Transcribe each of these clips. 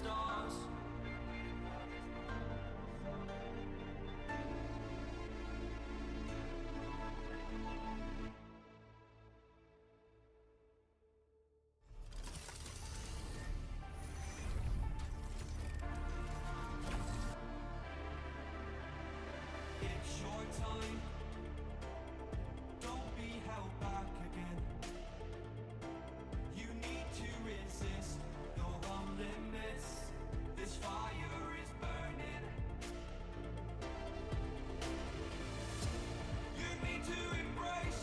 stars. It's your time. Don't be held back again. You need to resist. You're on limits. This fire is burning. You need to embrace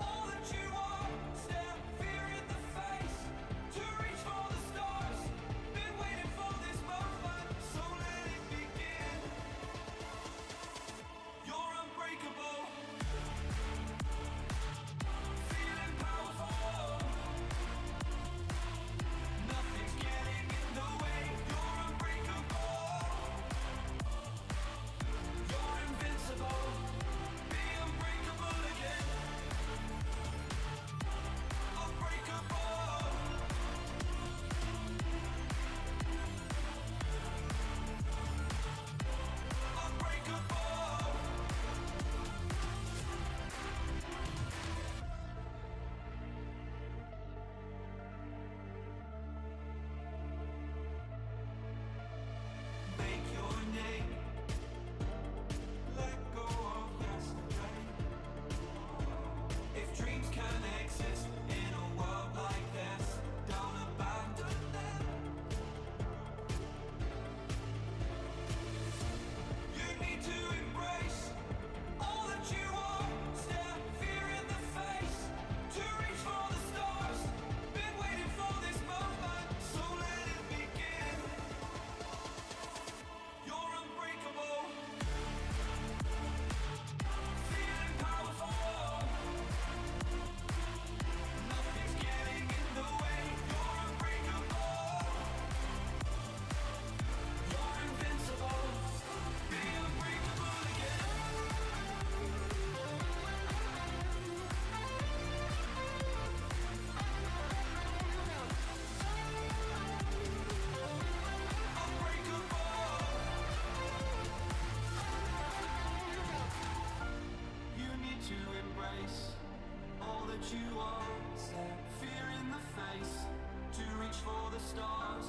all that you are. Stare fear in the face. To reach for the stars. Been waiting for this moment, so let it begin. You're unbreakable. Feeling powerful. Nothing's getting in the way. You're unbreakable. You're invincible. Be unbreakable again. Unbreakable. Unbreakable. Make your name. Let go of yesterday. If dreams can exist in a world like this, don't abandon them. You need to embrace all that you are. Stare fear in the face. To reach for the stars. Been waiting for this moment, so let it begin. You're unbreakable. Feeling powerful. Nothing's getting in the way. You're unbreakable. You're invincible. Be unbreakable again. Unbreakable. You need to embrace all that you are. Stare fear in the face. To reach for the stars.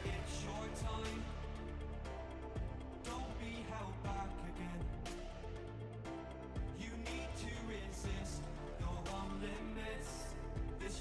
It's your time. Don't be held back again. You need to resist. You're on limits. This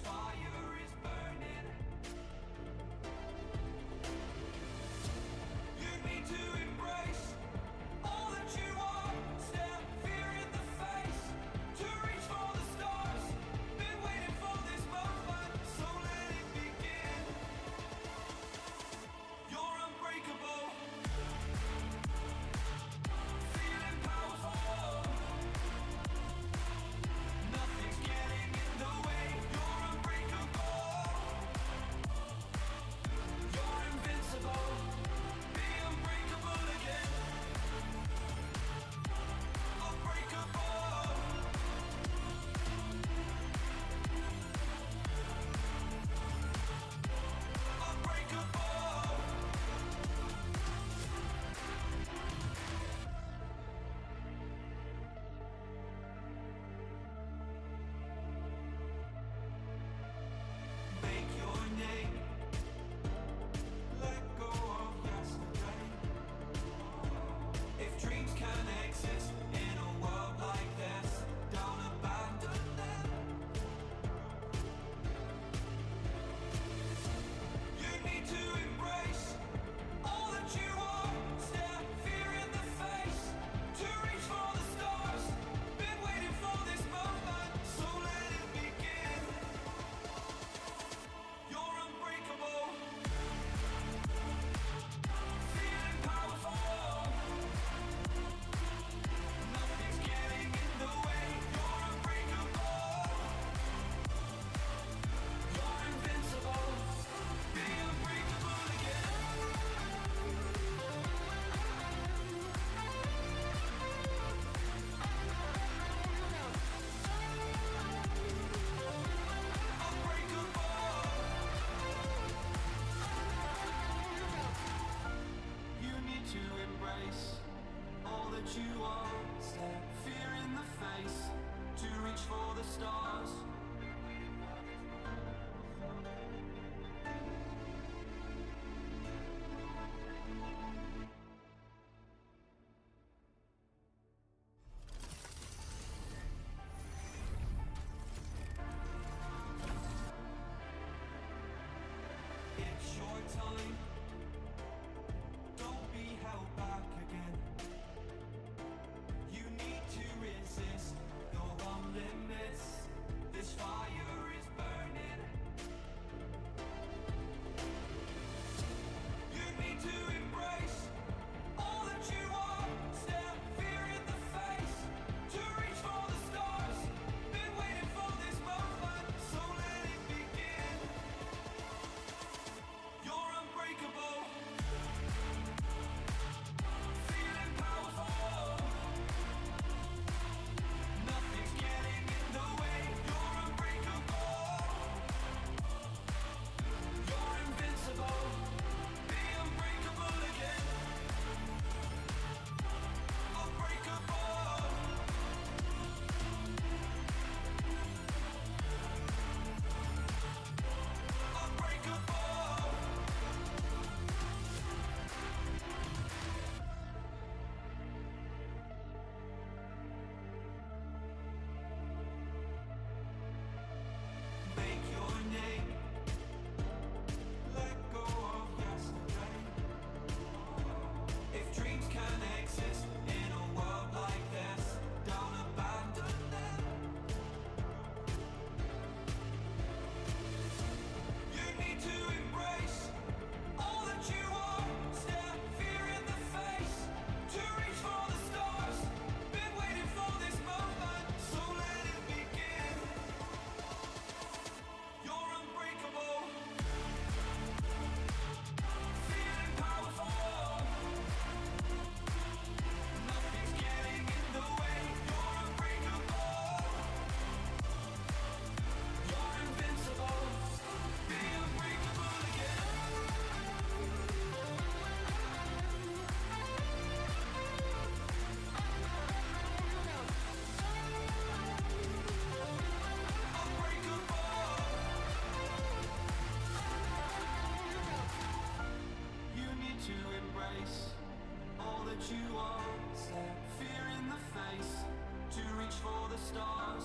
the stars.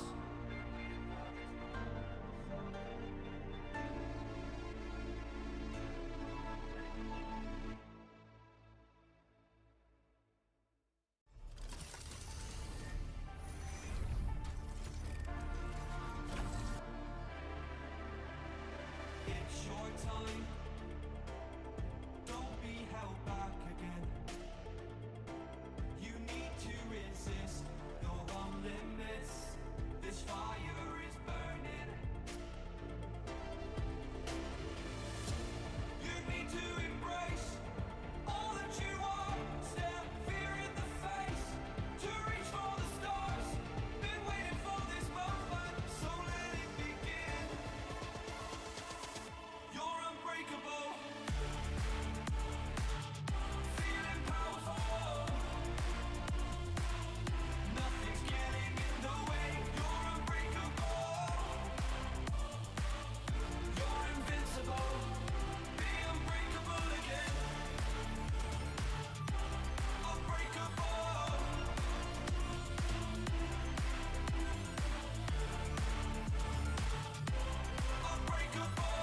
It's your time. Don't be held back again. You need to resist. Go on limits. This fire is burning. You need to embrace all that you are. Stare fear in the face. To reach for the stars. Been waiting for this moment, so let it begin. You're unbreakable. Feeling powerful. Nothing's getting in the way. You're unbreakable. You're invincible. Be unbreakable again. Unbreakable. Unbreakable.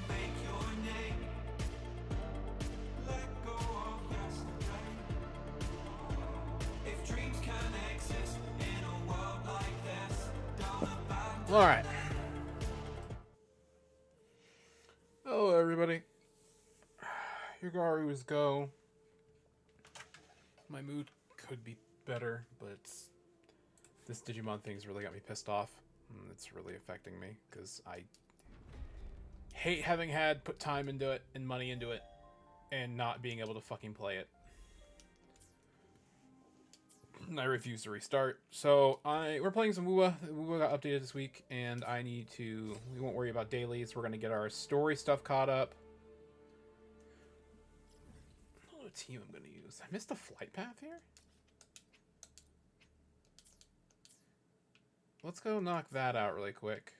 Make your name. Let go of yesterday. If dreams can exist in a world like this, don't abandon. All right. Hello, everybody. Your Garu's go. My mood could be better, but this Digimon thing's really got me pissed off. It's really affecting me because I hate having had put time into it and money into it and not being able to fucking play it. And I refuse to restart. So we're playing some WuWa. WuWa got updated this week, and we won't worry about dailies. We're gonna get our story stuff caught up. I don't know what team I'm gonna use. I missed a flight path here. Let's go knock that out really quick.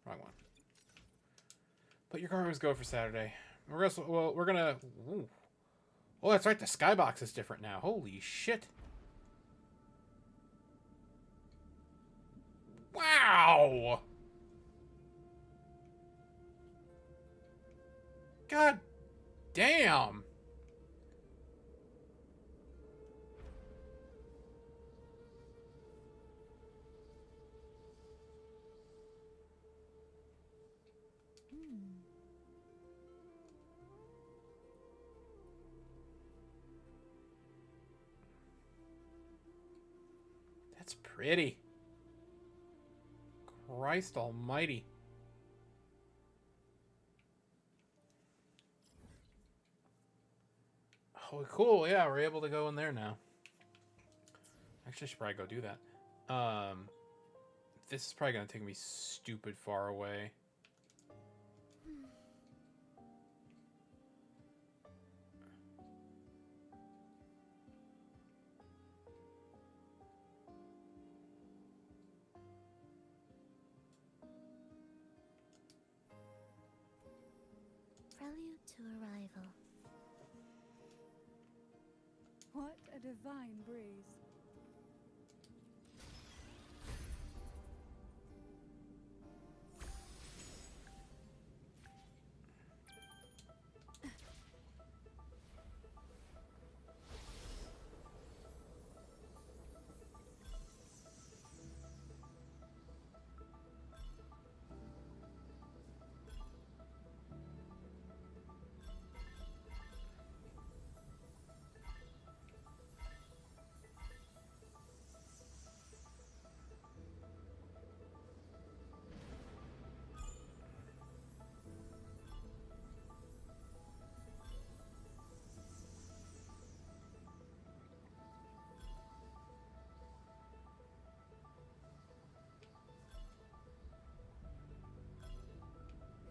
Wrong one. But your Garu's go for Saturday. We're gonna. Ooh. Oh, that's right. The skybox is different now. Holy shit! Wow! God damn! That's pretty. Christ almighty. Oh, cool. Yeah, we're able to go in there now. Actually, I should probably go do that. This is probably going to take me stupid far away. Prelude to arrival. What a divine breeze.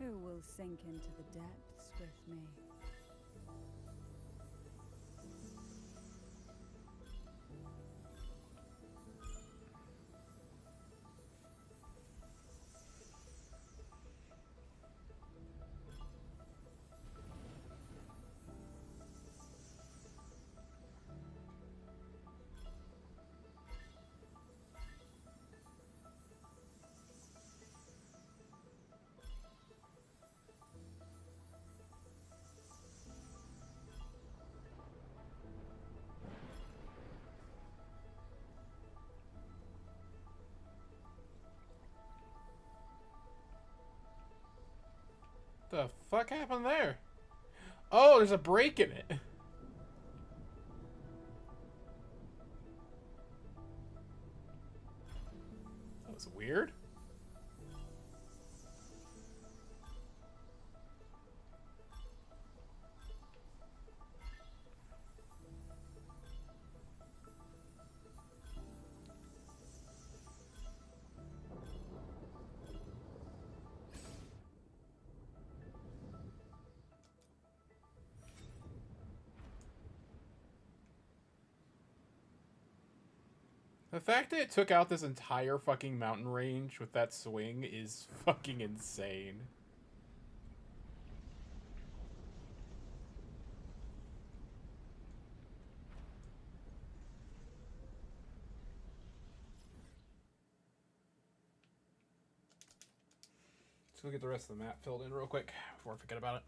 Who will sink into the depths with me? The fuck happened there? Oh, there's a break in it. That was weird. The fact that it took out this entire fucking mountain range with that swing is fucking insane. Let's go get the rest of the map filled in real quick before I forget about it.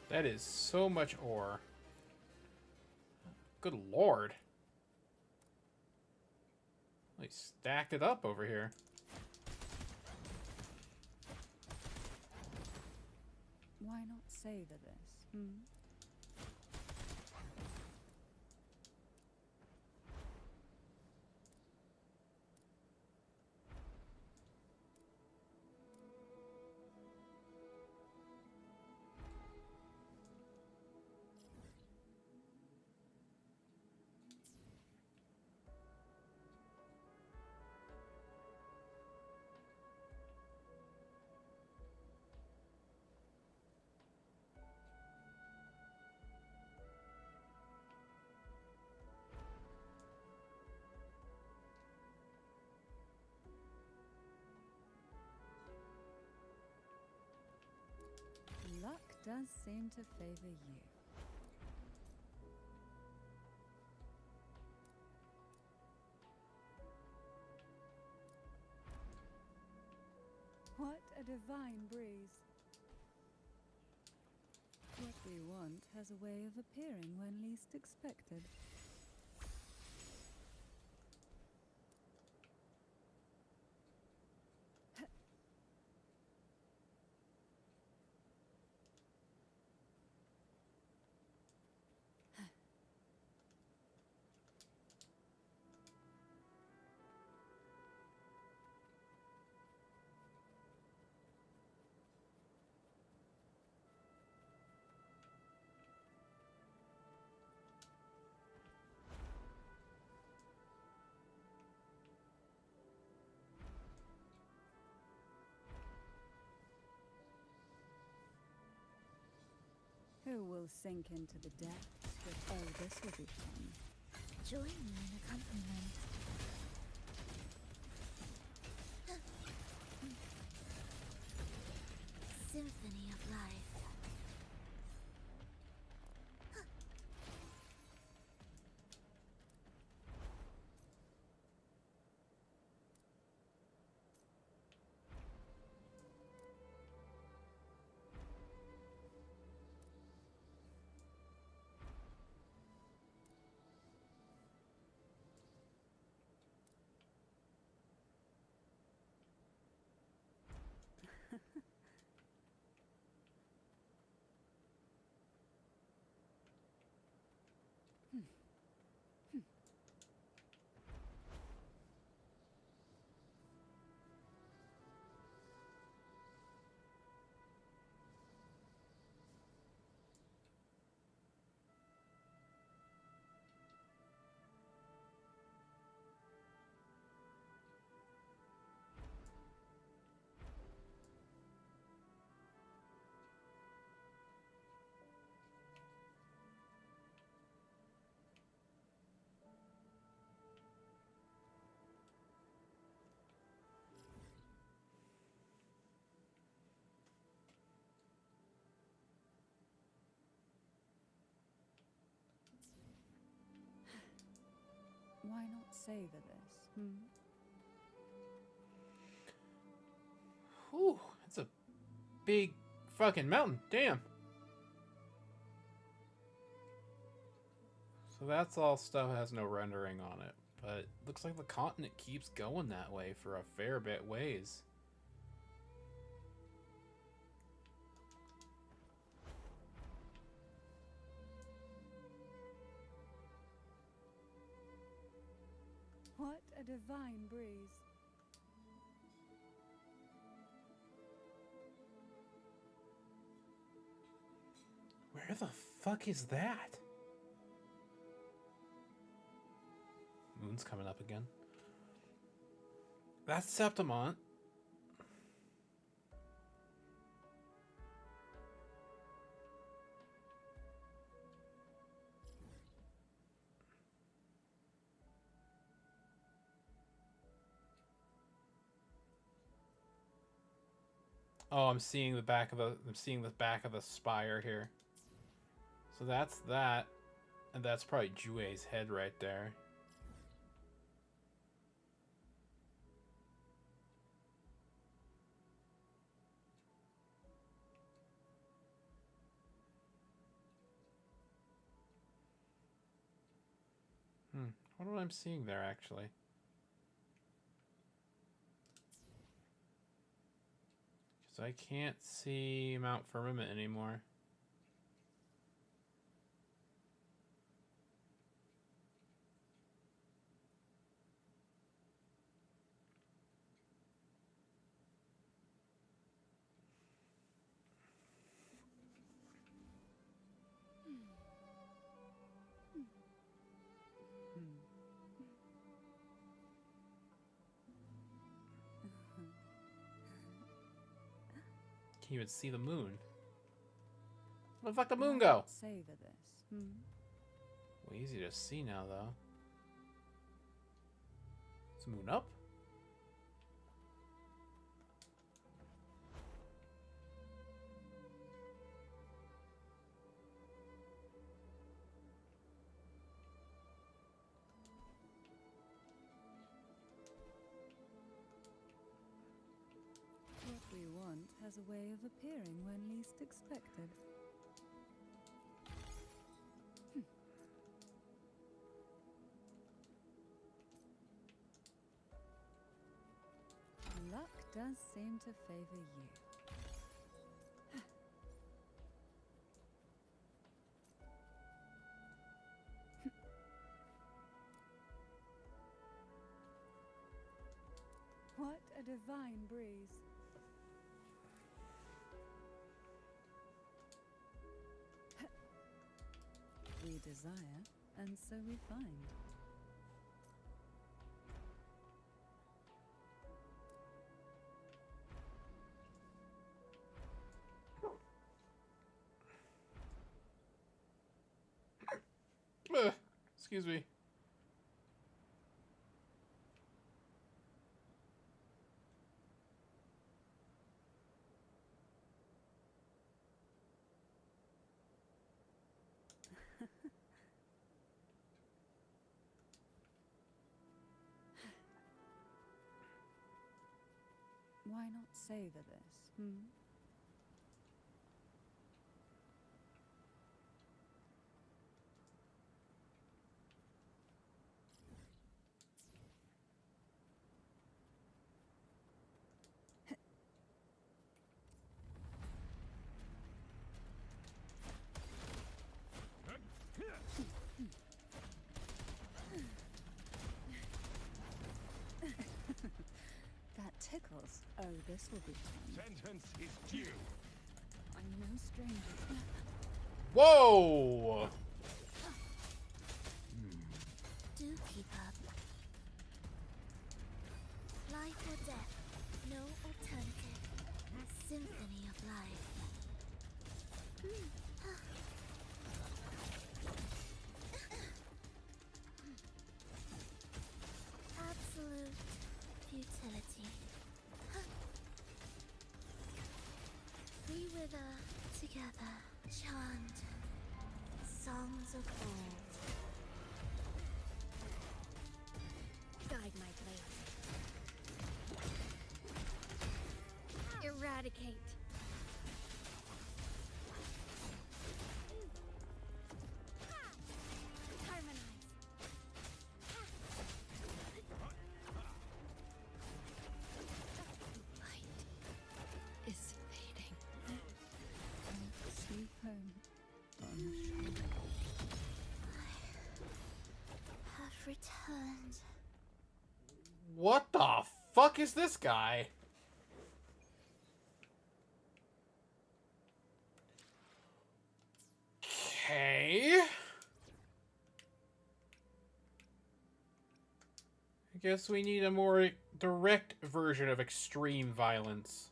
That is so much ore. Good lord. They stacked it up over here. Why not savor this? Hmm? Luck does seem to favor you. What a divine breeze. What we want has a way of appearing when least expected. Who will sink into the depths with, oh, this will be fun. Join me in accompaniment. Symphony of life. savor this? Hmm? Whew, that's a big fucking mountain. Damn. So that's all stuff that has no rendering on it. But looks like the continent keeps going that way for a fair bit ways. What a divine breeze. Where the fuck is that? Moon's coming up again. That's Septimont. Oh, I'm seeing the back of the spire here. So that's that, and that's probably Jue's head right there. I wonder what I'm seeing there, actually. Because I can't see Mount Firmament anymore. Can't even see the moon. Where the fuck did the moon go? Savor this. Hmm? Way easy to see now, though. Is the moon up? What we want has a way of appearing when least expected. Luck does seem to favor you. What a divine breeze. We desire, and so we find. Excuse me. Why not savor this? Hmm? That tickles. Oh, this will be fun. Sentence is due. I'm no stranger. Whoa! Do keep up. Life or death, no alternative. Symphony of life. Absolute futility. We wither together, chant songs of old. eradicate. Harmonize. Light is fading. Sweet home on the shore. Have returned. What the fuck is this guy? Okay. I guess we need a more direct version of extreme violence.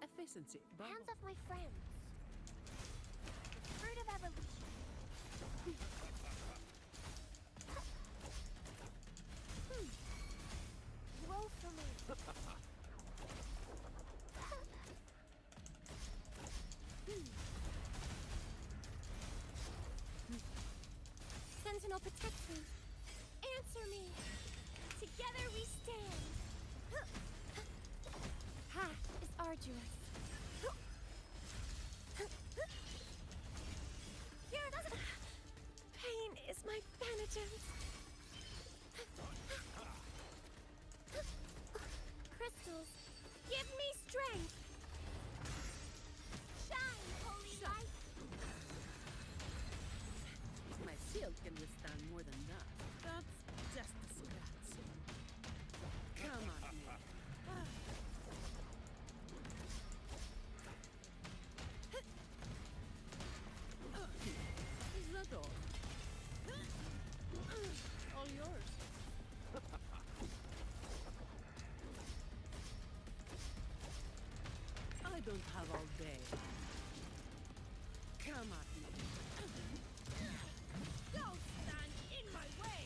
Efficiency. Hands off my friends. The fruit of evolution. Grow for me. Sentinel, protect me. Answer me. Together we stand. Path is arduous. Here doesn't. Pain is my penitence. Crystals, give me strength. Shine, holy light. My shield can withstand more than that. That's just a scratch. Come on, me. Is that all? All yours. I don't have all day. Come at me. Don't stand in my way.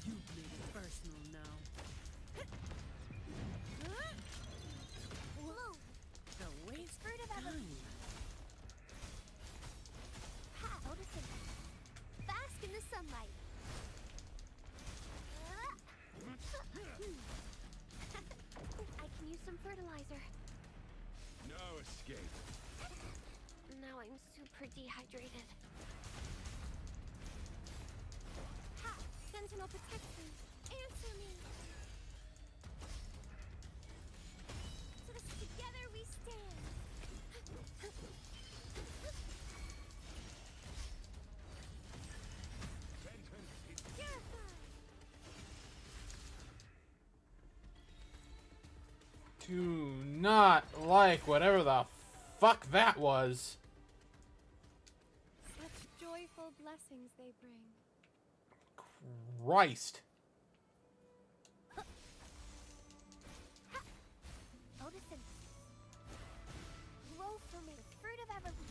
You've made it personal now. Blue, The waste fruit of evolution. time. Path, noticing. Bask in the sunlight. I can use some fertilizer. No escape. Now I'm super dehydrated. Ha! Sentinel, protect me. Answer me. Together we stand. Purify. Do not like whatever the fuck that was. Such joyful blessings they bring. Christ. Odysseus. Grow for me, the fruit of evolution.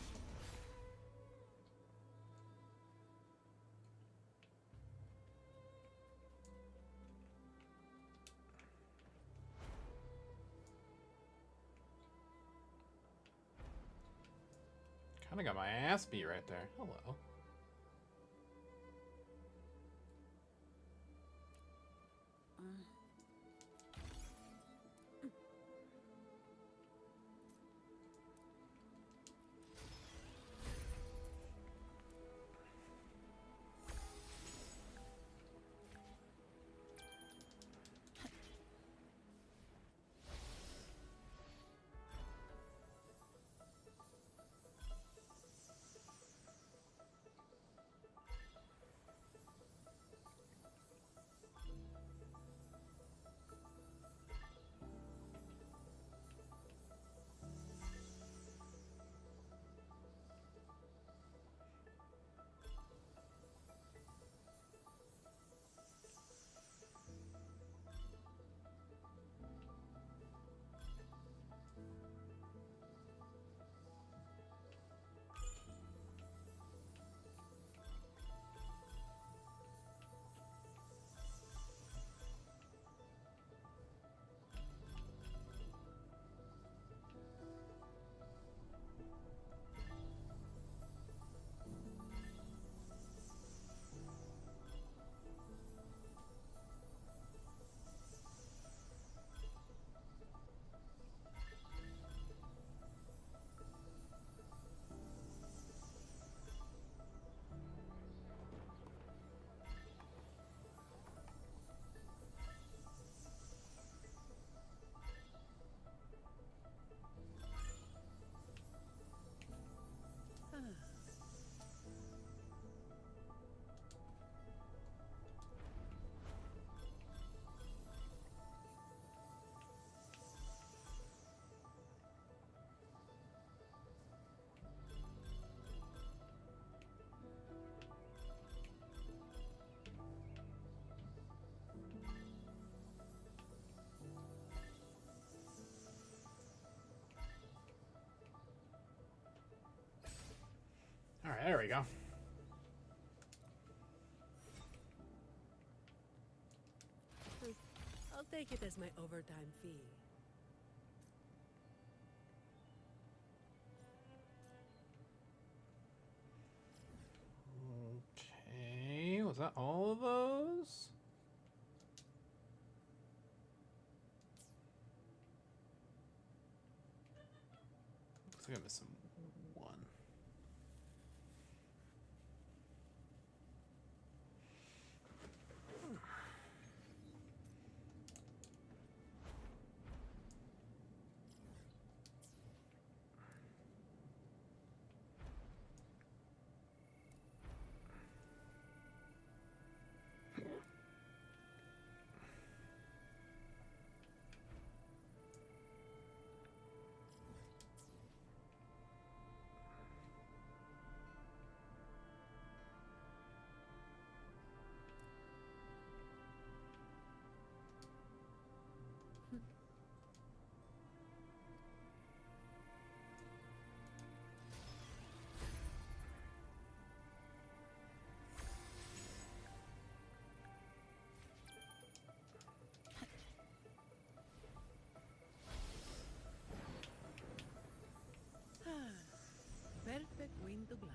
Kinda got my ass beat right there. Hello. you go. I'll take it as my overtime fee. Okay, was that all of those? Looks like I missed one. Perfect wind to glide.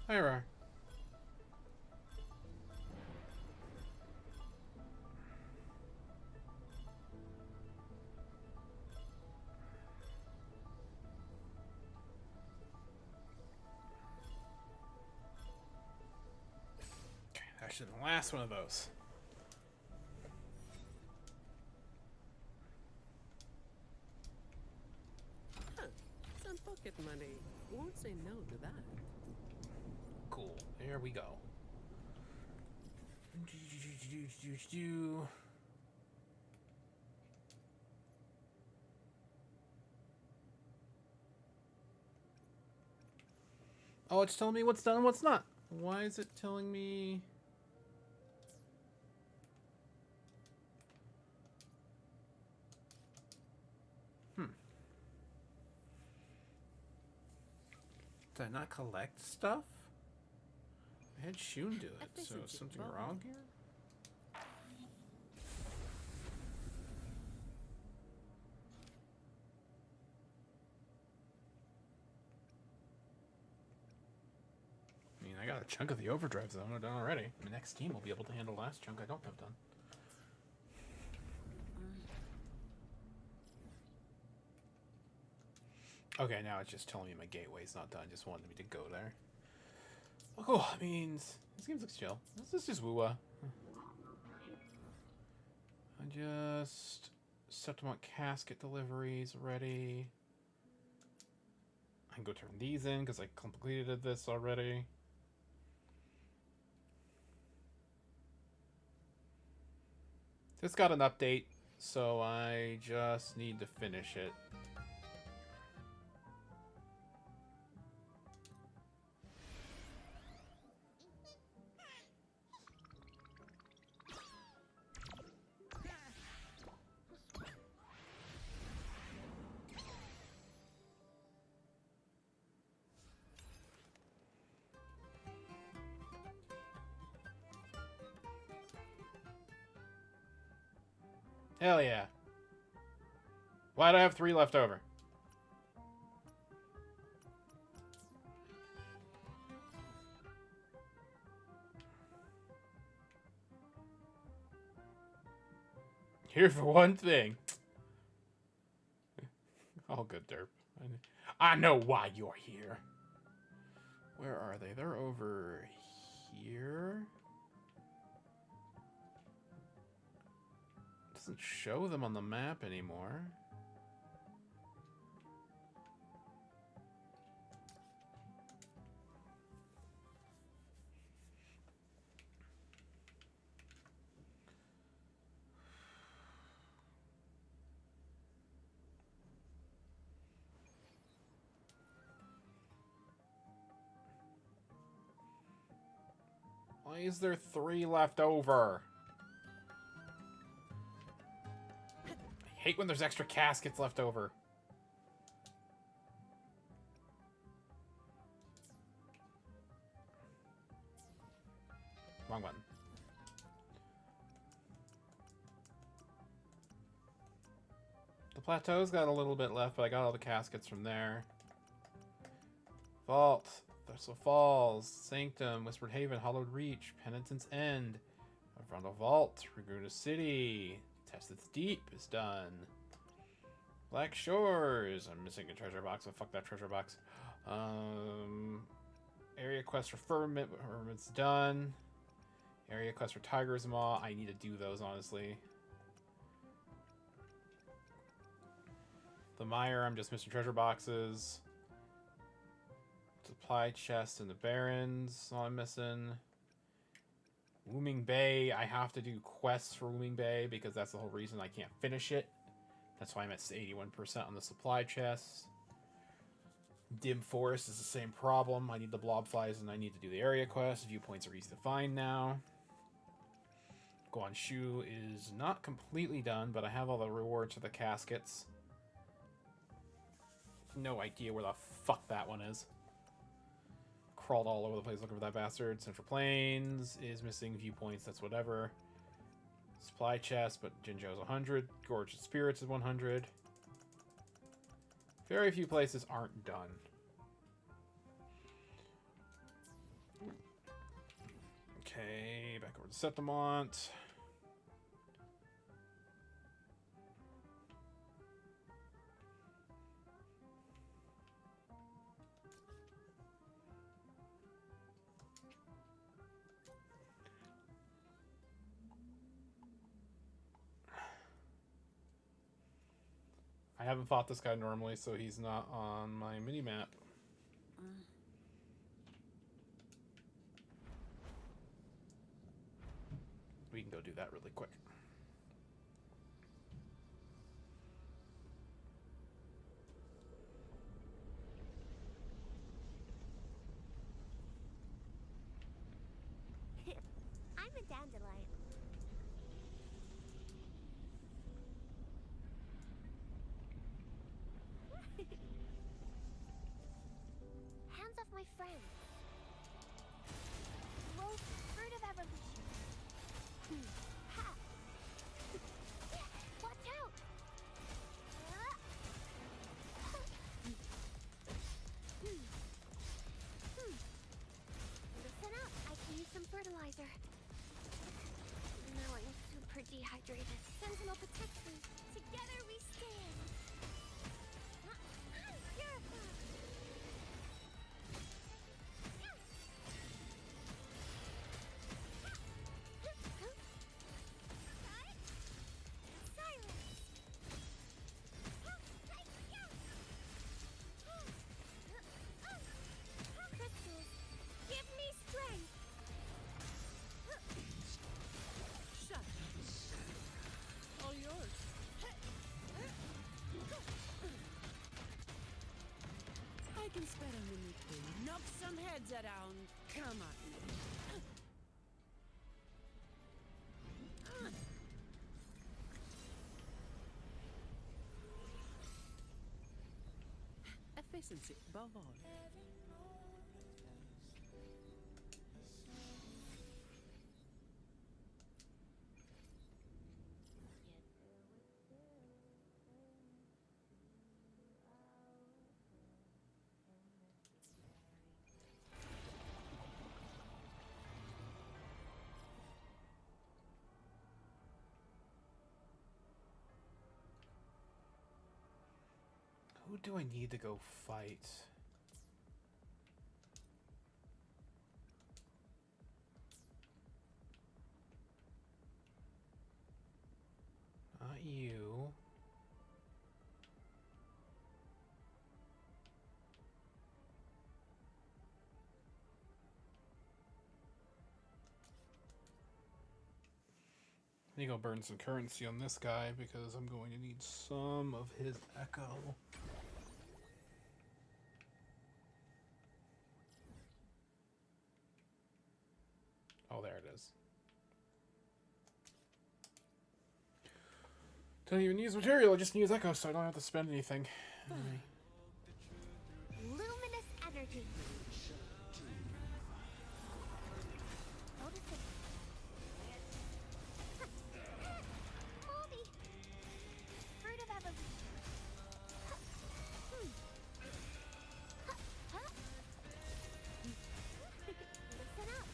Hi, Rar. Okay, actually the last one of those. Huh. Some pocket money. Won't say no to that. Cool. There we go. Oh, it's telling me what's done and what's not. Why is it telling me? Did I not collect stuff? I had Shun do it, so is something wrong here? I mean, I got a chunk of the overdrive zone done already. My next team will be able to handle the last chunk I don't have done. Okay, now it's just telling me my gateway's not done. Just wanted me to go there. Oh, cool. I mean, this game looks chill. This is just WuWa. I just Septimont casket deliveries ready. I can go turn these in because I completed this already. This got an update, so I just need to finish it. Hell yeah. Why do I have 3 left over? Here for one thing. All good, derp. I know why you're here. Where are they? They're over here. Doesn't show them on the map anymore. Why is there 3 left over? I hate when there's extra caskets left over. Wrong button. The plateau's got a little bit left, but I got all the caskets from there. Vault. Thistral Falls, Sanctum, Whispered Haven, Hollowed Reach, Penitent's End, Avronda Vault, Raguna City, Tested's Deep is done. Black Shores, I'm missing a treasure box, so fuck that treasure box. Area Quest for Firmament's done. Area Quest for Tiger's Maw, I need to do those, honestly. The Mire, I'm just missing treasure boxes. Supply chest and the Barrens, all I'm missing. Wooming Bay, I have to do quests for Wooming Bay because that's the whole reason I can't finish it. That's why I'm at 81% on the supply chest. Dim Forest is the same problem. I need the blob flies and I need to do the area quest. Viewpoints are easy to find now. Guanshu is not completely done, but I have all the rewards for the caskets. No idea where the fuck that one is. Crawled all over the place looking for that bastard. Central Plains is missing viewpoints, that's whatever. Supply chest, but Jinzhou's 100. Gorgeous Spirits is 100. Very few places aren't done. Okay, back over to Septimont. I haven't fought this guy normally, so he's not on my mini-map. We can go do that really quick. I'm a dandelion. Hands off my friend. Rose, fruit of evolution. Ha! Watch out! Listen up, I can use some fertilizer. Now I'm super dehydrated. Sentinel protection. Together we stand. Purify. Crystals, give me strength. Shut up. All yours. I can spare a minute to knock some heads around. Come on. Efficiency above all. Who do I need to go fight? Not you. I need to go burn some currency on this guy because I'm going to need some of his echo. Oh, there it is. Don't even use material, I just use echo so I don't have to spend anything. Luminous energy. Notice it. Moldy. Fruit of evolution. Listen up.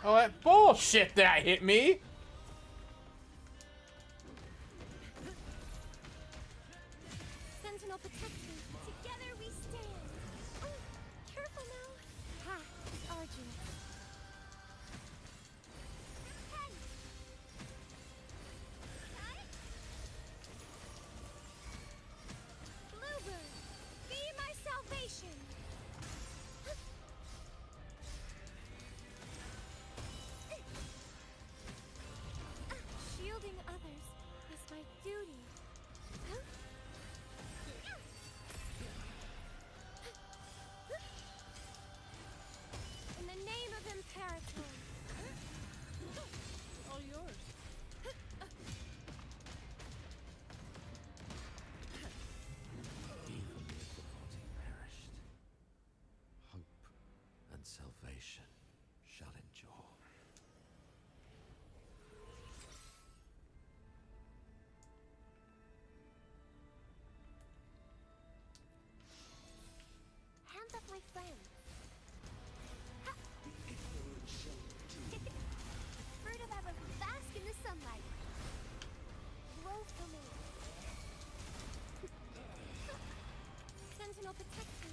Oh, that bullshit that hit me! Sentinel protects me. Together we stand. Oh, careful now. Path is arduous. Hey. Bluebird, be my salvation. Shielding others is my duty. Huh? In the name of Imperator. All yours. Even if the body perished, hope and salvation shall endure. Hands up, my friend. Fruit of ever bask in the sunlight. Grow for me. Sentinel protects me.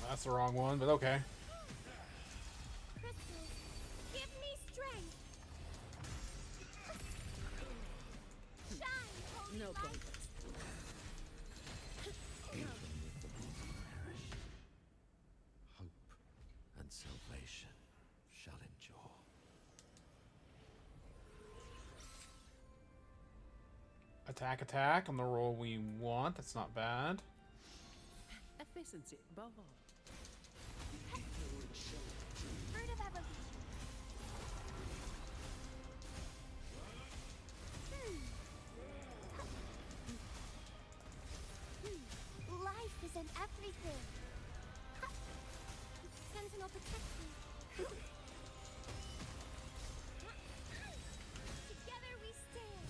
That's the wrong one, but okay. Crystals, give me strength. Shine, holy No light. contest. Even if the body perished, hope and salvation shall endure. Attack, attack on the roll we want. That's not bad. Efficiency above all. Fruit of evolution. Life is in everything. Sentinel protects me. Together we stand.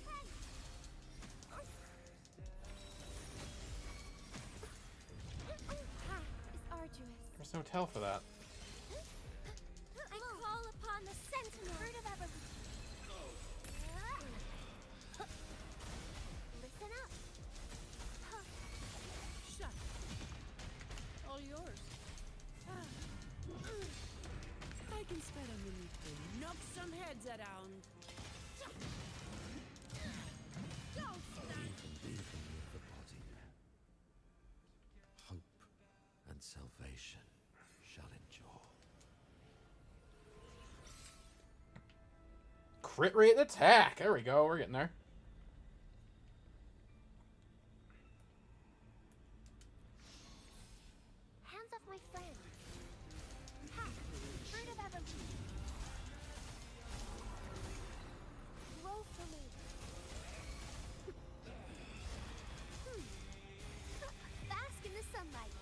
Silence. Repent. Path is arduous. There's no tell for that. I call upon the Sentinel. Fruit of evolution. Listen up. Shut. All yours. I can spare a minute to knock some heads around. Don't stand. Even with the body, hope and salvation shall endure. Crit rate attack! There we go, we're getting there. Hands off my friend. Ha! Fruit of evolution. Grow for me. Bask in the sunlight.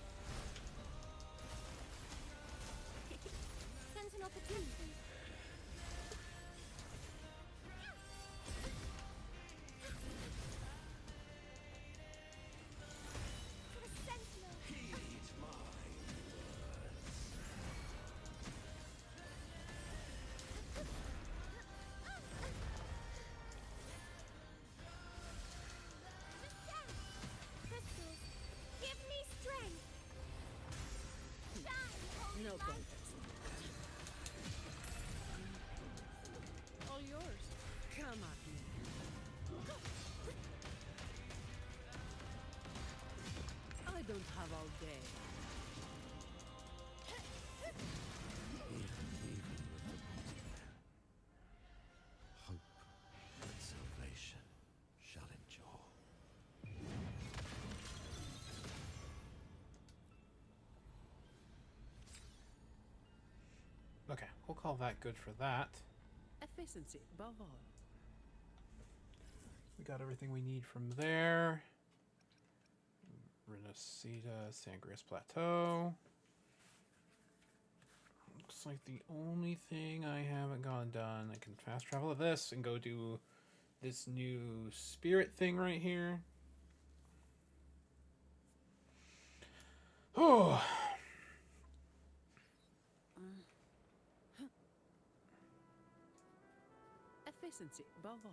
we'll call that good for that. Efficiency above all. We got everything we need from there. Renacida, Sangrias Plateau. Looks like the only thing I haven't gone done, I can fast travel to this and go do this new spirit thing right here. Oh. Efficiency above all.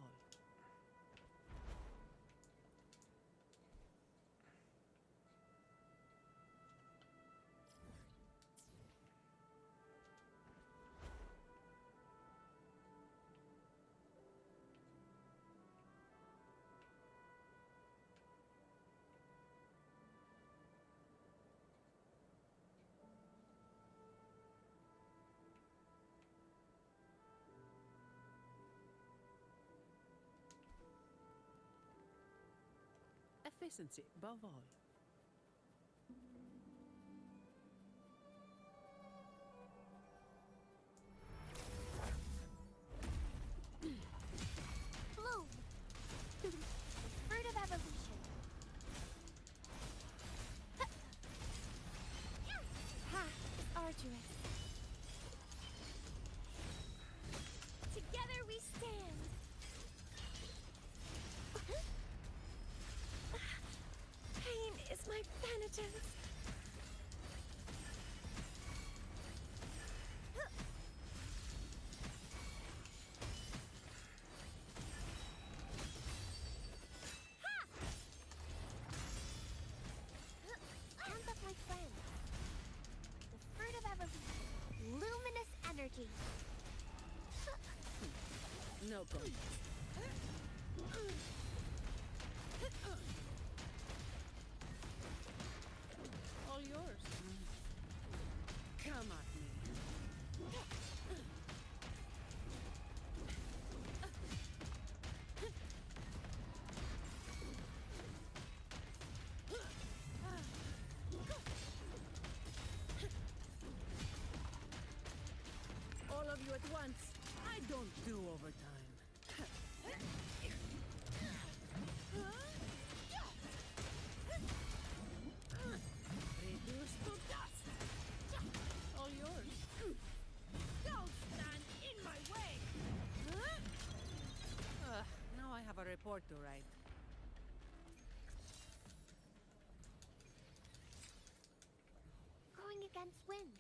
Efficiency above all. Bloom! Fruit of evolution. Ha! It's arduous. Together we stand. Pain is my penitence. Hands up, my friend. The fruit of evolution. Luminous energy. No contest. All yours. Come at me. All of you at once. I don't do overtime. Reduce to dust. All yours. Don't stand in my way. Now I have a report to write. Going against wind.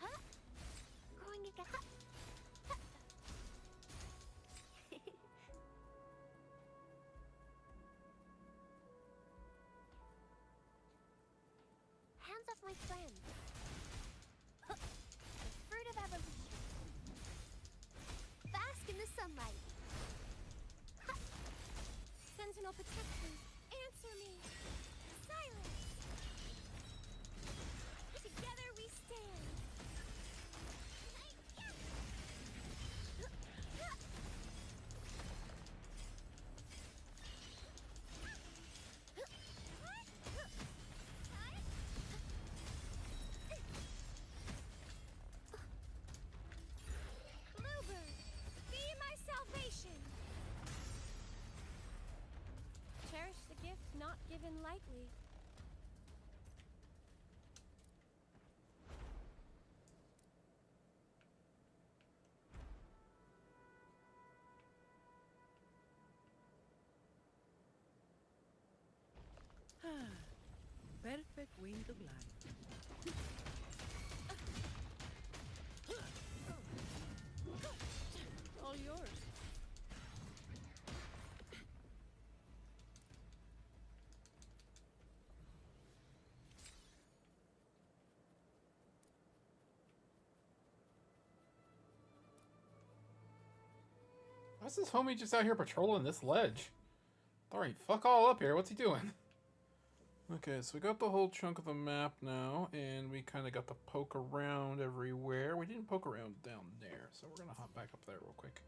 Huh? Going against. Hands off my friend. The fruit of evolution. Bask in the sunlight. Sentinel, protect me. Answer me. Silence. Together we stand. Bluebird, be my salvation. Cherish the gift not given lightly. Perfect wind to glide. All yours. Why's this homie just out here patrolling this ledge? Alright, fuck all up here. What's he doing? Okay, so we got the whole chunk of the map now, and we kind of got to poke around everywhere. We didn't poke around down there, so we're gonna hop back up there real quick.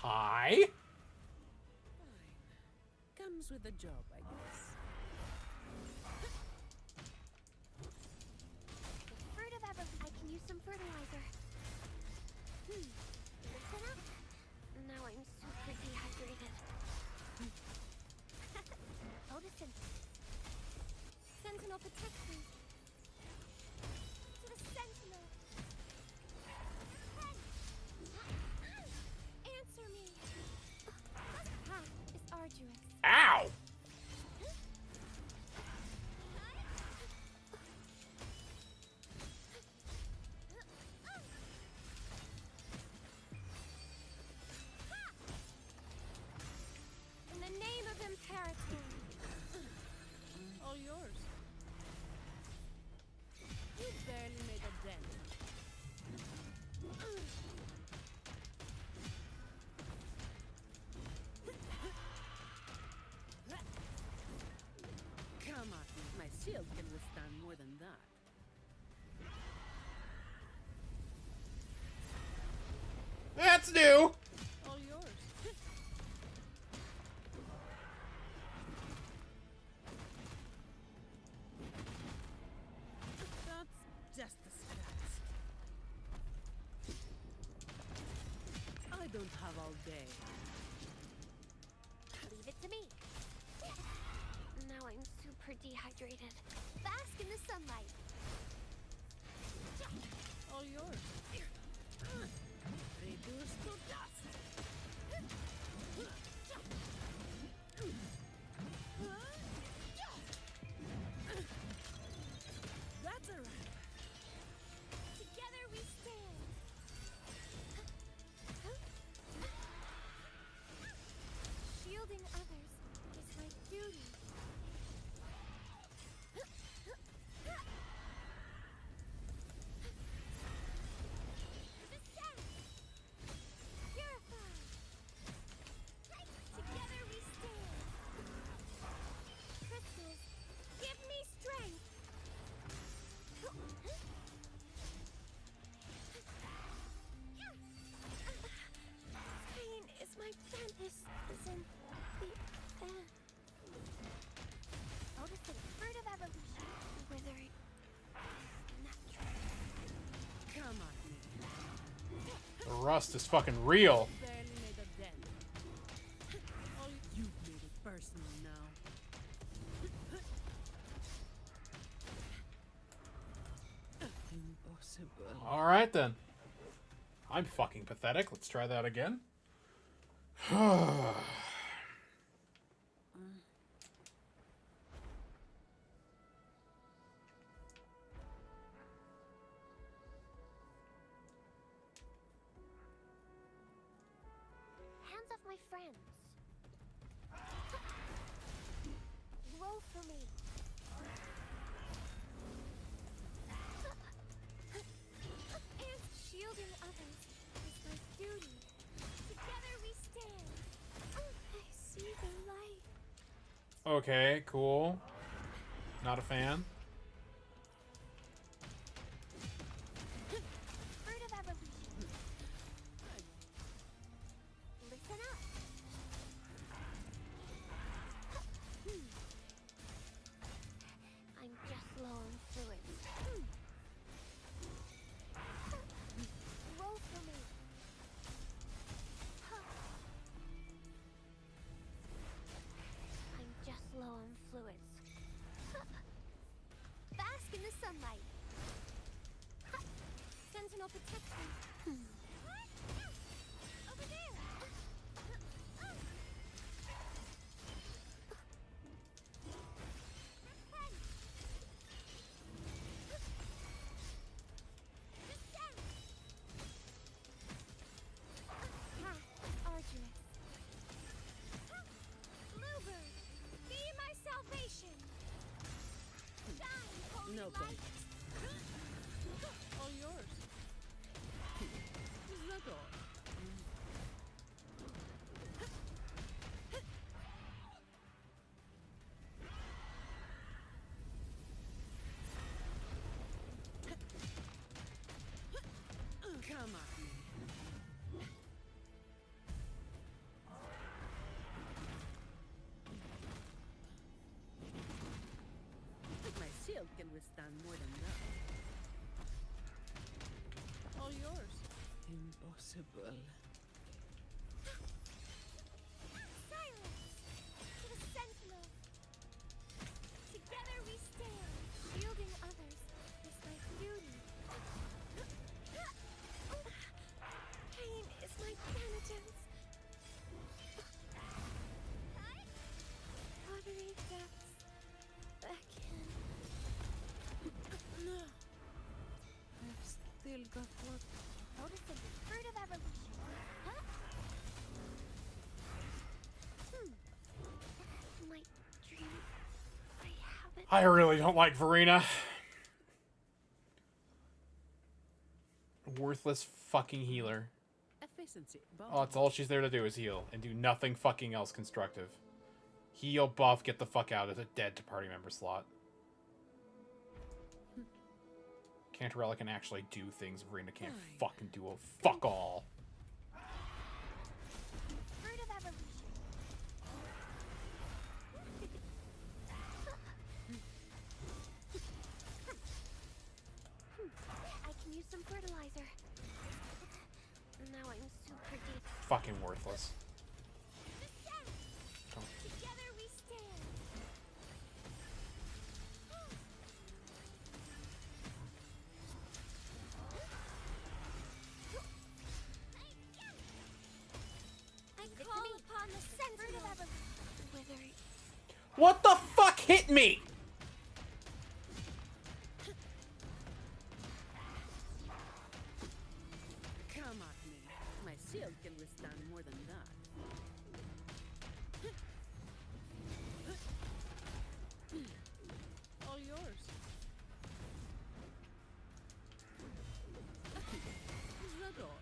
Hi. Fine. Comes with the job, I guess. The fruit of ever. I can use some fertilizer. Listen up. Now I'm super dehydrated. Photosynthesis. Sentinel protects me. To the Sentinel. Answer me. This path is arduous. Ow! In the name of Imperator. All yours. You barely made a dent. Come on, my shield can withstand more than that. That's new! All yours. That's just a scratch. I don't have all day. Leave it to me. Now I'm super dehydrated. Bask in the sunlight. All yours. Reduced to dust. That's a wrap. Together we stand. Shielding others is my duty. Descend. Purify. Together we stand. Crystals, give me strength. Pain is my friend. This isn't the end. Notice the fruit of evolution withering. Natural. Come on, me. The rust is fucking real. Barely made a dent. Oh, you've made it personal now. Impossible. Alright then. I'm fucking pathetic. Let's try that again. Hands off my friends. Roll for me. And shielding others is my duty. Together we stand. I see the light. Okay, cool. Not a fan. Fruit of evolution. Listen up. I'm just low on fluids. Roll for me. I'm just low on fluids. bites. All yours. Is that all? Come on. My shield can withstand more than that. All yours. Impossible. Silence! To the sentinel! Together we stand, shielding others is my duty. Pain is my penitence. Watery depths beckon. No. I've still got work. Noticing the fruit of evolution. Huh? My dream. I haven't. I really don't like Verena. Worthless fucking healer. Efficiency. Oh, that's all she's there to do is heal and do nothing fucking else constructive. Heal, buff, get the fuck out of the dead to party member slot. Cantarella can actually do things Verena can't fucking do a fuck all. Fruit of evolution. I can use some fertilizer. Now I'm super deep. Fucking worthless. Come. Together we stand. I call upon the sentinel of evolution. Whether What the fuck hit me? Come at me. My shield can withstand more than that. All yours. Is that all?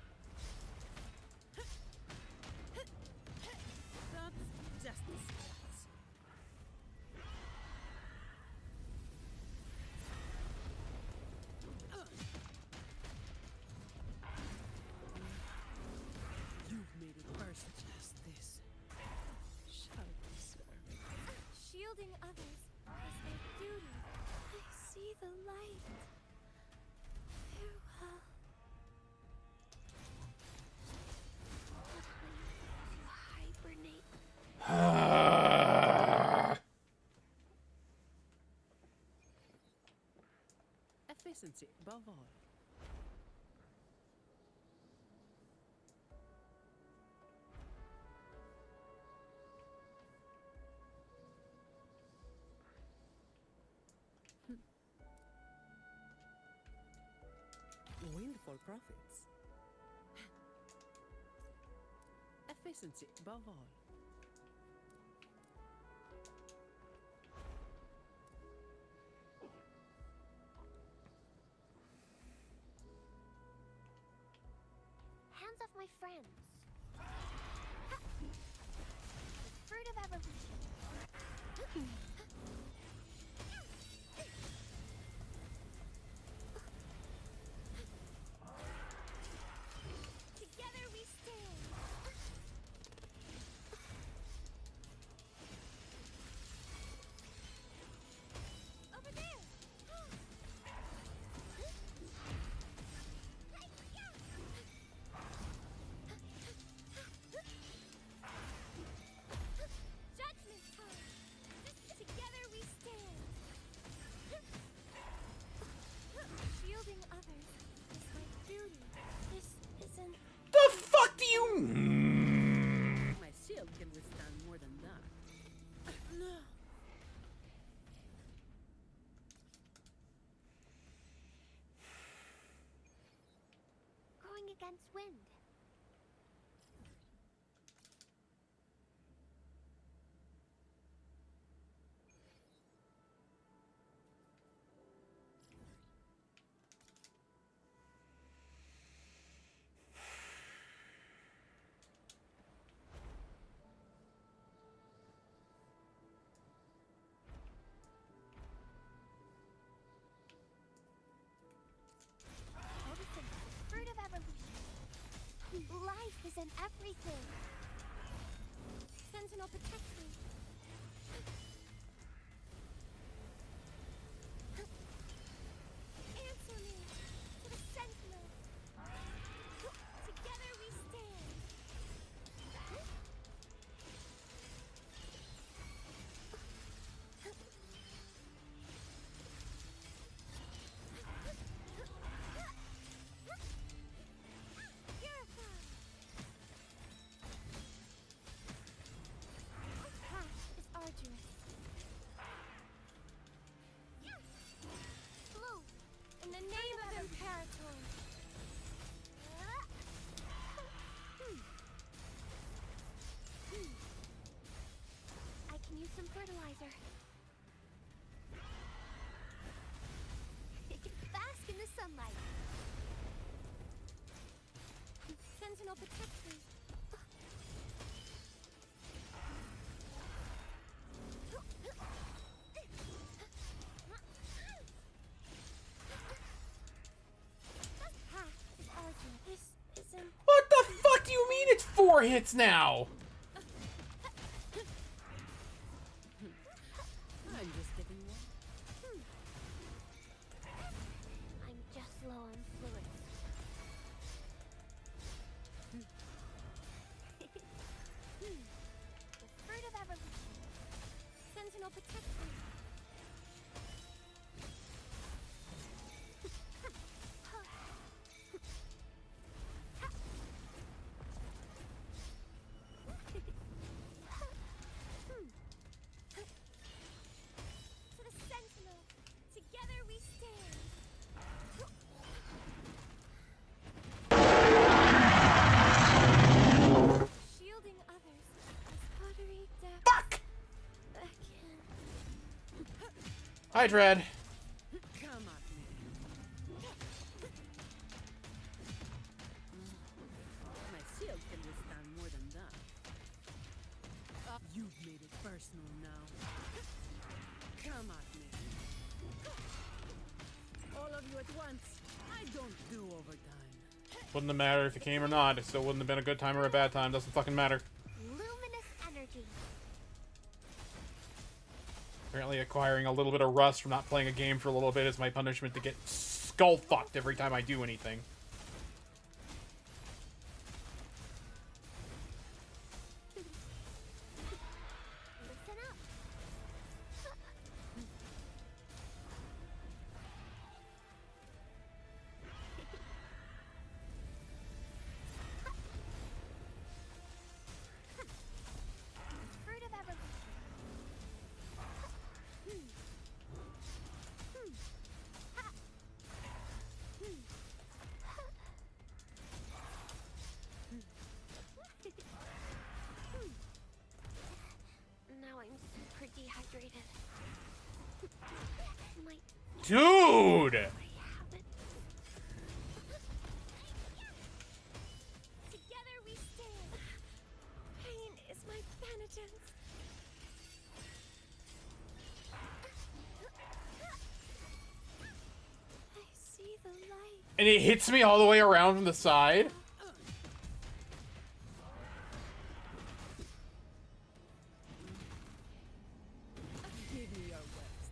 That's just a scratch. You've made it worse. Just this shall be served. shielding others is their duty. I see the light. Farewell. To hibernate. Efficiency above all. Windfall profits. Efficiency above all. Hands off my friends. The fruit of evolution. Together we stand. Over there. Judgment time. Together we stand. Shielding others is my duty. This isn't. The fuck do you? My shield can withstand more than that. No. Going against wind. and everything. Sentinel, protect me. Answer me to the Sentinel. Together we stand. Purify. Our path is arduous. Blue, in the name of Imperator. I can use some fertilizer. Bask in the sunlight. Sentinel, protect me. This path is arduous. This isn't. What the fuck do you mean it's 4 hits now? I'm just giving one. I'm just low on fluids. The fruit of evolution. Sentinel, protect me. To the Sentinel. Together we stand. Shielding others as pottery depths Fuck! again. Hi, Dread. Come at me. My shield can withstand more than that. You've made it personal now. Come at me. All of you at once. I don't do overtime. Wouldn't have mattered if it came or not. It still wouldn't have been a good time or a bad time. Doesn't fucking matter. Luminous energy. Apparently acquiring a little bit of rust from not playing a game for a little bit is my punishment to get skull fucked every time I do anything. Listen up. Fruit of evolution. Now I'm super dehydrated. Might Dude! have it. Together we stand. Pain is my penitence. I see the light. And it hits me all the way around from the side. Give me your best.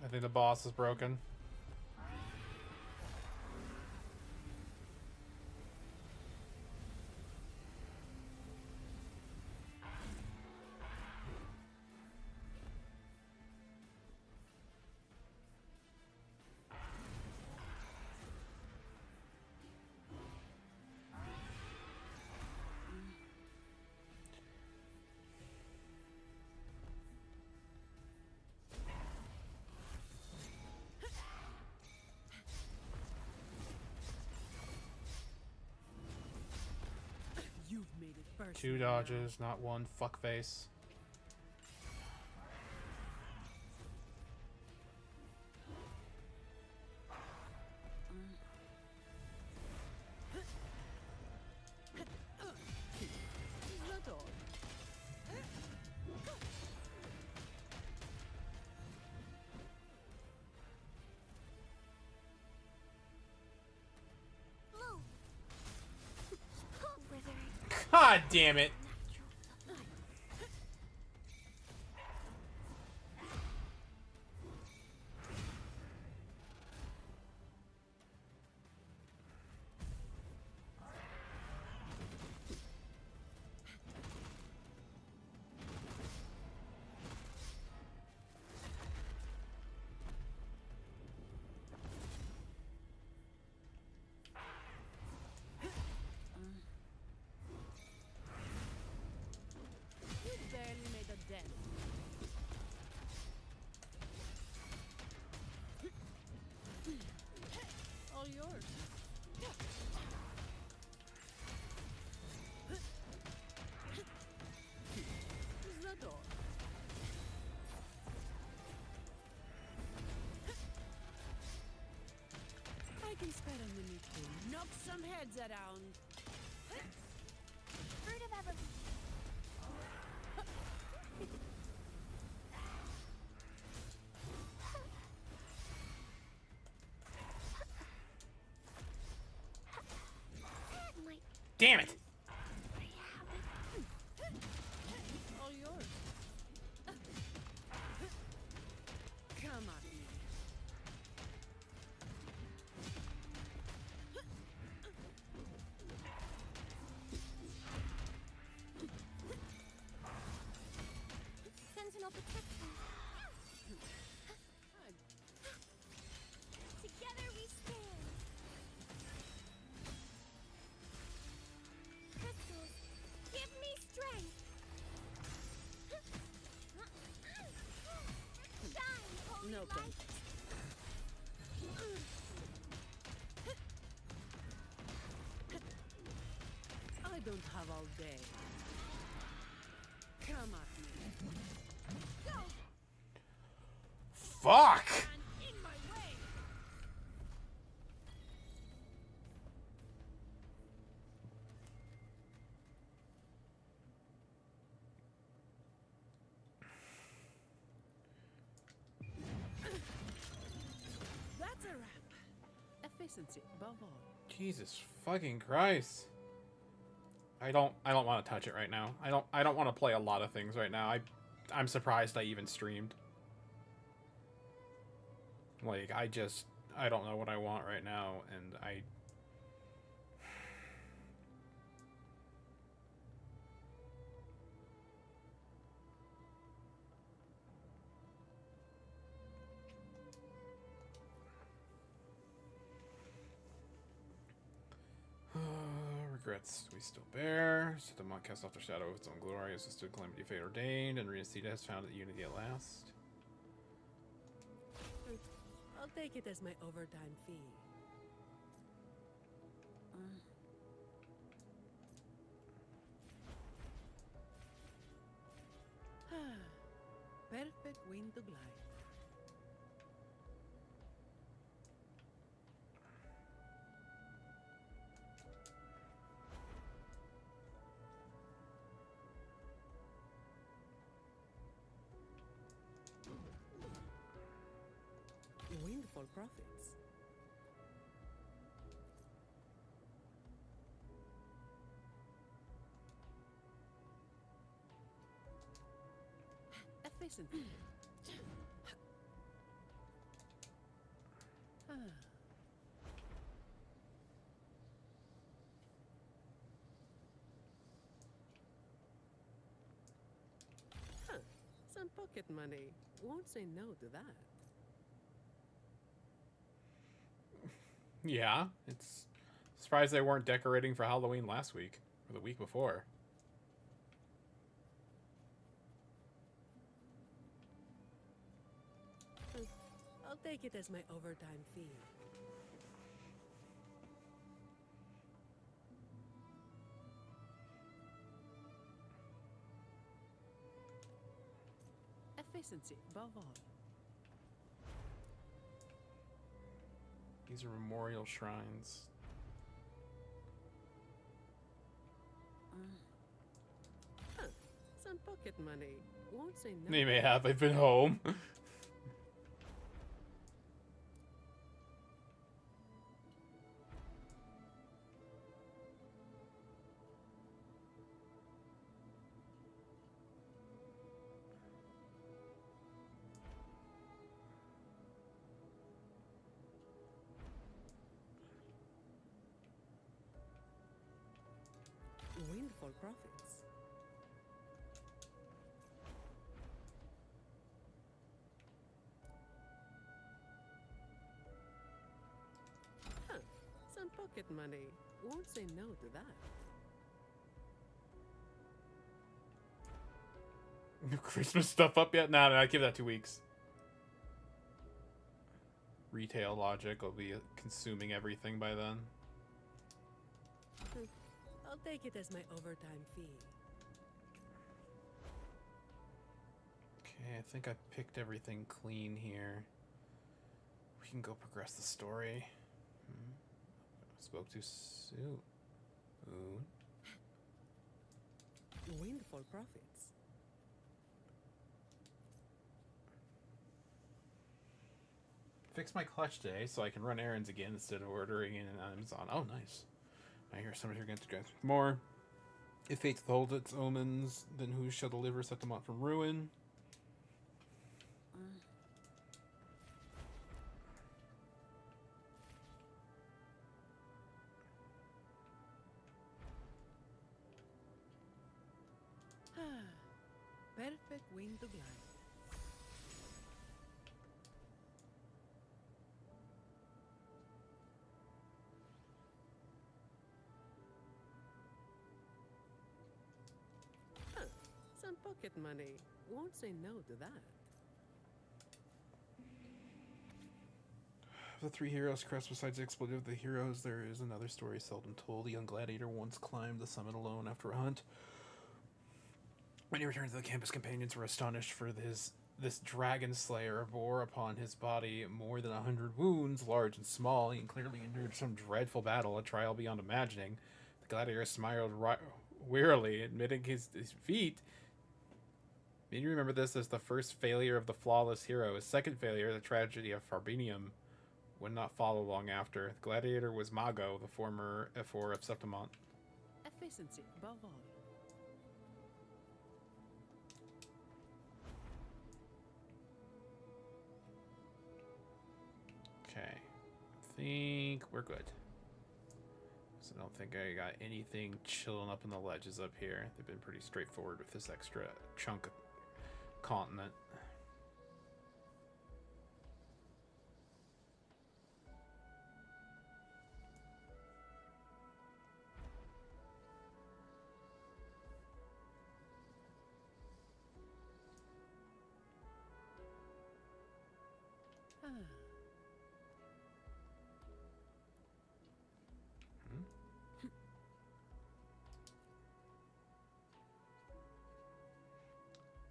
I think the boss is broken. with first. 2 dodges, not 1. Fuckface. Is that all? Move! Withering. God damn it! Natural supply. You barely made a dent. All yours. Is that all? I can spare a minute to knock some heads around. Fruit of evolution. That might Damn it! happen. All yours. Come on, me. Sentinel protection. Together we stand. Crystals, give me strength. Shine, holy No light. thanks. I don't have all day. Come at me. Go. Fuck! And in my way. That's a wrap. Efficiency above all. Jesus fucking Christ. I don't want to touch it right now. I don't want to play a lot of things right now. I'm surprised I even streamed. Like, I don't know what I want right now, and I... Regrets we still bear. Set the monk cast off the shadow of its own glory. Assisted calamity fate ordained, and Renacida has found that unity at last. I'll take it as my overtime fee. Perfect wind to glide. Windfall profits. Efficient. Ah. Huh. Some pocket money. Won't say no to that. Yeah, it's... Surprised they weren't decorating for Halloween last week. Or the week before. I'll take it as my overtime fee. Efficiency above all. These are memorial shrines. Huh. Some pocket money. Won't say no. They may have. I've been home. Windfall profits. Huh. Some pocket money. Won't say no to that. Christmas stuff up yet? Nah, I give that 2 weeks. Retail logic will be consuming everything by then. I'll take it as my overtime fee. Okay, I think I picked everything clean here. We can go progress the story. Spoke too soon. Windfall profits. Fix my clutch today so I can run errands again instead of ordering in on Amazon. Oh, nice. I hear somebody here going to get more. If fate holds its omens, then who shall deliver Septimont from ruin? Perfect wind to glide. Huh. Some pocket money. Won't say no to that. The three heroes crest besides the exploitive of the heroes, there is another story seldom told. The young gladiator once climbed the summit alone after a hunt. When he returned to the camp, his companions were astonished, for this dragon slayer bore upon his body more than 100 wounds, large and small. He clearly endured some dreadful battle, a trial beyond imagining. The gladiator smiled wearily, admitting his defeat. Maybe you remember this as the first failure of the flawless hero. His second failure, the tragedy of Farbinium, would not follow long after. The gladiator was Mago, the former F4 of Septimont. Efficiency above all. Okay, I think we're good. So I don't think I got anything chilling up in the ledges up here. They've been pretty straightforward with this extra chunk of continent.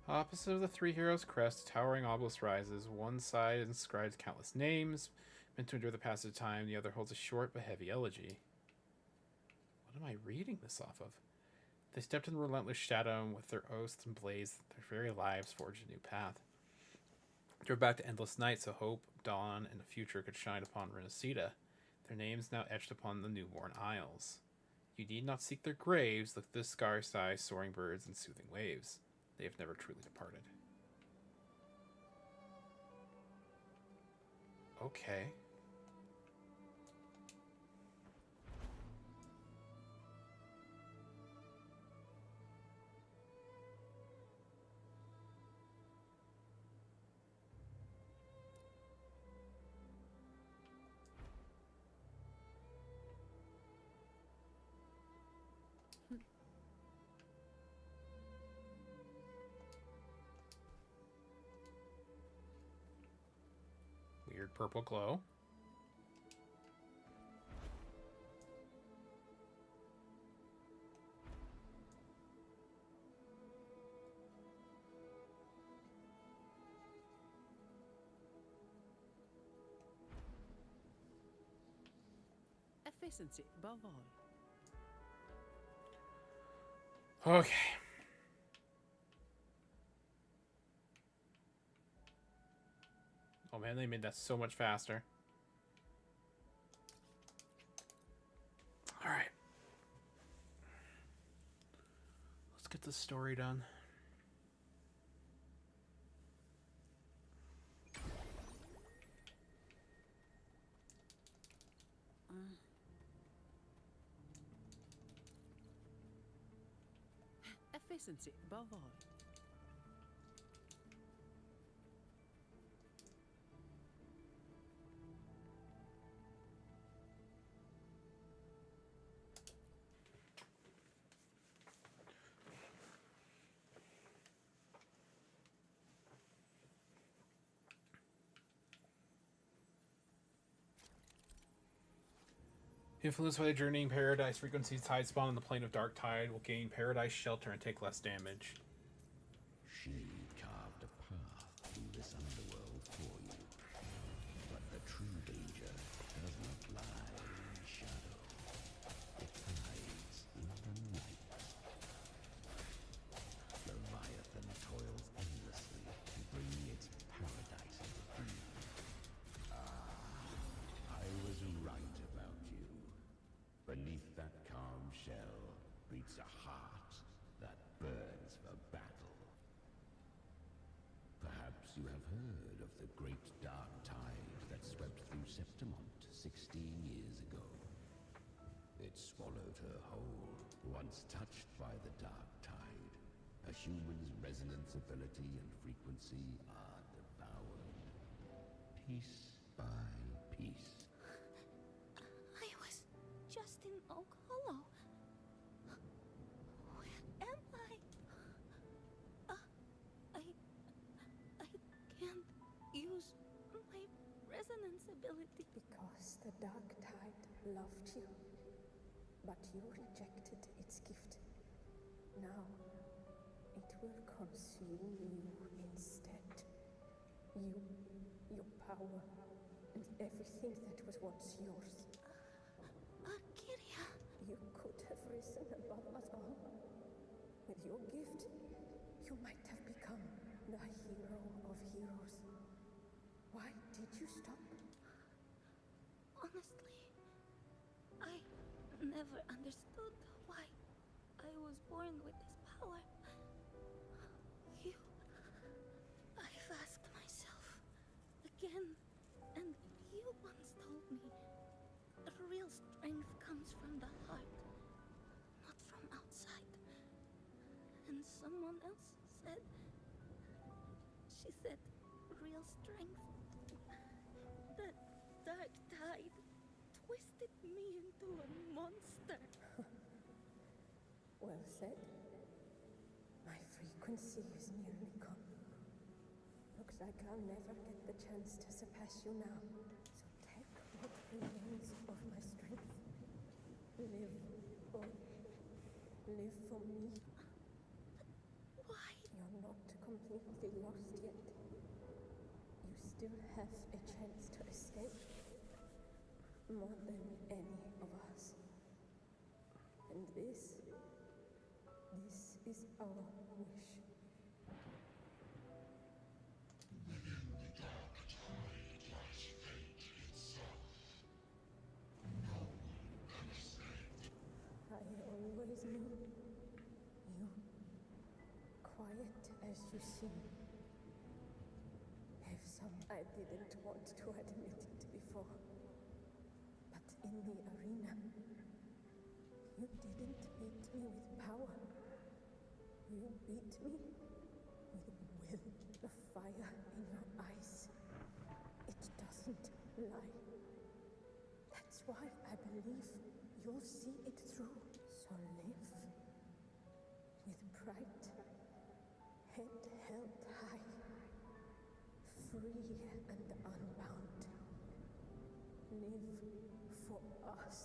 Opposite of the three heroes' crest, a towering obelisk rises. One side inscribes countless names, meant to endure the passage of time. The other holds a short but heavy elegy. What am I reading this off of? They stepped in the relentless shadow, and with their oaths and blazed, their very lives forged a new path. Drove back to endless night, so hope, dawn, and a future could shine upon Renacida. Their names now etched upon the newborn isles. You need not seek their graves. Look at the sky sky, soaring birds, and soothing waves. They have never truly departed. Okay. Weird purple glow. Efficiency above all. Okay. Oh man, they made that so much faster. Alright. Let's get this story done. Efficiency above all. Influenced by the journeying paradise frequencies, tide spawn on the plane of dark tide will gain paradise shelter and take less damage. She carved a path through this underworld for you. But the true danger does not lie in shadow. It hides in the night. Leviathan toils endlessly to bring its paradise into being. I was right about you. Beneath that calm shell beats a heart that burns for battle. Perhaps you have heard of the great dark tide that swept through Septimont 16 years ago. It swallowed her whole. Once touched by the dark tide, a human's resonance ability and frequency are devoured. Piece by piece. I was just in Oak Hollow. Where am I? I can't use my resonance ability. Because the dark tide loved you, but you rejected its gift. Now, it will consume you instead. You, your power, and everything that was once yours. Arcadia. You could have risen above us all. With your gift, you might have become the hero of heroes. Why did you stop? Honestly, I never understood why I was born with this power. I've asked myself again, and you once told me real strength comes from the heart, not from outside. And someone else said, she said, real strength. That dark tide twisted me into a monster. Well said. My frequency is nearly gone. Looks like I'll never get the chance to surpass you now. So take what remains of my strength. Live, oh, live for me. Why? You're not completely lost yet. You still have a chance to escape. More than any of us. And this is our wish. I always knew you, quiet as you seem. If some I didn't want to admit it before. But in the arena, you didn't beat me with power. You beat me with will. The fire in your eyes. It doesn't lie. That's why I believe you'll see it through. So live with pride, head held high, free and unbound. Live for us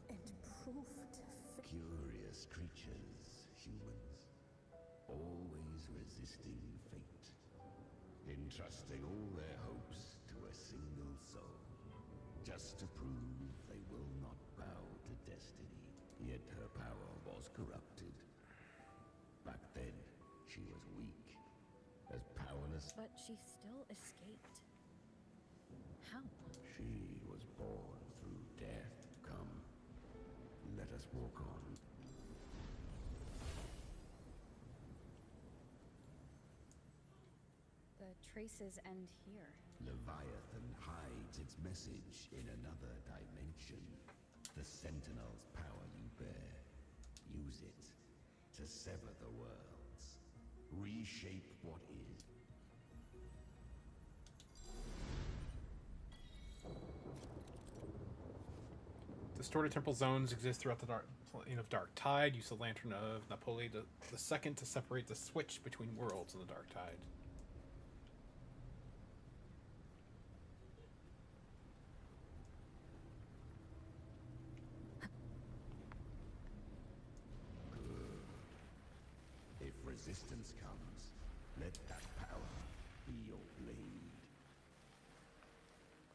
and prove to Curious creatures, humans. Always resisting fate. Entrusting all their hopes to a single soul. Just to prove they will But she still escaped. How? She was born through death. Come, let us walk on. The traces end here. Leviathan hides its message in another dimension. The Sentinel's power you bear. Use it to sever the worlds. Reshape what is. Distorted temporal zones exist throughout the plane of Dark Tide. Use the Lantern of Napoli the Second to separate the switch between worlds in the Dark Tide. If resistance comes, let that power be your blade.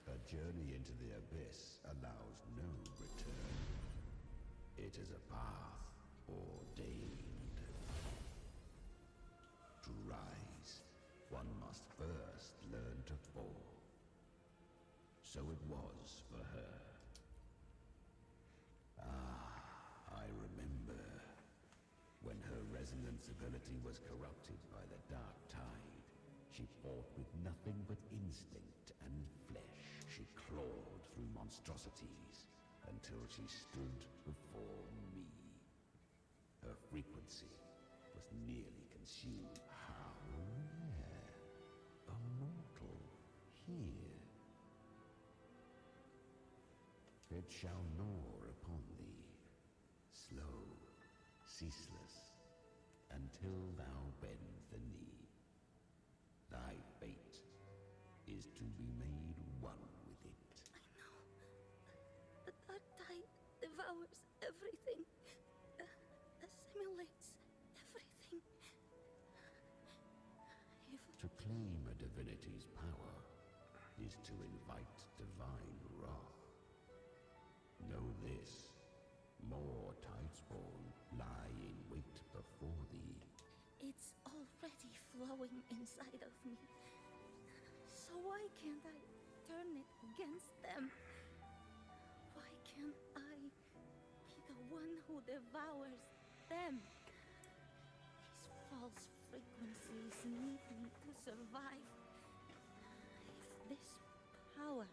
A journey into the abyss allows no return. It is a path ordained. To rise, one must first learn to fall. So it was for her. I remember. When her resonance ability was corrupted by the Dark Tide, she fought with nothing but instinct and flesh. She clawed through monstrosities until she stood before me. Her frequency was nearly consumed. How rare. A mortal here. It shall gnaw upon thee, slow, ceaseless, until thou bend the knee. Thy fate is to be made one with it. I know. The dark tide devours everything. Assimilates everything. If To claim a divinity's power is to invite divine wrath. Know this. More Tidespawn lie in wait before thee. it's already flowing inside of me, so why can't I turn it against them? Why can't I be the one who devours them? These false frequencies need me to survive. If this power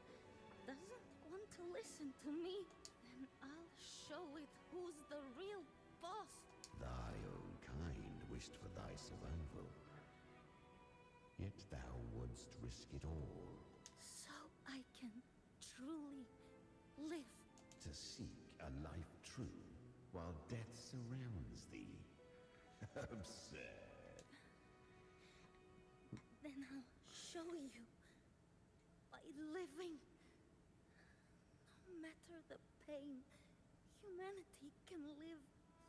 doesn't want to listen to me, then I'll show it who's the real boss. Thy own kind wished for thy survival. Yet thou wouldst risk it all So I can truly live. to seek a life true while death surrounds thee. Absurd. Then I'll show you. By living. No matter the pain, humanity can live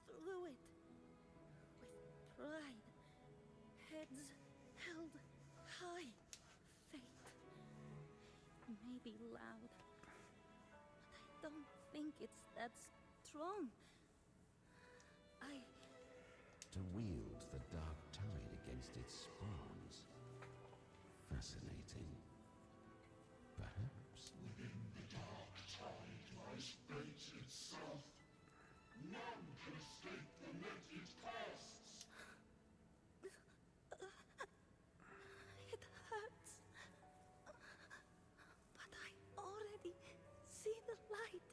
through it. With pride. Heads held high. Fate. It may be loud, but I don't think it's that strong. To wield the dark tide against its spawns. Fascinating. Perhaps. Within the dark tide lies fate itself. None can escape the net it casts. It hurts. But I already see the light.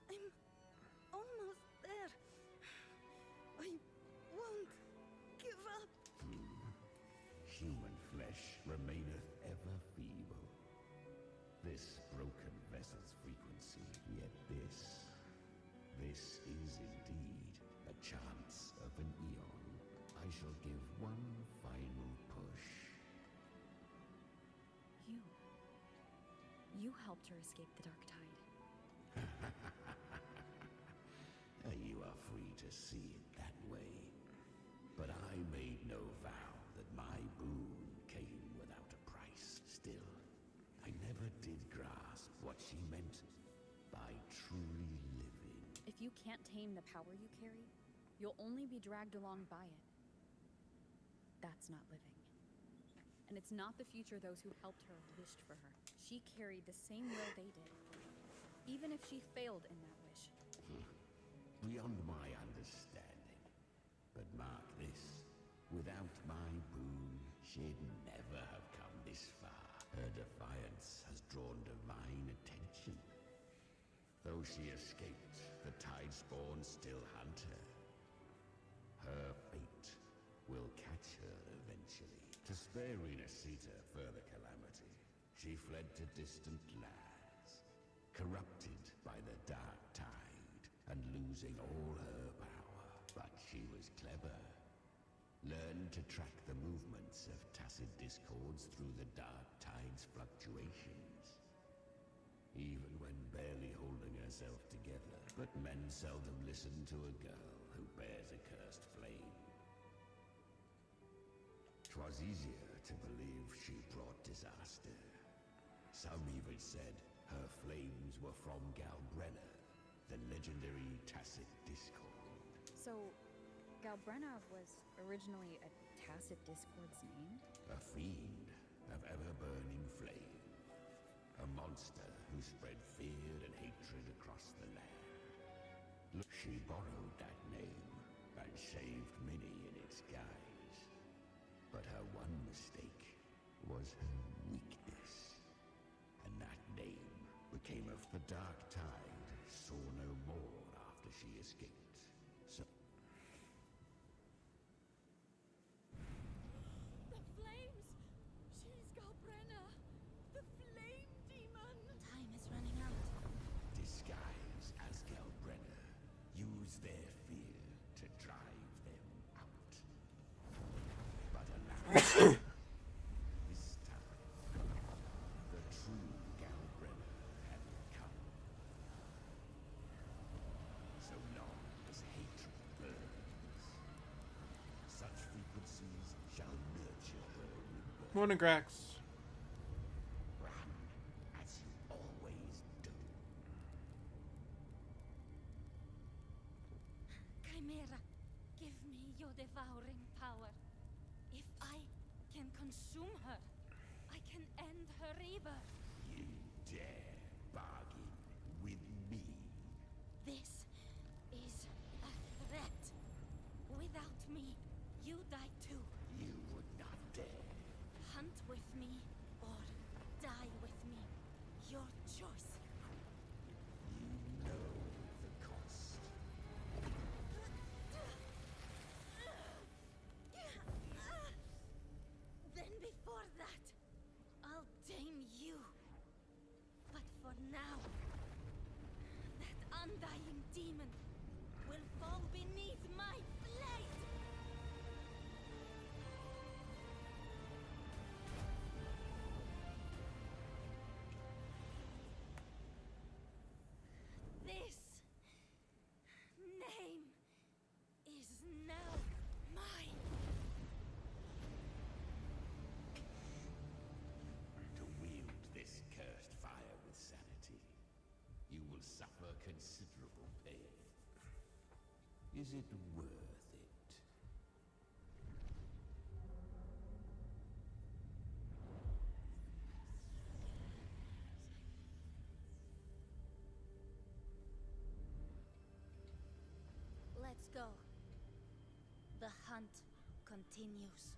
I'm almost there. I won't give up. Human flesh remaineth ever feeble. This broken vessel's frequency, yet this is indeed a chance of an eon. I shall give one final push. You helped her escape the Dark Tide. You are free to see it that way. I made no vow that my boon came without a price. Still, I never did grasp what she meant by truly living. If you can't tame the power you carry, you'll only be dragged along by it. That's not living. And it's not the future those who helped her wished for her. She carried the same will they did, even if she failed in that wish. Beyond my understanding. But mark this, without my boon, she'd never have come this far. Her defiance has drawn divine attention. Though she escaped, the Tidespawn still hunt her. Her fate will catch her eventually. To spare Renasita further calamity, she fled to distant lands, corrupted by the dark tide and losing all her power. But she was clever. Learned to track the movements of tacit discords through the dark tide's fluctuations. Even when barely holding herself together. But men seldom listen to a girl who bears a cursed flame. 'Twas easier to believe she brought disaster. Some even said her flames were from Galbrenna, the legendary tacit discord. So, Galbrenna was originally a tacit discord's name? A fiend of ever-burning flame. A monster who spread fear and hatred across the land. She borrowed that name and saved many in its guise. But her one mistake was her weakness. And that name became of the dark tide, saw no more after she escaped. So The flames! She's Galbrenna! The flame demon! Time is running out. disguise as Galbrenna, use their fear to drive them out. But alas, this time, the true Galbrenna had come. So long as hatred burns, such frequencies shall nurture her rebirth. Morning, Grax. Run, as you always do. Chimera, give me your devouring power. If I can consume her, I can end her rebirth. You dare bargain with me? This is a threat. Without me, you die too. You would not dare. Hunt with me or die with me. Your choice. You know the cost. Then before that, I'll tame you. But for now, that undying demon will fall beneath my blade. This name is now mine. To wield this cursed fire with sanity, you will suffer considerable pain. Is it worth it? Let's go. The hunt continues.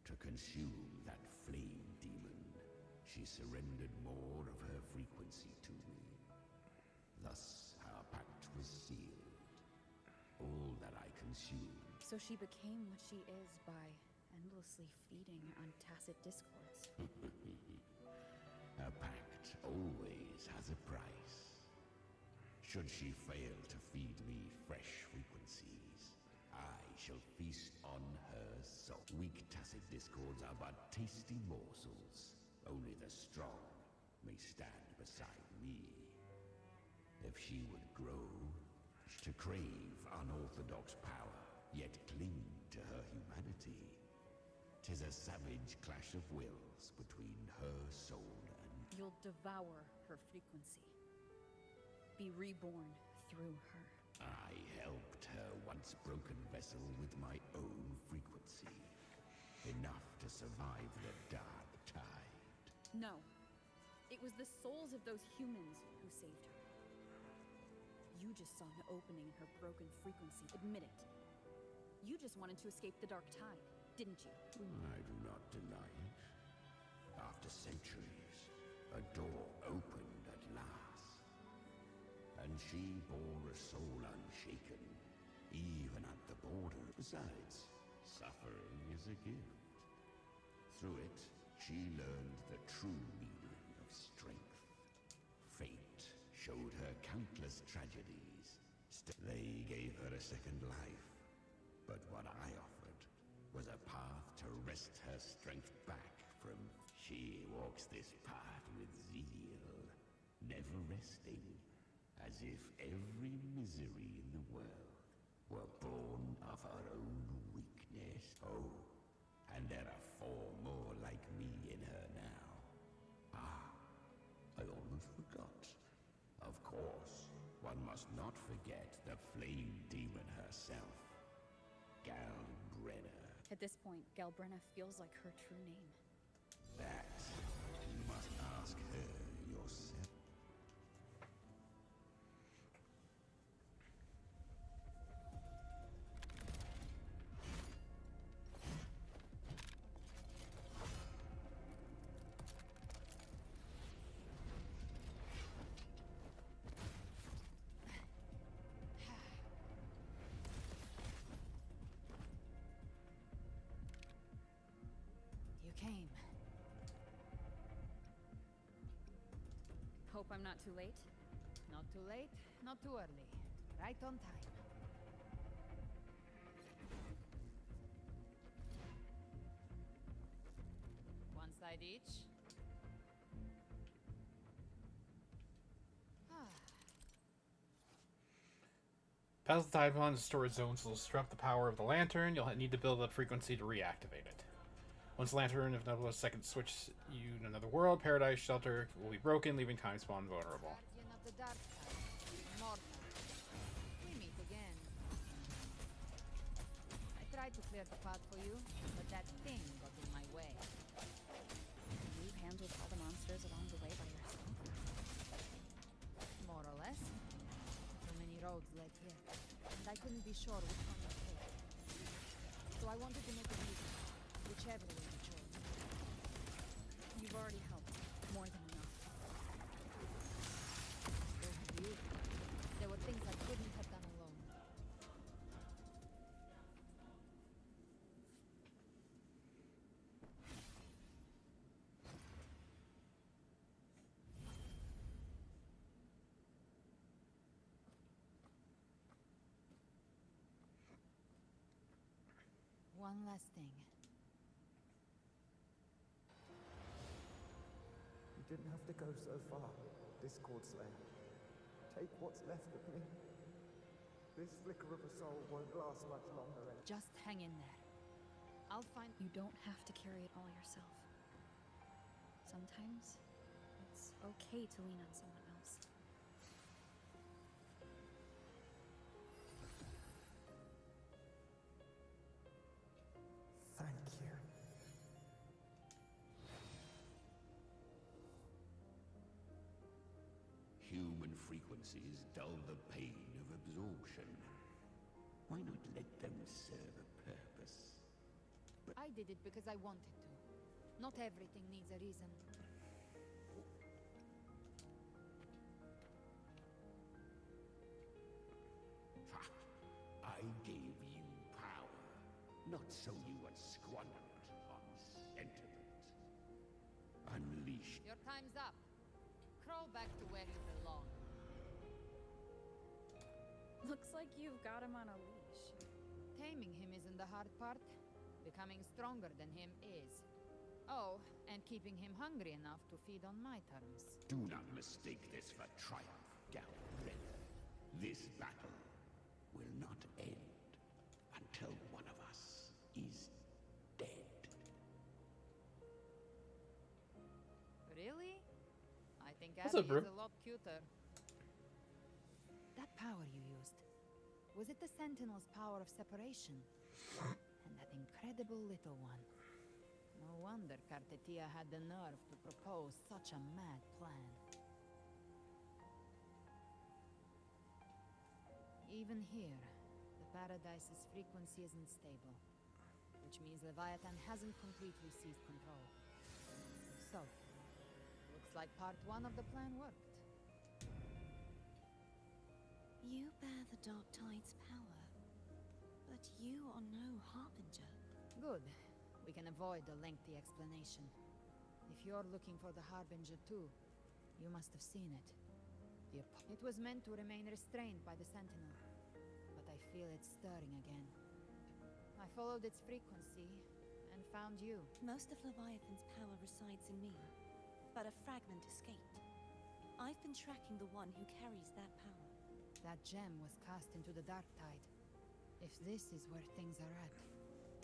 To consume that flame demon, she surrendered more of her frequency to me. Thus, our pact was sealed. All that I consumed. So she became what she is by endlessly feeding on tacit discords. A pact always has a price. Should she fail to feed me fresh frequencies, I shall feast on her soul. Weak tacit discords are but tasty morsels. Only the strong may stand beside me. If she would grow, to crave unorthodox power, yet cling to her humanity, 'tis a savage clash of wills between her soul and... You'll devour her frequency. Be reborn through her. I helped her once broken vessel with my own frequency. Enough to survive the dark tide. No. It was the souls of those humans who saved her. You just saw an opening in her broken frequency. Admit it. You just wanted to escape the dark tide, didn't you? I do not deny it. After centuries, a door opened at last. And she bore a soul unshaken, even at the border. Besides, suffering is a gift. Through it, she learned the true meaning of strength. Fate showed her countless tragedies. They gave her a second life. But what I offered was a path to wrest her strength back from... She walks this path with zeal, never resting, as if every misery in the world were born of her own weakness. Oh, and there are 4 more like me in her now. Ah, I almost forgot. Of course, one must not forget the flame demon herself, GaruCabra. At this point, Galbrenna feels like her true name. That you must ask her yourself. You came. Hope I'm not too late? Not too late, not too early. Right on time. One side each. Pass the tide upon the storage zones will disrupt the power of the lantern. You'll need to build up frequency to reactivate it. Once the lantern of Nebula's second switch you to another world, Paradise Shelter will be broken, leaving Time Spawn vulnerable. Guardian of the dark side. Immortal. We meet again. I tried to clear the path for you, but that thing got in my way. You handled all the monsters along the way by yourself? More or less. Too many roads led here, and I couldn't be sure which one to take. So I wanted to make it easy, whichever way you chose. You've already helped. More than enough. So have you. There were things I couldn't have done alone. One last thing. You didn't have to go so far, Discord Slayer. Take what's left of me. This flicker of a soul won't last much longer. Just hang in there. I'll find... You don't have to carry it all yourself. Sometimes, it's okay to lean on someone else. Thank you. Human frequencies dull the pain of absorption. Why not let them serve a purpose? I did it because I wanted to. Not everything needs a reason. Ha! I gave you power, not so you would squander it on sentiment. Unleash. Your time's up. Crawl back to where you belong. Looks like you've got him on a leash. Taming him isn't the hard part. Becoming stronger than him is. Oh, and keeping him hungry enough to feed on my terms. Do not mistake this for triumph, Garucabra. This battle will not end until one of us is dead. Really? I think What's Abby up, bro? is a lot cuter. That power you used, was it the Sentinel's power of separation? And that incredible little one. No wonder Cartetia had the nerve to propose such a mad plan. Even here, the Paradise's frequency isn't stable, which means Leviathan hasn't completely seized control. So, looks like part 1 of the plan worked. You bear the Dark Tide's power, but you are no harbinger. Good. We can avoid a lengthy explanation. If you're looking for the Harbinger too, you must have seen it. It was meant to remain restrained by the Sentinel, but I feel it stirring again. I followed its frequency and found you. Most of Leviathan's power resides in me, but a fragment escaped. I've been tracking the one who carries that power. That gem was cast into the Dark Tide. If this is where things are at,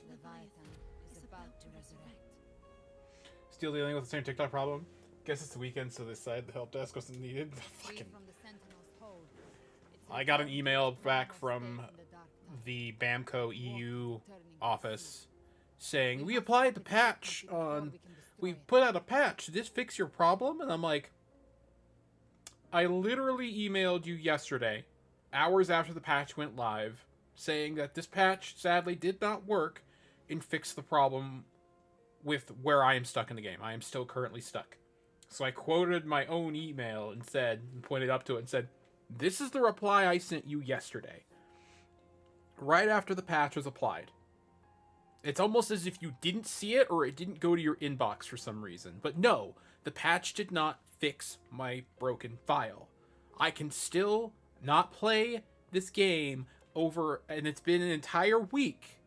Leviathan is about to resurrect. Still dealing with the same TikTok problem? Guess it's the weekend, so they said the help desk wasn't needed. Fucking. From the Sentinel's hold, I got an email back from the BAMCO EU office saying, we applied the patch on... We put out a patch. Did this fix your problem? And I'm like... I literally emailed you yesterday, hours after the patch went live, saying that this patch sadly did not work and fix the problem with where I am stuck in the game. I am still currently stuck. So I quoted my own email and said, and pointed up to it and said, this is the reply I sent you yesterday. Right after the patch was applied. It's almost as if you didn't see it or it didn't go to your inbox for some reason. But no, the patch did not fix my broken file. I can still not play this game over, and it's been an entire week.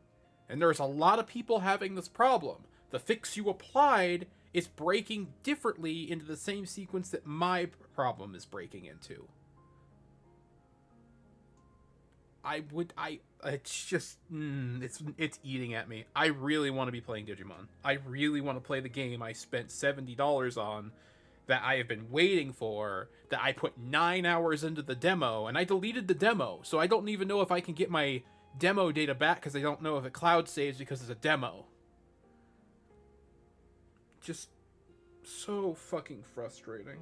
And there's a lot of people having this problem. The fix you applied is breaking differently into the same sequence that my problem is breaking into. It's just, it's eating at me. I really want to be playing Digimon. I really want to play the game I spent $70 on, that I have been waiting for, that I put 9 hours into the demo, and I deleted the demo, so I don't even know if I can get my demo data back, because I don't know if it cloud saves because it's a demo. Just so fucking frustrating.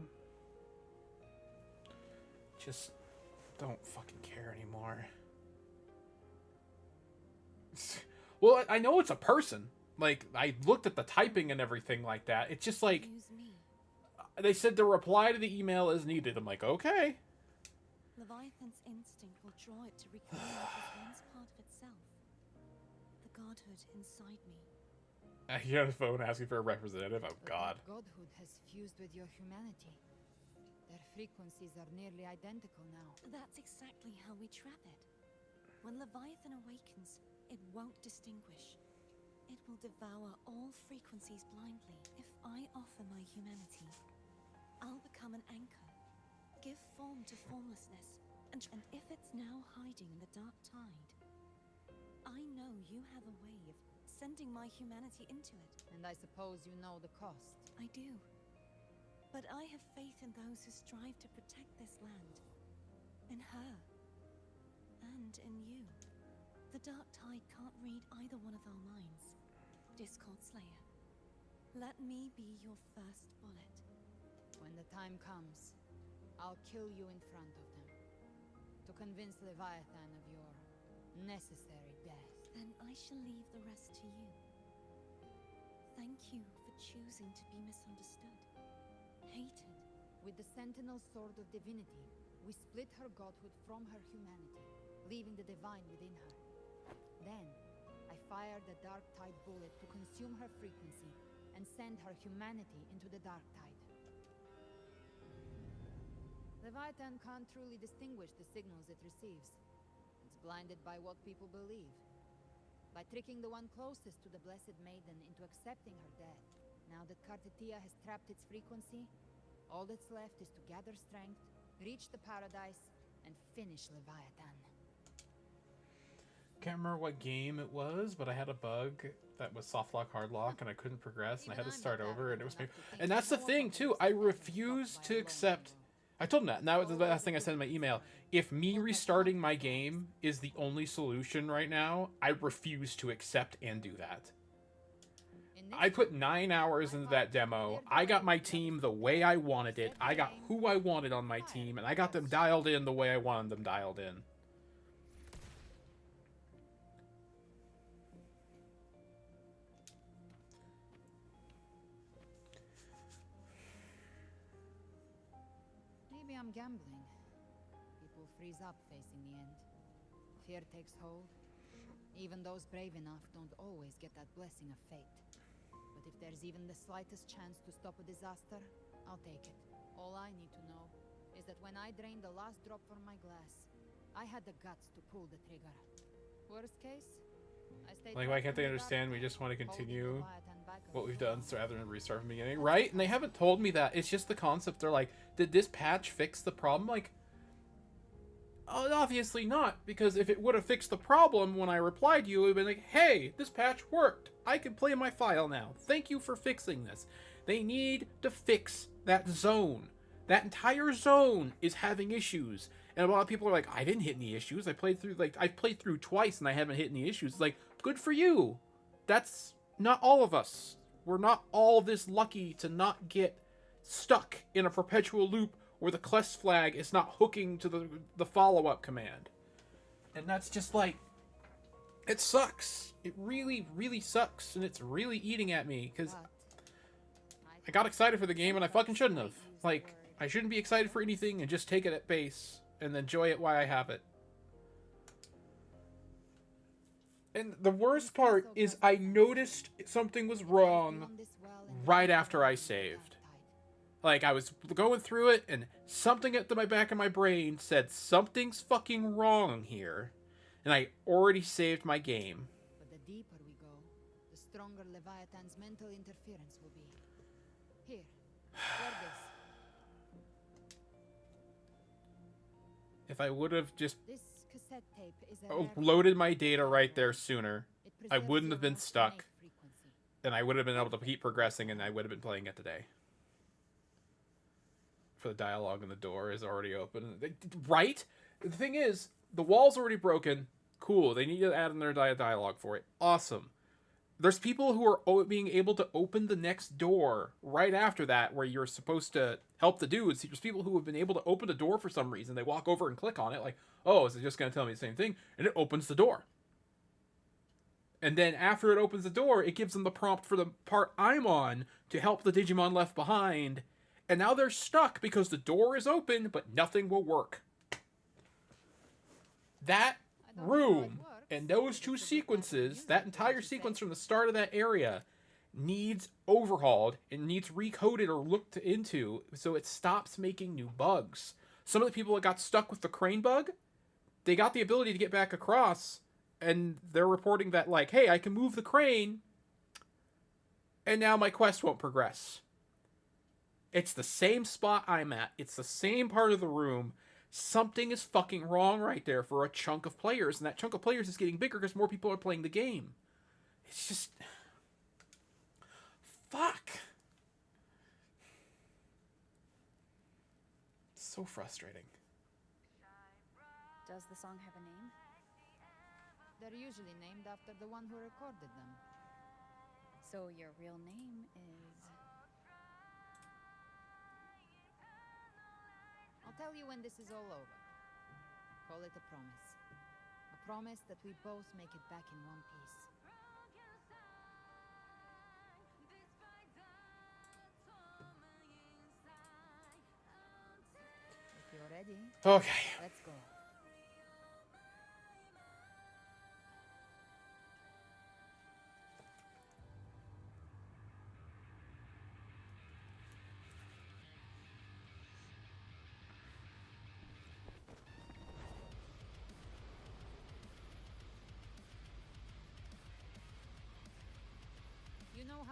Just don't fucking care anymore. Well, I know it's a person. Like, I looked at the typing and everything like that. It's just like... They said the reply to the email is needed. I'm like, okay. Leviathan's instinct will draw it to reclaim what was once part of itself. The godhood inside me. I hear on the phone asking for a representative. Oh, God. Godhood has fused with your humanity. Their frequencies are nearly identical now. That's exactly how we trap it. When Leviathan awakens, it won't distinguish. It will devour all frequencies blindly. If I offer my humanity, I'll become an anchor, give form to formlessness, and if it's now hiding in the Dark Tide, I know you have a way of sending my humanity into it. And I suppose you know the cost. I do. But I have faith in those who strive to protect this land. In her. And in you. The Dark Tide can't read either one of our minds. Discord Slayer, let me be your first bullet. When the time comes, I'll kill you in front of them. To convince Leviathan of your necessary death. Then I shall leave the rest to you. Thank you for choosing to be misunderstood. Hated. With the Sentinel Sword of Divinity, we split her godhood from her humanity, leaving the divine within her. Then, I fired the Dark Tide bullet to consume her frequency and send her humanity into the Dark Tide. Leviathan can't truly distinguish the signals it receives. It's blinded by what people believe. by tricking the one closest to the Blessed Maiden into accepting her death. Now that Kartatia has trapped its frequency, all that's left is to gather strength, reach the paradise, and finish Leviathan. Can't remember what game it was, but I had a bug that was soft lock, hard lock, and I couldn't progress, and I had to start over, and it was. And that's the thing too. I refuse to accept. I told him that, and that was the last thing I said in my email. If me restarting my game is the only solution right now, I refuse to accept and do that. I put 9 hours into that demo. I got my team the way I wanted it. I got who I wanted on my team, and I got them dialed in the way I wanted them dialed in. Maybe I'm gambling. People freeze up facing the end. Fear takes hold. Even those brave enough don't always get that blessing of fate. But if there's even the slightest chance to stop a disaster, I'll take it. All I need to know is that when I drained the last drop from my glass, I had the guts to pull the trigger. Worst case, I stayed Like, why can't they understand? We just want to continue what we've done rather than restart from the beginning, right? And they haven't told me that. It's just the concept. They're like, did this patch fix the problem? Like, oh, obviously not, because if it would have fixed the problem when I replied to you, it would have been like, hey, this patch worked. I can play my file now. Thank you for fixing this. They need to fix that zone. That entire zone is having issues. And a lot of people are like, I didn't hit any issues. I played through twice and I haven't hit any issues. It's like, good for you. That's not all of us. We're not all this lucky to not get stuck in a perpetual loop where the quest flag is not hooking to the follow-up command. And that's just like, it sucks. It really, really sucks. And it's really eating at me because I got excited for the game and I fucking shouldn't have. Like, I shouldn't be excited for anything and just take it at base and enjoy it while I have it. And the worst part is I noticed something was wrong right after I saved. Like, I was going through it, and something at my back of my brain said, something's fucking wrong here. And I already saved my game. But the deeper we go, the stronger Leviathan's mental interference will be. Here, wear this. If I would have just This cassette tape is a loaded my data right there sooner, I wouldn't have been stuck. And I would have been able to keep progressing, and I would have been playing it today. For the dialogue in the door is already open. Right? The thing is, the wall's already broken. Cool. They need to add in their dialogue for it. Awesome. There's people who are being able to open the next door right after that, where you're supposed to help the dudes. There's people who have been able to open the door for some reason. They walk over and click on it, like, oh, is it just going to tell me the same thing? And it opens the door. And then after it opens the door, it gives them the prompt for the part I'm on to help the Digimon left behind. And now they're stuck because the door is open, but nothing will work. That room and those two sequences, that entire sequence from the start of that area, needs overhauled and needs recoded or looked into so it stops making new bugs. Some of the people that got stuck with the crane bug, they got the ability to get back across, and they're reporting that, like, hey, I can move the crane, and now my quest won't progress. It's the same spot I'm at. It's the same part of the room. Something is fucking wrong right there for a chunk of players, and that chunk of players is getting bigger because more people are playing the game. It's just... fuck. It's so frustrating. Does the song have a name? They're usually named after the one who recorded them. So your real name is... I'll tell you when this is all over. Call it a promise. A promise that we both make it back in one piece. If you're ready, Okay. let's go.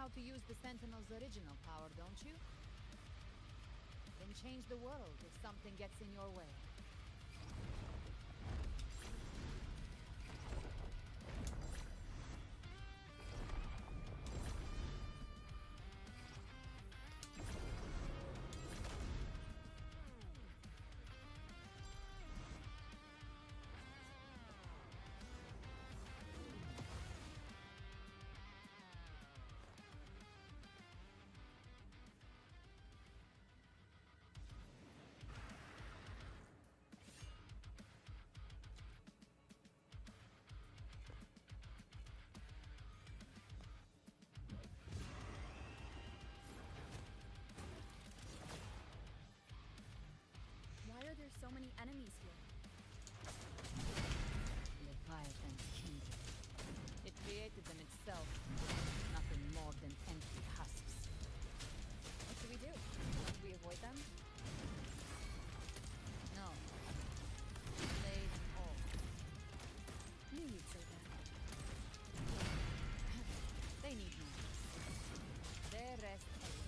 how to use the Sentinel's original power, don't you? Then change the world if something gets in your way. Why are there so many enemies here? Leviathan's kindred. It created them itself. Nothing more than empty husks. What do we do? Must we avoid them? No. Slay them all. Knew you'd say that. They need no rest. Their rest awaits.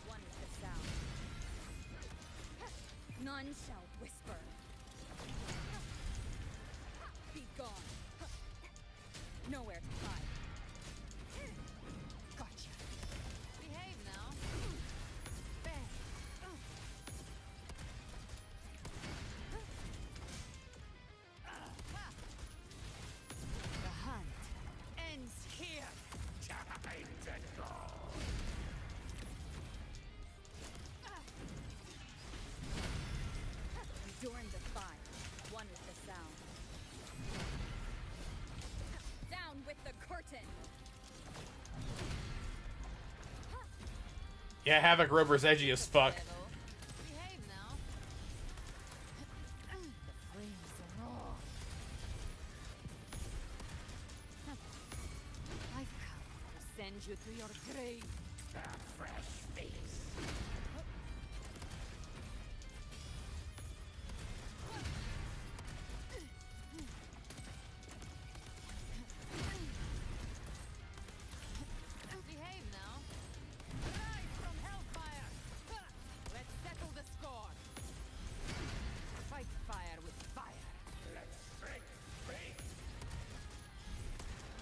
One with the sound. None shall whisper. Be gone. Nowhere to hide. Gotcha. Behave now. Bang. The hunt ends here. Time to go. Enduring the fire. One with the sound. Down with the curtain. Yeah, Havoc Rover's edgy as fuck. Devil. Behave now. The flames are raw. I've come to send you to your grave. A fresh face. Behave now. Rise from hellfire. Let's settle the score. Fight fire with fire. Let's break free.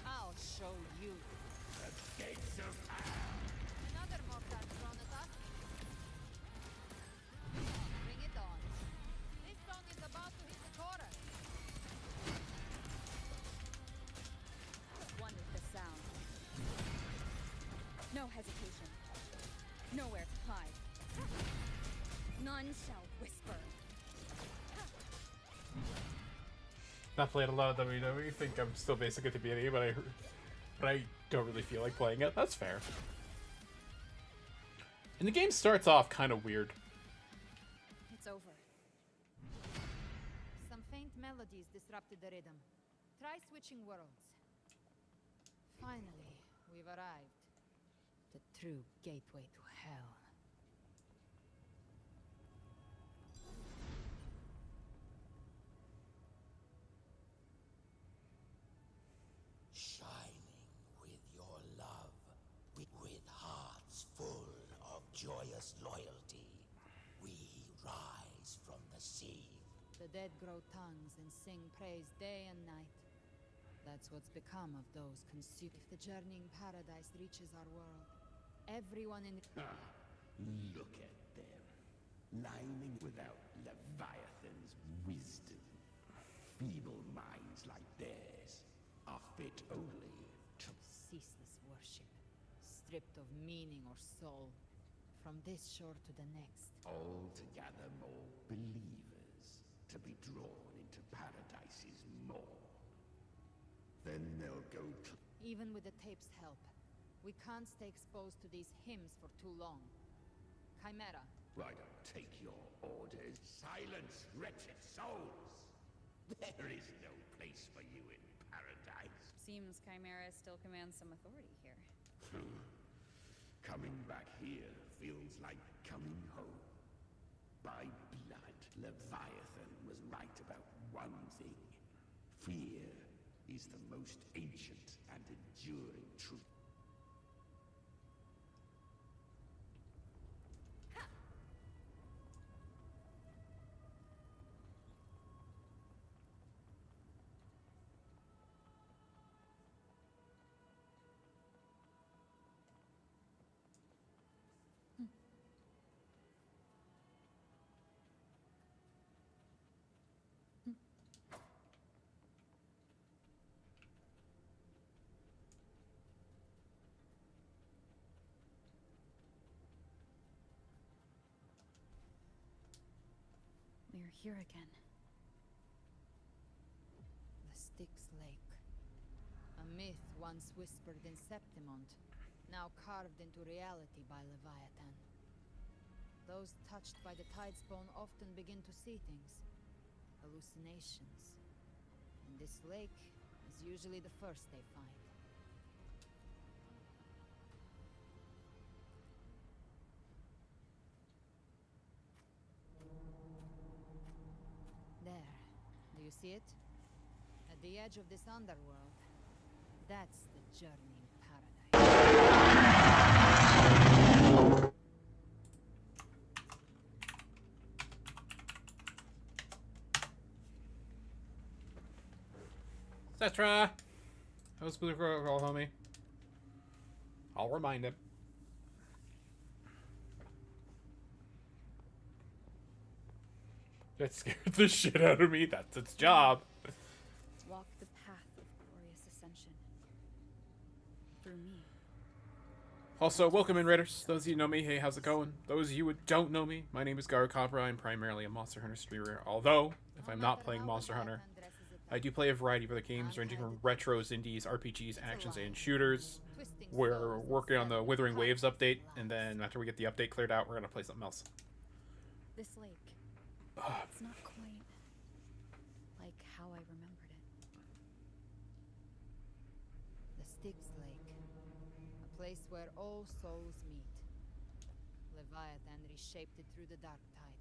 I'll show you. The gates of hell. Another mortar thrown at us. Bring it on. This song is about to hit the chorus. One with the sound. No hesitation. Nowhere to hide. None shall whisper. Not played a lot of WWE. Think I'm still basic at the beginning, but I don't really feel like playing it. That's fair. And the game starts off kind of weird. It's over. Some faint melodies disrupted the rhythm. Try switching worlds. Finally, we've arrived. The true gateway to hell. Shining with your love, with hearts full of joyous loyalty, we rise from the sea. The dead grow tongues and sing praise day and night. That's what's become of those consumed. If the journeying paradise reaches our world, everyone in Look at them, lining without Leviathan's wisdom. Feeble minds like theirs are fit only to ceaseless worship, stripped of meaning or soul, from this shore to the next. altogether more believers to be drawn into paradise's maw. Then they'll go to Even with the tape's help, we can't stay exposed to these hymns for too long. Chimera, I don't take your orders. Silence, wretched souls! There is no place for you in paradise. Seems Chimera still commands some authority here. Coming back here feels like coming home. By blood, Leviathan was right about one thing. Fear is the most ancient and enduring truth. We're here again. The Styx Lake. A myth once whispered in Septimont, now carved into reality by Leviathan. Those touched by the Tidespawn often begin to see things. Hallucinations. And this lake is usually the first they find. There. Do you see it? At the edge of this underworld. That's the journey in paradise. Cetra! How's Blue Girl, homie? I'll remind him. That scared the shit out of me. That's its job. Walk the path of glorious ascension. Through me. Also, welcome in, Raiders. Those of you who know me, hey, how's it going? Those of you who don't know me, my name is GaruCabra. I'm primarily a Monster Hunter streamer. Although, if I'm not playing Monster Hunter, I do play a variety of other games, ranging from retros, indies, RPGs, actions, and shooters. We're working on the Withering Waves update, and then after we get the update cleared out, we're going to play something else. This lake. It's not quite like how I remembered it. The Styx Lake. A place where all souls meet. Leviathan reshaped it through the dark tide,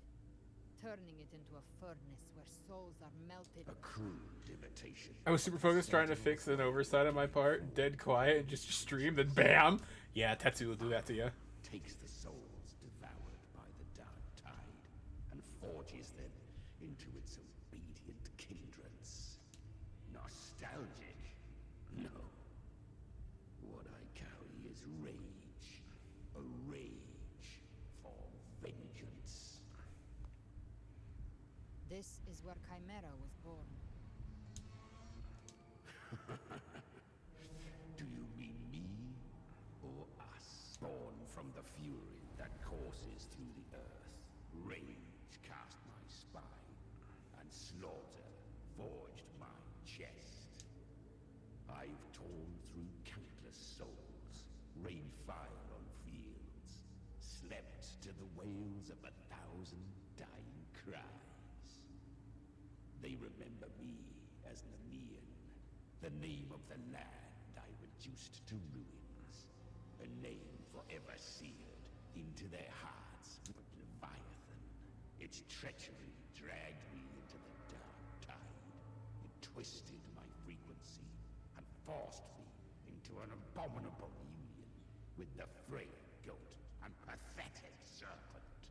turning it into a furnace where souls are melted. A crude imitation. I was super focused trying to fix an oversight on my part, dead quiet, and just stream, then BAM! Yeah, Tetsu will do that to you. Takes the souls devoured by the dark tide and forges them into its obedient kindreds. Nostalgic? No. What I carry is rage. A rage for vengeance. This is where Chimera was born. Do you mean me or us? Born from the fury that courses through the earth. Rage cast my spine, and slaughter forged my chest. I've torn through countless souls, rained fire on fields, slept to the wails of 1,000 dying cries. They remember me as Nemean, the name of the land I reduced to ruins, a name forever seared into their hearts. But Leviathan, its treachery dragged me into the dark tide. It twisted my frequency and forced me into an abominable union with the frail goat and pathetic serpent.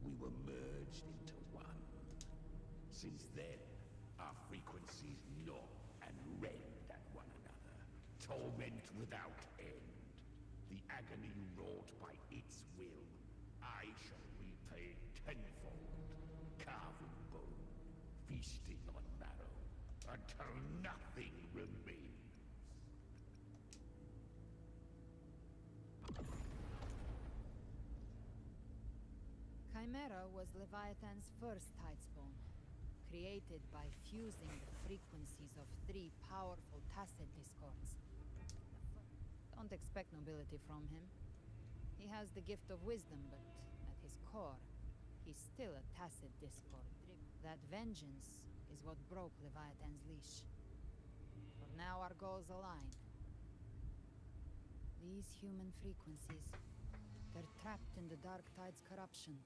We were merged into one. Since then, our frequencies gnaw and rend at one another. Torment without end. The agony wrought by its will, I shall repay tenfold. Carving bone, feasting on marrow, until nothing remains. Chimera was Leviathan's first Tidespawn, created by fusing the frequencies of 3 powerful tacit discords. Don't expect nobility from him. He has the gift of wisdom, but at his core, he's still a tacit discord. That vengeance is what broke Leviathan's leash. For now our goals align. These human frequencies, they're trapped in the Dark Tide's corruption.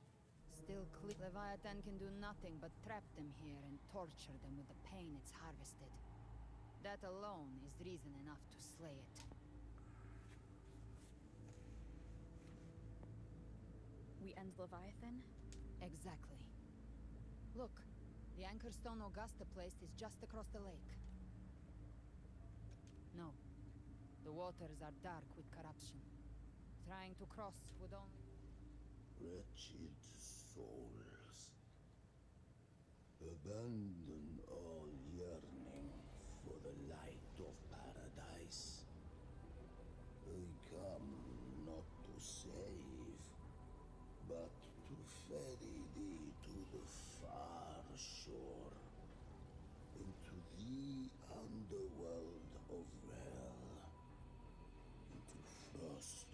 Still Leviathan can do nothing but trap them here and torture them with the pain it's harvested. That alone is reason enough to slay it. We end Leviathan? Exactly. Look, the anchor stone Augusta placed is just across the lake. No. The waters are dark with corruption. Trying to cross would only... Wretched souls. Abandon all yearning for the light of paradise. I come not to save, but to ferry thee to the far shore, into the underworld of hell, into frost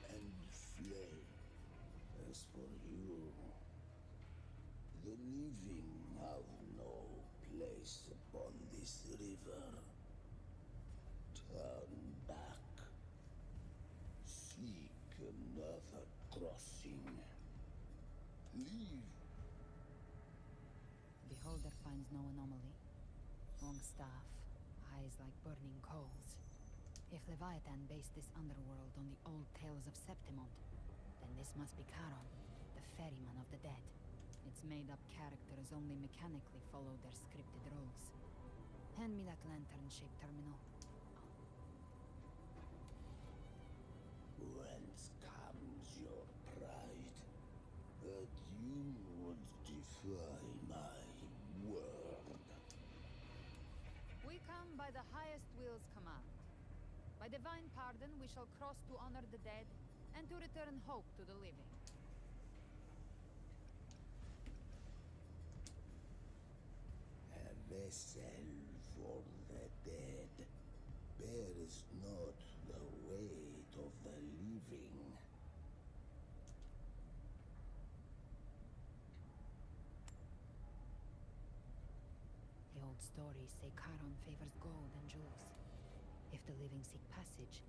and flame. As for you, the living have no place upon this river. Turn back. Seek another crossing. Leave. Beholder finds no anomaly. Long staff, eyes like burning coals. If Leviathan based this underworld on the old tales of Septimont, then this must be Charon, the ferryman of the dead. Its made-up characters only mechanically follow their scripted roles. Hand me that lantern-shaped terminal. Whence comes your pride? That you would defy my word. We come by the highest will's command. By divine pardon, we shall cross to honor the dead and to return hope to the living. A vessel for the dead bears not the weight of the living. The old stories say Charon favors gold and jewels. If the living seek passage,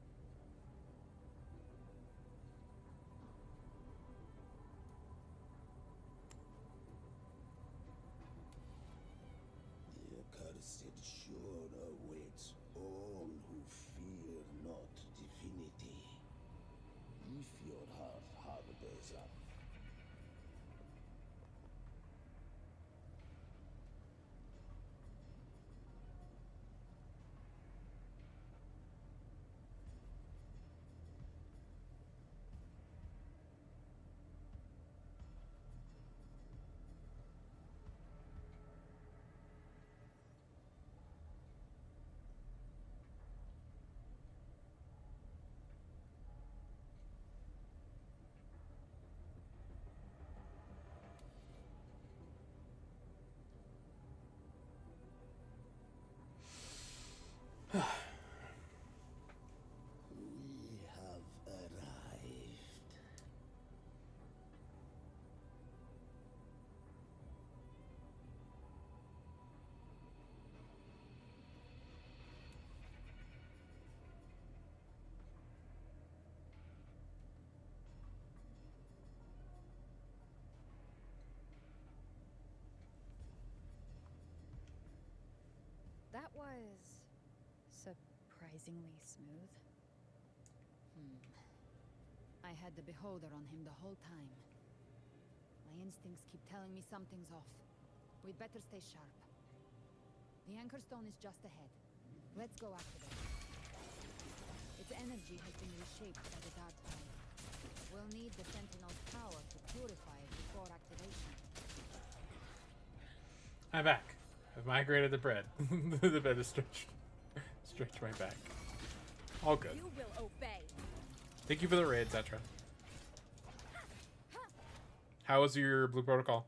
The accursed shore awaits all who fear not divinity. If your heart harbors a we have arrived. That was surprisingly smooth. I had the beholder on him the whole time. My instincts keep telling me something's off. We'd better stay sharp. The anchor stone is just ahead. Let's go after it. Its energy has been reshaped by the dark tide. We'll need the Sentinel's power to purify it before activation. I'm back. I've migrated the bread. The bed is stretched to my back. All good. You will obey. Thank you for the raid, Zetra. How was your blue protocol?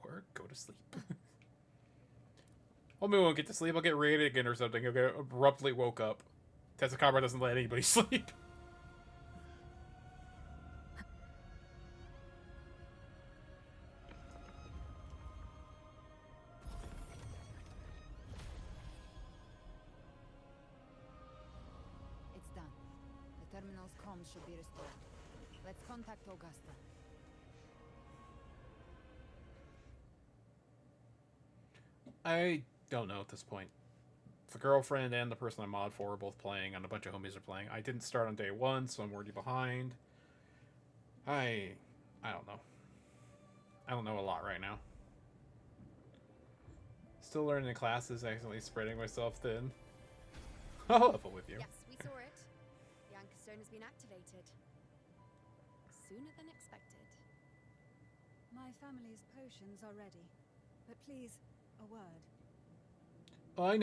Or go to sleep. Well, maybe we won't get to sleep. I'll get raided again or something. I'll get abruptly woke up. GaruCabra doesn't let anybody sleep. It's done. The terminal's comms should be restored. Let's contact Augusta. I don't know at this point. The girlfriend and the person I mod for are both playing, and a bunch of homies are playing. I didn't start on day one, so I'm already behind. I don't know. I don't know a lot right now. Still learning the classes, accidentally spreading myself thin. I'll level with you. Yes, we saw it. The anchor stone has been activated. Sooner than expected. My family's potions are ready. But please, a word. Oh, I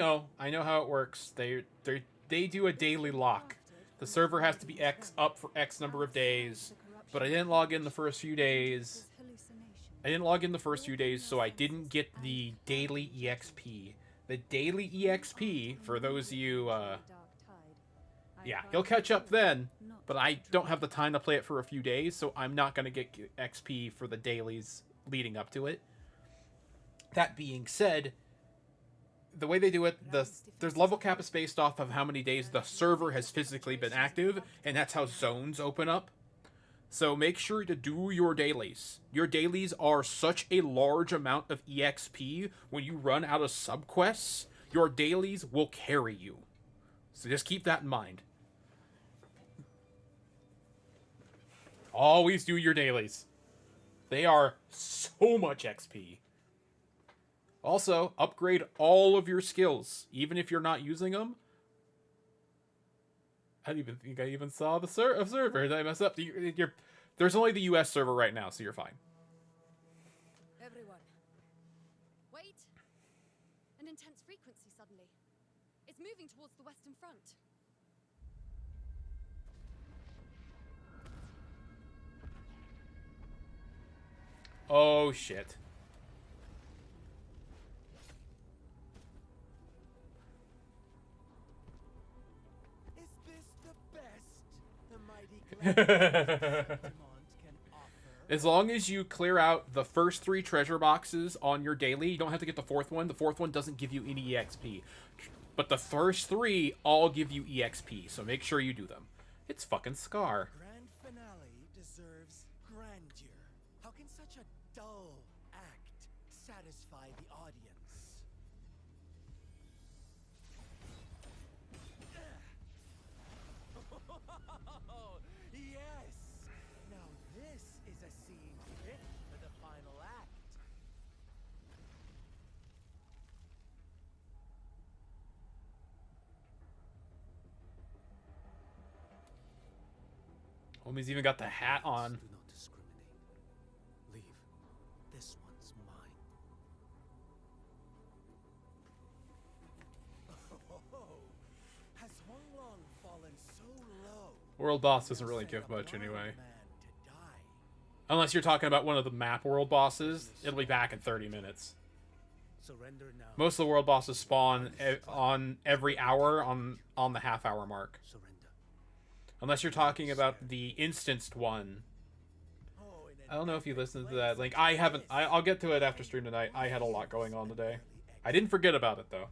know how it works. They do a daily lock. The server has to be up for X number of days, but I didn't log in the first few days. So I didn't get the daily EXP. The daily EXP, for those of you, yeah, you'll catch up then, but I don't have the time to play it for a few days, so I'm not going to get XP for the dailies leading up to it. That being said, the way they do it, there's level cap is based off of how many days the server has physically been active, and that's how zones open up. So make sure to do your dailies. Your dailies are such a large amount of EXP. When you run out of subquests, your dailies will carry you. So just keep that in mind. Always do your dailies. They are so much XP. Also, upgrade all of your skills, even if you're not using them. I don't even think I even saw the server. Did I mess up? There's only the US server right now, so you're fine. Everyone. Wait! An intense frequency suddenly. It's moving towards the western front. Oh, shit. Is this the best the mighty As long as you clear out the first 3 treasure boxes on your daily, you don't have to get the 4th one. The 4th one doesn't give you any EXP. But the first 3 all give you EXP, so make sure you do them. It's fucking Scar. grand finale deserves grandeur? How can such a dull act satisfy the audience? Yes! Now this is a scene fit for the final act. Homie's even got the hat on. Do not discriminate. Leave. This one's mine. Has Huanglong fallen so low? World boss doesn't really give much anyway. Unless you're talking about one of the map world bosses, it'll be back in 30 minutes. Surrender now. Most of the world bosses spawn on every hour on the half-hour mark. Surrender. Unless you're talking about the instanced one. I don't know if you listened to that. Like, I haven't. I'll get to it after stream tonight. I had a lot going on today. I didn't forget about it, though.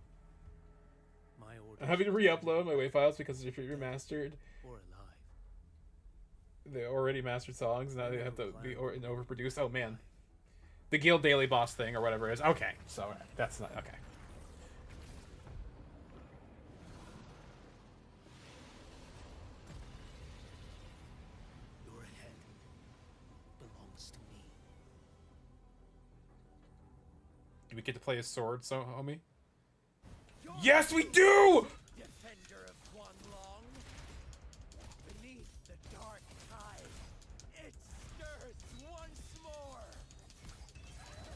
I'm having to re-upload my WAV files because they're remastered. The already mastered songs, now they have to be overproduced. Oh, man. The Guild Daily Boss thing, or whatever it is. Okay, so that's not... Okay. Your head belongs to me. Do we get to play as sword, so homie? Yes, we do! Defender of Huanglong. Beneath the dark tide, it stirs once more.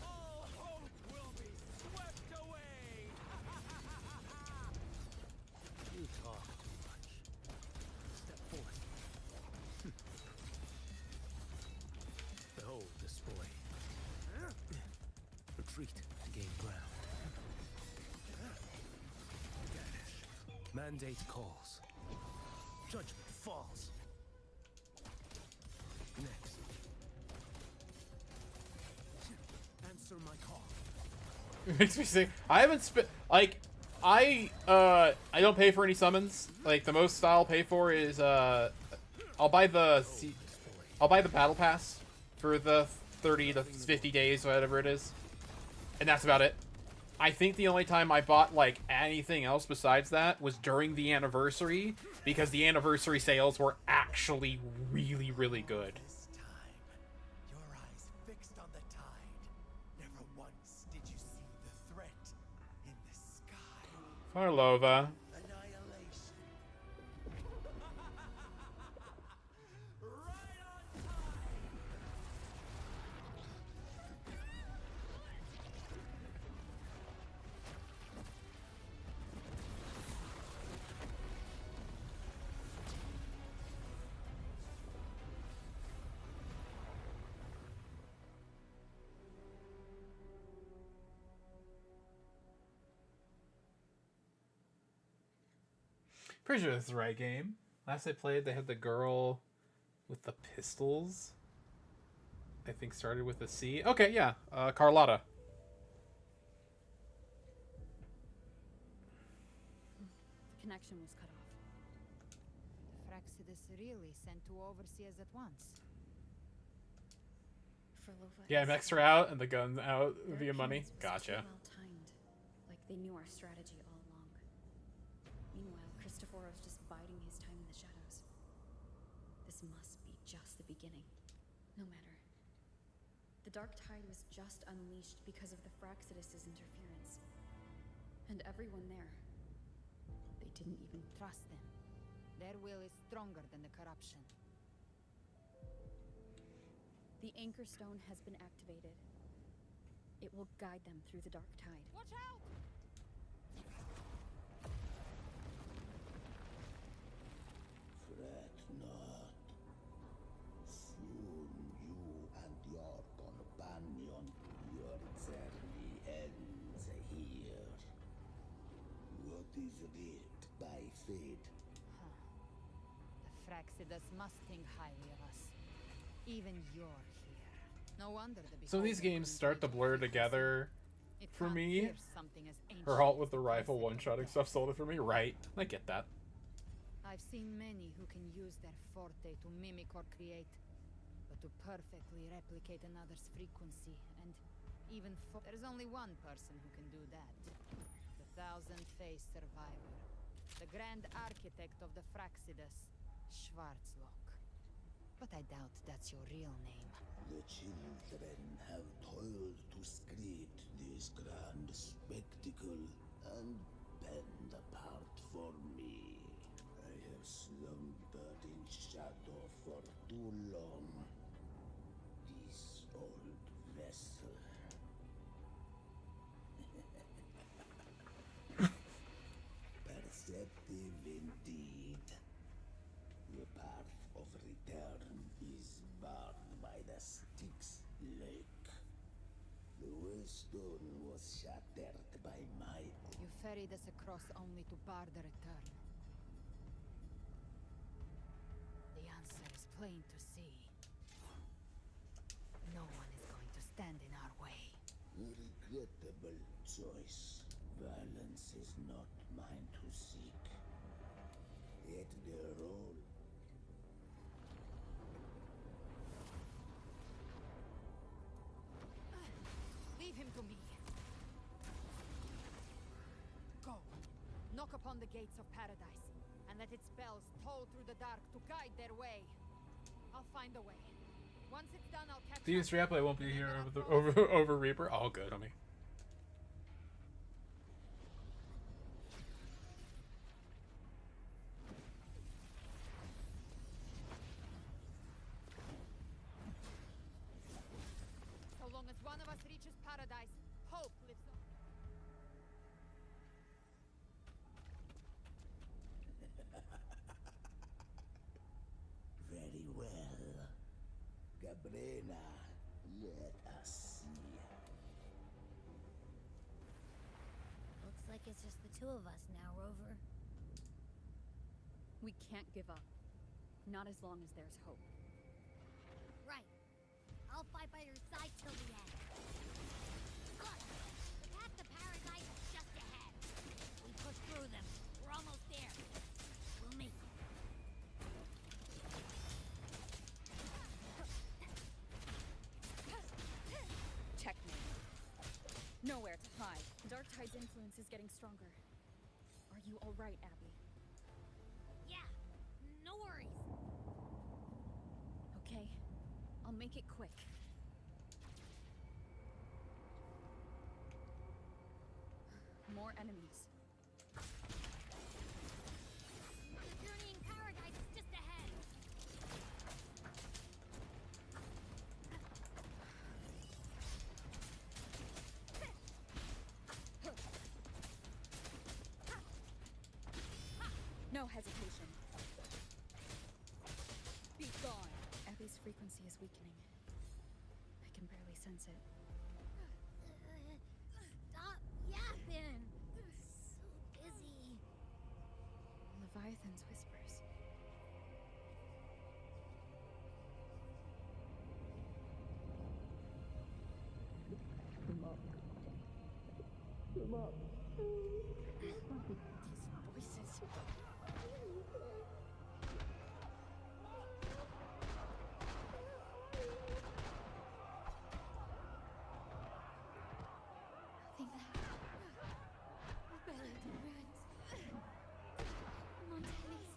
All hope will be swept away. You talk too much. Step forth. Behold this boy. Retreat to gain ground. Mandate calls. Judgment falls. Next. Answer my call. It makes me sick. I haven't spent... Like, I don't pay for any summons. Like, the most I'll pay for is, I'll buy the battle pass for the 30 to 50 days, whatever it is. And that's about it. I think the only time I bought, like, anything else besides that was during the anniversary, because the anniversary sales were actually really, really good. This time, your eyes fixed on the tide. Never once did you see the threat in the sky. Farlova. Annihilation. Right on time. Pretty sure that's the right game. Last I played, they had the girl with the pistols. I think started with a C. Okay, yeah. Carlotta. The connection was cut off. The Fraxidus really sent two overseers at once. Yeah, I maxed her out and the gun out via money. Gotcha. Well timed, like they knew our strategy all along. Meanwhile, Cristoforo's just biding his time in the shadows. This must be just the beginning. No matter. The dark tide was just unleashed because of the Fraxidus' interference. And everyone there, they didn't even Trust them. Their will is stronger than the corruption. The Anchor Stone has been activated. It will guide them through the dark tide. Watch out! Fret not. Soon you and your companion, your journey ends here. What is writ by fate? The Fraxidus must think highly of us. Even you're here. No wonder the Some of these games start to blur together It for can't me. pierce something as Her ancient halt with the as rifle precedent. one-shotting stuff sold it for me. Right. I get that. I've seen many who can use their forte to mimic or create, but to perfectly replicate another's frequency and even there's only one person who can do that. The thousand-faced survivor. The grand architect of the Fraxidus, Schwarzlock. But I doubt that's your real name. The children have toiled to script this grand spectacle and bend apart for me. I have slumbered in shadow for too long. This old vessel. Perceptive indeed. The path of return is barred by the Styx Lake. The Wellstone was shattered by my You ferried us across only to bar the return. The answer is plain to see. No one is going to stand in our way. A regrettable choice. Violence is not mine to seek. Yet their role. Leave him to me. Go. Knock upon the gates of paradise, and let its bells toll through the dark to guide their way. I'll find a way. Once it's done, I'll catch The up. strap I won't be here over Reaper. All good, homie. So long as one of us reaches paradise, hope lives on. Very well. Gabrena, let us see. Looks like it's just the two of us now, Rover. We can't give up. Not as long as there's hope. Right. I'll fight by your side till the end. Look! The path to paradise is just ahead. We push through them. We're almost there. We'll make it. Checkmate. Nowhere to hide. Dark tide's influence is getting stronger. Are you all right, Abby? Yeah, no worries. Okay, I'll make it quick. More enemies. The journeying paradise is just ahead. No hesitation. Be gone. Abby's frequency is weakening. I can barely sense it. Stop yapping. So busy. Leviathan's whispers. These voices. Nothing there. We're buried in ruins. Montelli's.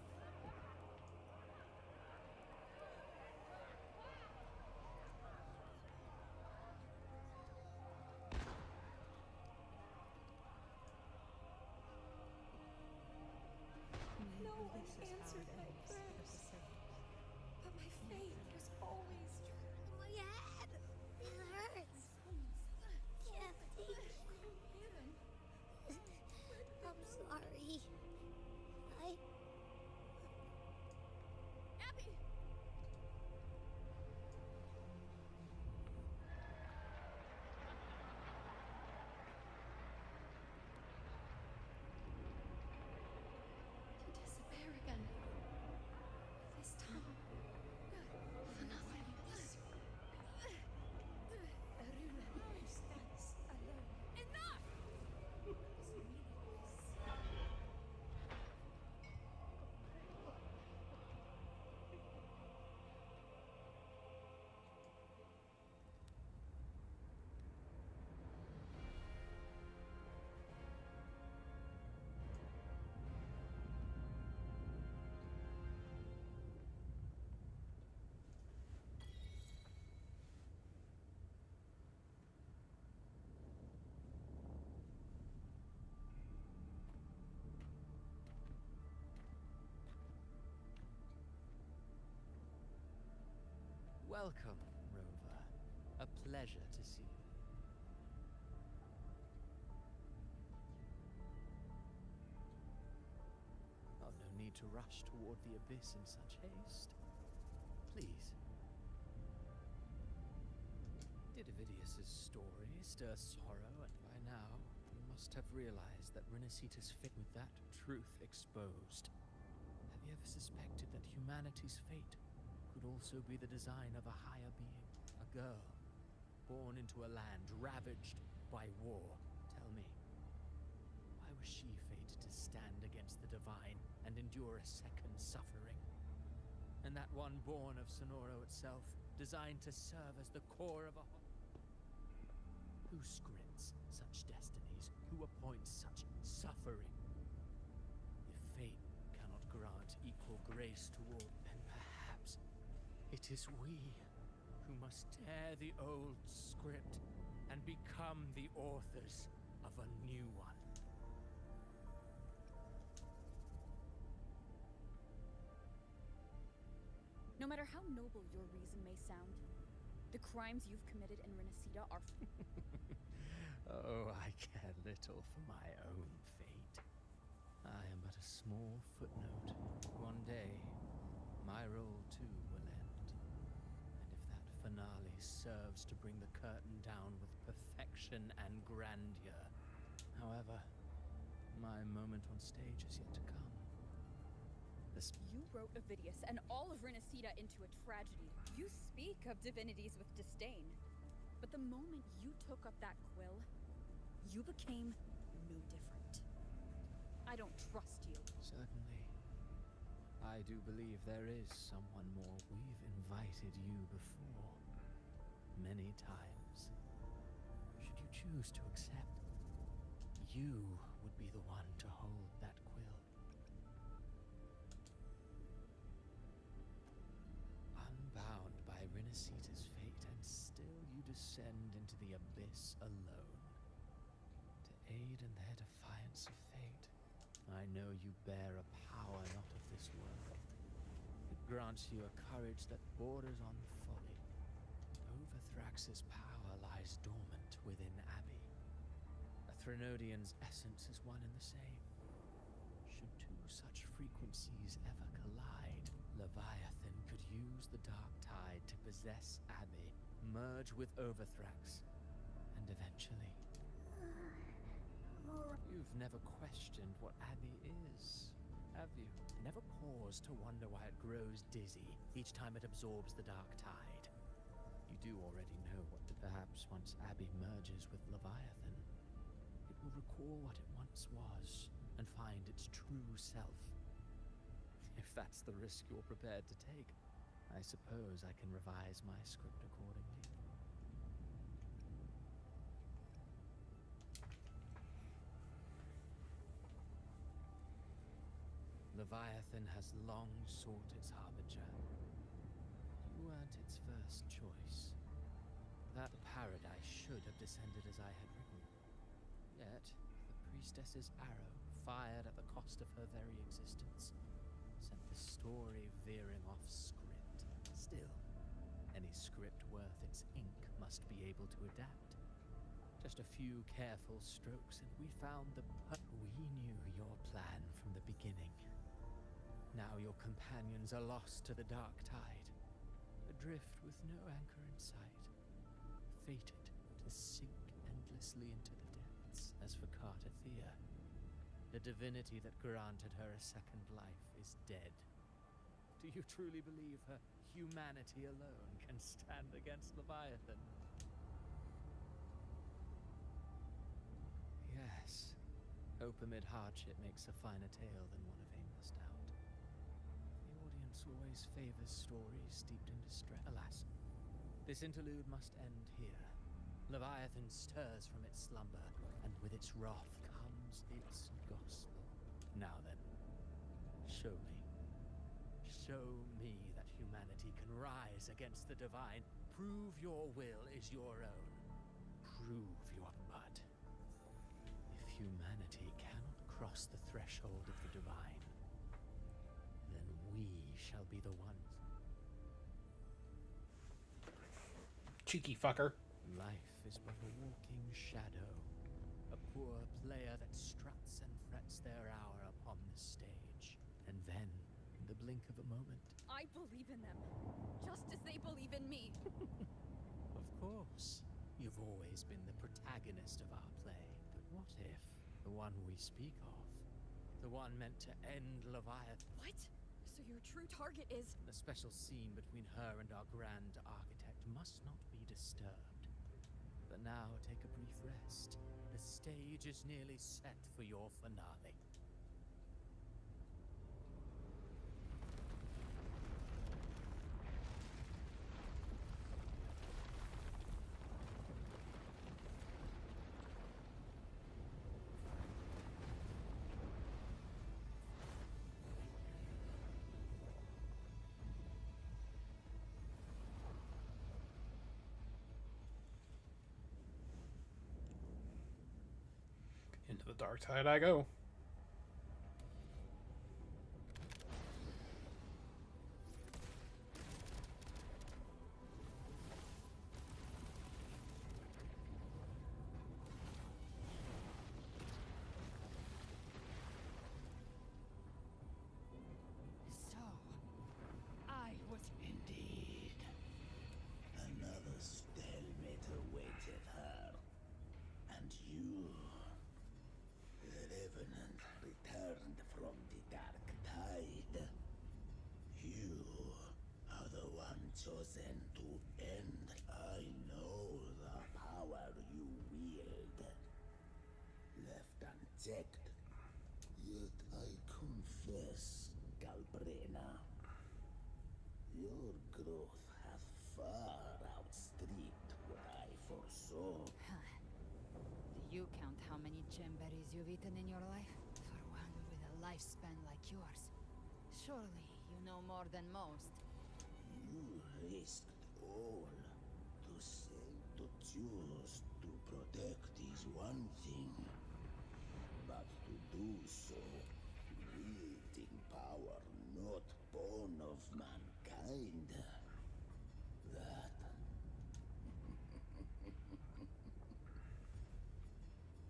No one answered my prayers. But my faith was always true. My head. It hurts. Can't take it. I'm sorry. Abby! To disappear again. This time. For nothing. Aruna who stands alone. Enough! Welcome, Rover. A pleasure to see you. Oh, no need to rush toward the abyss in such haste. Please. Did Avidius's story stir sorrow, and by now you must have realized that Renacita's fit with that truth exposed. Have you ever suspected that humanity's fate could also be the design of a higher being? A girl, born into a land ravaged by war. Tell me, why was she fated to stand against the divine and endure a second suffering? And that one born of Sonoro itself, designed to serve as the core of a who scripts such destinies? Who appoints such suffering? If fate cannot grant equal grace to all, then perhaps it is we who must tear the old script and become the authors of a new one. No matter how noble your reason may sound, the crimes you've committed in Renacita are... Oh, I care little for my own fate. I am but a small footnote. One day, my role too will end. And if that finale serves to bring the curtain down with perfection and grandeur. However, my moment on stage is yet to come. You wrote Avidius and all of Renacita into a tragedy. You speak of divinities with disdain. But the moment you took up that quill, you became no different. I don't trust you. Certainly. I do believe there is someone more. We've invited you before. Many times. Should you choose to accept, you would be the one to hold that quill. Unbound by Rinasita's fate, and still you descend into the abyss alone. To aid in their defiance of fate, I know you bear a power not of this world. It grants you a courage that borders on folly. Overthrax's power lies dormant within Abbey. A Threnodian's essence is one and the same. Should two such frequencies ever collide, Leviathan could use the dark tide to possess Abbey, merge with Overthrax, and eventually... You've never questioned what Abbey is, have you? Never paused to wonder why it grows dizzy each time it absorbs the dark tide. You do already know what perhaps once Abbey merges with Leviathan, it will recall what it once was and find its true self. If that's the risk you're prepared to take, I suppose I can revise my script accordingly. Leviathan has long sought its harbinger. You weren't its first choice. That paradise should have descended as I had written. Yet, the priestess's arrow, fired at the cost of her very existence, sent the story veering off script. Still, any script worth its ink must be able to adapt. Just a few careful strokes and we found we knew your plan from the beginning. Now your companions are lost to the dark tide, adrift with no anchor in sight, fated to sink endlessly into the depths. As for Cartathea, the divinity that granted her a second life is dead. Do you truly believe her humanity alone can stand against Leviathan? Yes, hope amid hardship makes a finer tale than one of aimless doubt. The audience always favors stories steeped in distress. Alas, this interlude must end here. Leviathan stirs from its slumber, and with its wrath comes its gospel. Now then, show me. Show me that humanity can rise against the divine. Prove your will is your own. Prove your but. If humanity cannot cross the threshold of the divine, then we shall be the ones. Cheeky fucker. Life is but a walking shadow, a poor player that struts and frets their hour upon the stage. And then, in the blink of a moment... I believe in them, just as they believe in me. Of course. You've always been the protagonist of our play. But what if the one we speak of, the one meant to end Leviathan... What? So your true target is... The special scene between her and our grand architect must not be disturbed. But now take a brief rest. The stage is nearly set for your finale. Into the dark tide I go. So, I was Indeed. Another stalemate awaited her. And you, the Revenant, returned from the dark tide. You are the one chosen to end. I know the power you wield. Left unchecked. Yet I confess, Galbrena, your growth hath far outstripped what I foresaw. Do you count how many Gemberries you've eaten in your life? For one with a lifespan like yours. Surely you know more than most. You risked all to save the Jews to protect is one thing, but to do so wielding power not born of mankind, that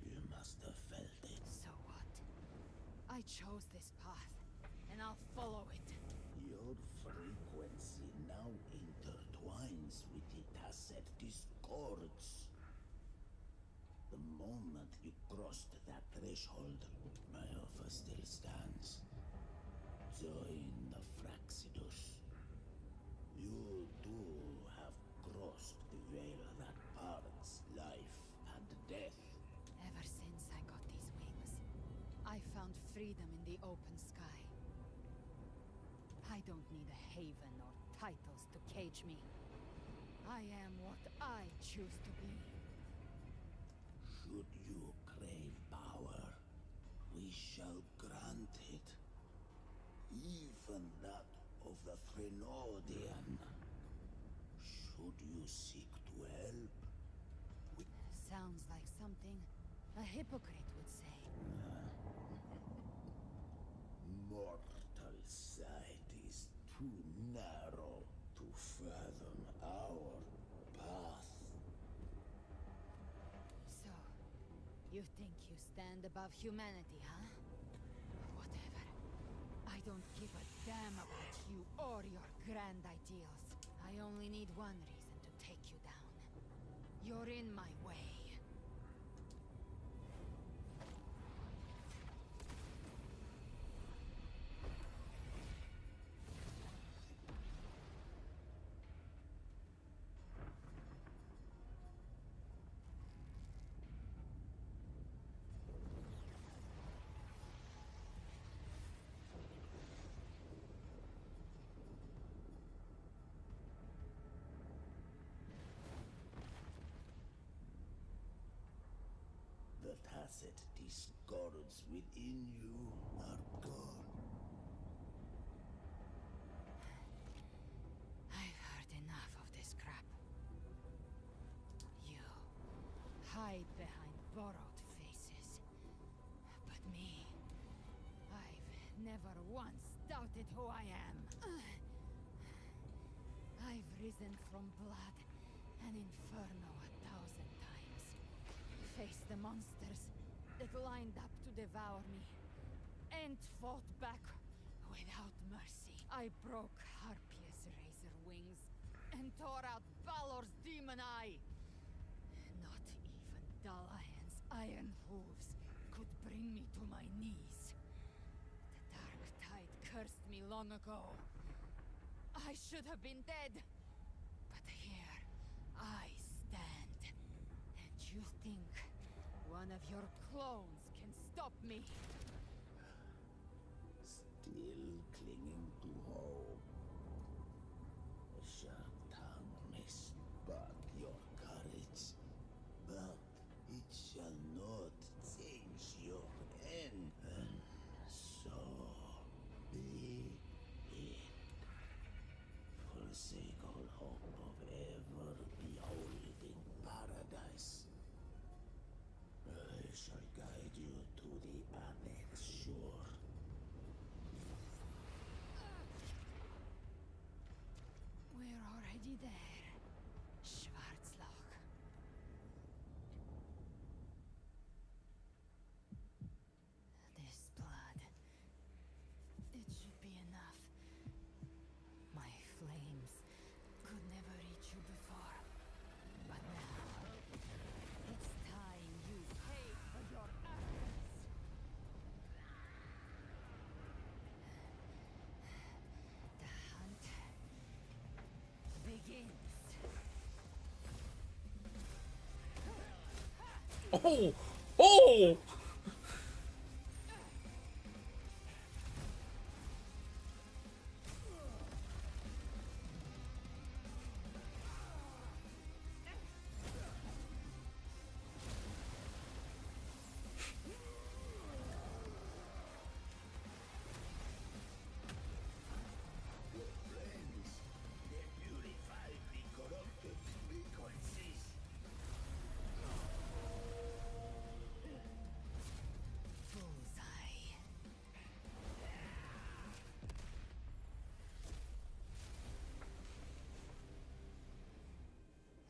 you must have felt it. So what? I chose this path, and I'll follow it. Your frequency now intertwines with the tacet discords. The moment you crossed that threshold, my offer still stands. Join the Fraxidus. You too have crossed the veil that parts life and death. Ever since I got these wings, I found freedom in the open sky. I don't need a haven or titles to cage me. I am what I choose to be. Should you crave power, we shall grant it. Even that of the Threnodian. Should you seek to help, Sounds like something a hypocrite would say. mortal sight is too narrow to fathom our path. So, you think you stand above humanity, huh? Whatever. I don't give a damn about you or your grand ideals. I only need one reason to take you down. You're in my way. The tacet discords within you are gone. I've heard enough of this crap. You hide behind borrowed faces. But me, I've never once doubted who I am. I've risen from blood and inferno 1,000 times. Faced the monsters that lined up to devour me, and fought back without mercy. I broke Harpia's razor wings and tore out Balor's demon eye. Not even Dalahan's iron hooves could bring me to my knees. The dark tide cursed me long ago. I should have been dead. But here I stand. And you think one of your clones can stop me? Still clinging to hope. A sharp tongue may spark your courage, but it shall not change your end. And so be it. Forsake all hope of ever beholding paradise. I shall guide you to the Anex shore. We're already there, Schwarzloch. This blood, it should be enough. My flames could never reach you before. But now, it's time you pay for your actions. The hunt begins. Oh! Oh!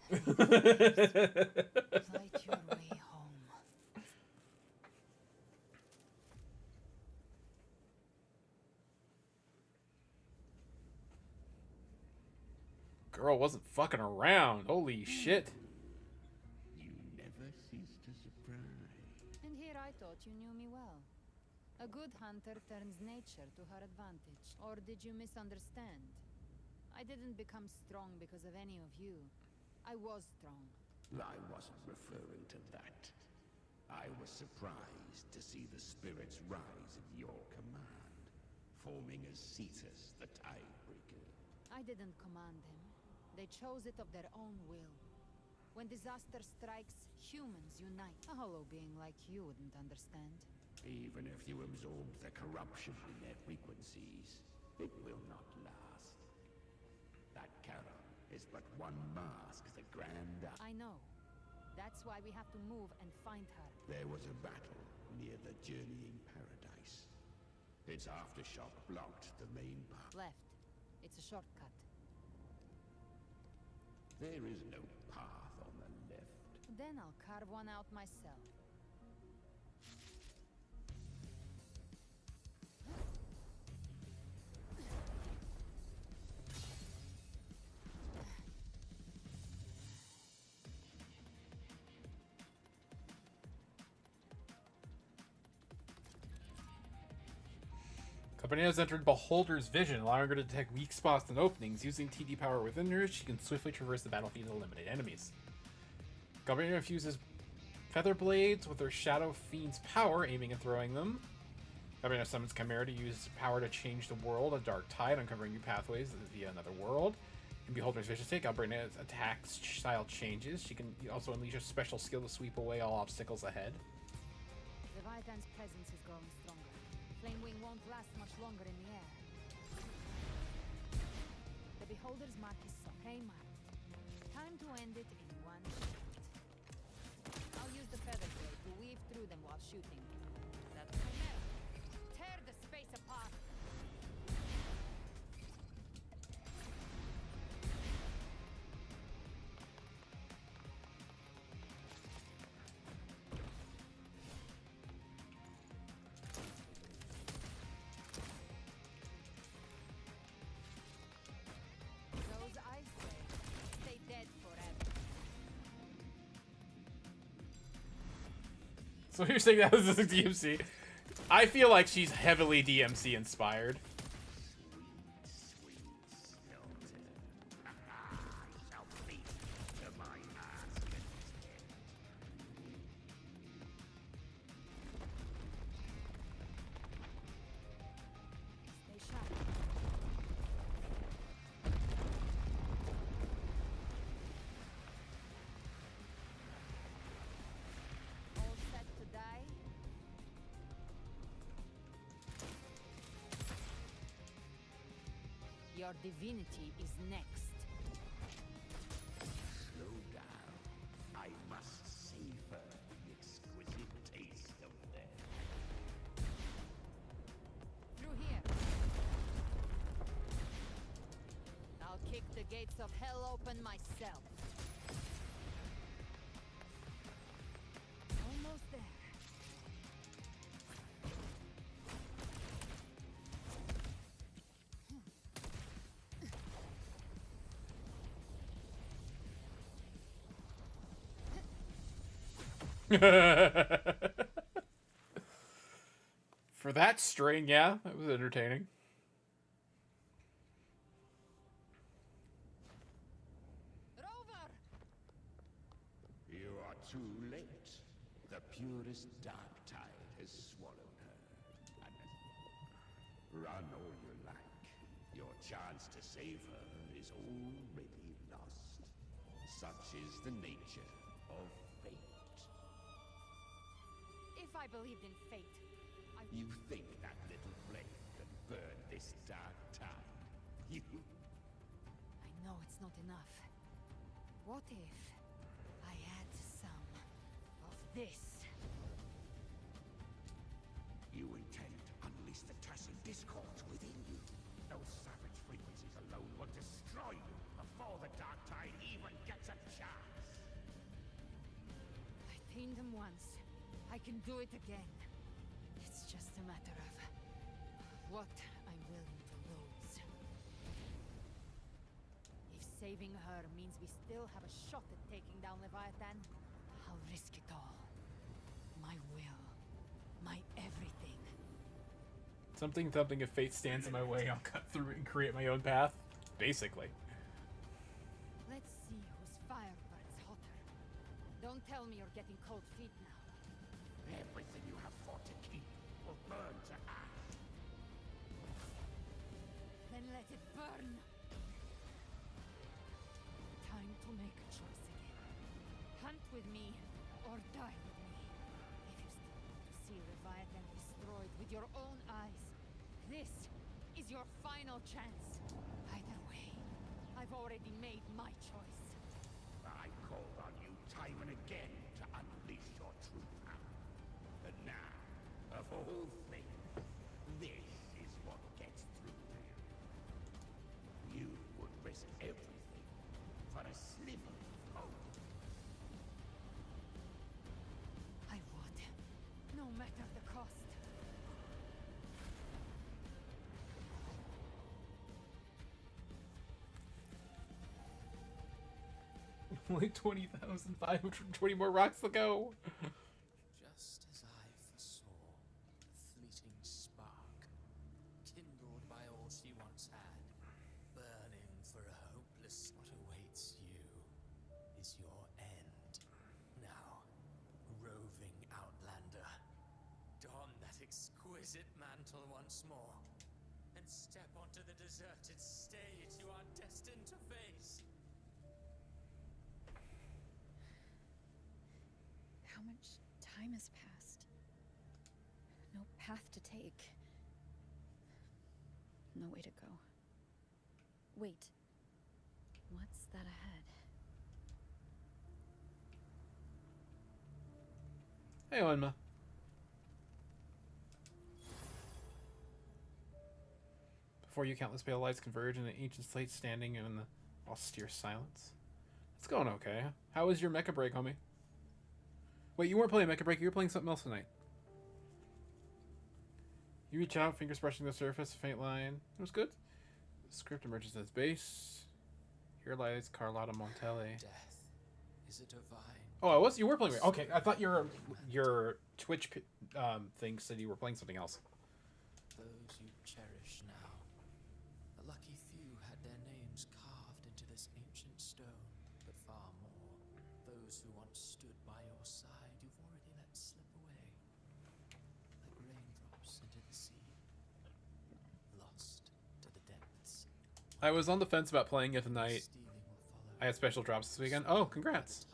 Fight your way home. Girl wasn't fucking around. Holy shit. You never cease to surprise. And here I thought you knew me well. A good hunter turns nature to her advantage. Or did you misunderstand? I didn't become strong because of any of you. I was strong. I wasn't referring to that. I was surprised to see the spirits rise at your command, forming as Cetus, the Tidebreaker. I didn't command them. They chose it of their own will. When disaster strikes, humans unite. A hollow being like you wouldn't understand. Even if you absorbed the corruption in their frequencies, it will not last. That Charon is but one mask the Grand I know. That's why we have to move and find her. There was a battle near the Journeying Paradise. Its aftershock blocked the main path. Left. It's a shortcut. There is no path on the left. Then I'll carve one out myself. Company has entered Beholder's vision, allowing her to detect weak spots and openings. Using TD power within her, she can swiftly traverse the battlefield and eliminate enemies. Company infuses feather blades with her Shadow Fiend's power, aiming and throwing them. Company summons Chimera to use power to change the world, a dark tide, uncovering new pathways via another world. In Beholder's vision state, Albertina's attack style changes. She can also unleash a special skill to sweep away all obstacles ahead. Leviathan's presence is growing stronger. Flamewing won't last much longer in the air. The Beholder's mark is prey-marked. Time to end it in one shot. I'll use the feather blade to weave through them while shooting. That's Chimera. Tear the space apart! Those I say, stay dead forever. So you're saying that was a DMC? I feel like she's heavily DMC inspired. Sweet skeleton. Shall beat to my ass. Stay sharp. All set to die? Your divinity is next. Slow down. I must savor the exquisite taste of death. Through here. I'll kick the gates of hell open myself. Almost there. For that string, yeah, that was entertaining. Rover! You are too late. The purest dark tide has swallowed her. And run all you like. Your chance to save her is already lost. Such is the nature of fate. If I believed in fate, You think that little flame can burn this dark tide? You... I know it's not enough. What if I add some of this? You intend to unleash the Tassin discord within you. Those savage frequencies alone will destroy you before the dark tide even gets a chance. kingdom once, I can do it again. It's just a matter of what I'm willing to lose. If saving her means we still have a shot at taking down Leviathan, I'll risk it all. My will, my everything. Something if fate stands in my way, I'll cut through it and create my own path. Basically. Let's see whose fire burns hotter. Don't tell me you're getting cold feet now. Everything you have fought to keep will burn to ash. Then let it burn. Time to make a choice again. Hunt with me, or die with me. If you still want to see Leviathan destroyed with your own eyes, this is your final chance. Either way, I've already made my choice. I called on you time and again to unleash your true power. And now, of all things, this is what gets through to you. You would risk everything for a sliver of hope. I would, no matter the cost. Only 20,520 more rocks to go. Just as I foresaw, a fleeting spark, kindled by all she once had, burning for a hopeless. What awaits you is your end. Now, roving outlander, don that exquisite mantle once more, and step onto the deserted stage you are destined to face. How much time has passed? No path to take. No way to go. Wait. What's that ahead? Hey, Onma. Before you, countless pale lights converge in an ancient slate standing in the austere silence. It's going okay. How was your mecha break, homie? Wait, you weren't playing mecha break, you were playing something else tonight. You reach out, fingers brushing the surface, a faint line. It was good. The script emerges as base. Here lies Carlotta Montelli. Death is a divine. Oh, you were playing. Okay, I thought your Twitch thing said you were playing something else. Those you cherish now. A lucky few had their names carved into this ancient stone, but far more, those who once stood by your side you've already let slip away. Like raindrops into the sea. Lost to the depths. I was on the fence about playing it tonight. I had special drops this weekend. Oh, congrats.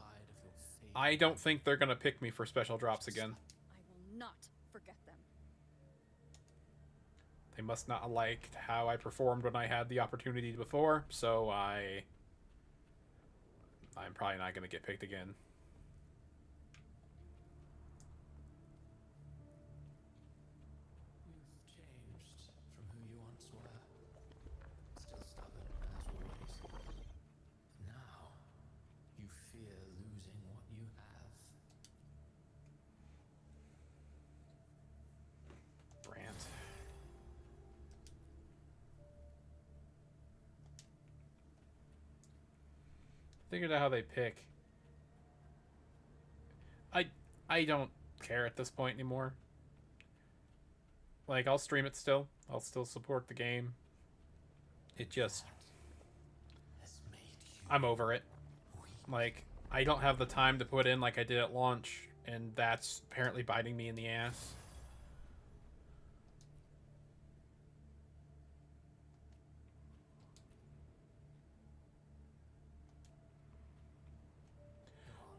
I don't think they're going to pick me for special drops again. I will not forget them. They must not have liked how I performed when I had the opportunity before, so I'm probably not going to get picked again. You've changed from who you once were. Still stubborn as always. But now, you fear losing what you have. Brant. Figured out how they pick. I don't care at this point anymore. Like, I'll stream it still. I'll still support the game. It just... I'm over it. Like, I don't have the time to put in like I did at launch, and that's apparently biting me in the ass.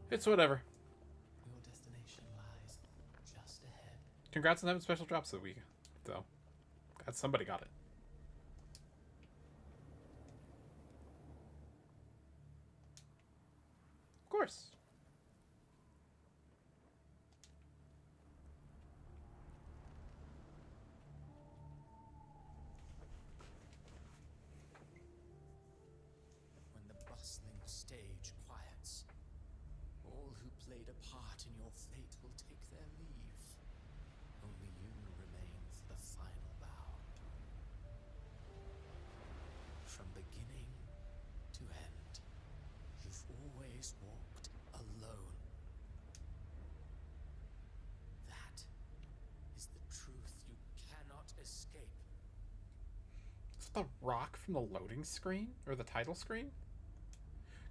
It's whatever. Your destination lies just ahead. Congrats on having special drops this week, though. Glad somebody got it. Of course. When the bustling stage quiets, all who played a part in your fate will take their leave. Only you remain for the final bow. From beginning to end, you've always walked alone. That is the truth you cannot escape. Is that the rock from the loading screen? Or the title screen?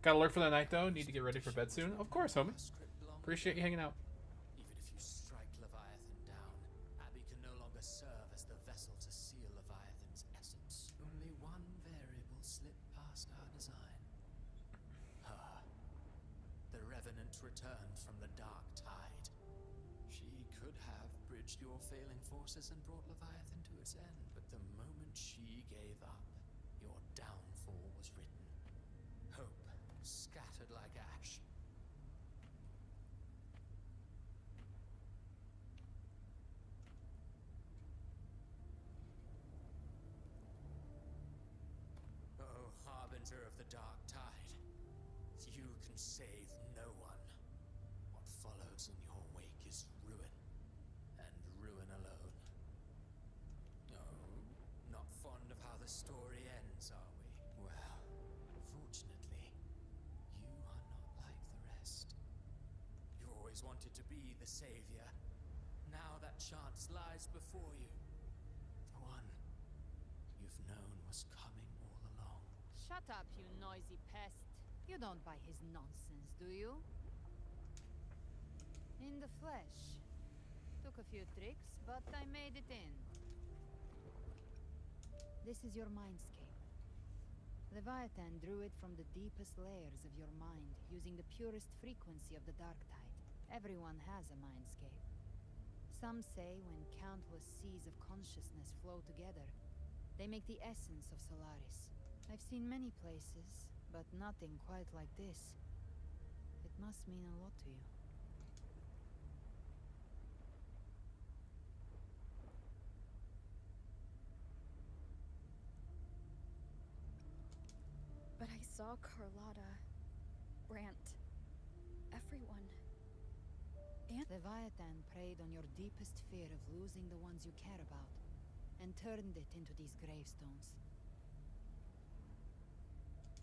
Gotta lurk for the night though. Need to get ready for bed soon. Of course, homie. Appreciate you hanging out. Even if you strike Leviathan down, Abby can no longer serve as the vessel to seal Leviathan's essence. Only one variable slipped past our design. Her. The Revenant returned from the dark tide. She could have bridged your failing forces and brought Leviathan to its end, but the moment she gave up, your downfall was written. Hope scattered like ash. Oh, harbinger of the dark tide, you can save no one. What follows in your wake is ruin, and ruin alone. No, not fond of how the story ends, are we? Well, fortunately, you are not like the rest. You always wanted to be the savior. Now that chance lies before you. The one you've known was coming all along. Shut up, you noisy pest. You don't buy his nonsense, do you? In the flesh. Took a few tricks, but I made it in. This is your mindscape. Leviathan drew it from the deepest layers of your mind, using the purest frequency of the dark tide. Everyone has a mindscape. Some say when countless seas of consciousness flow together, they make the essence of Solaris. I've seen many places, but nothing quite like this. It must mean a lot to you. But I saw Carlotta, Brant, everyone. And Leviathan preyed on your deepest fear of losing the ones you care about, and turned it into these gravestones.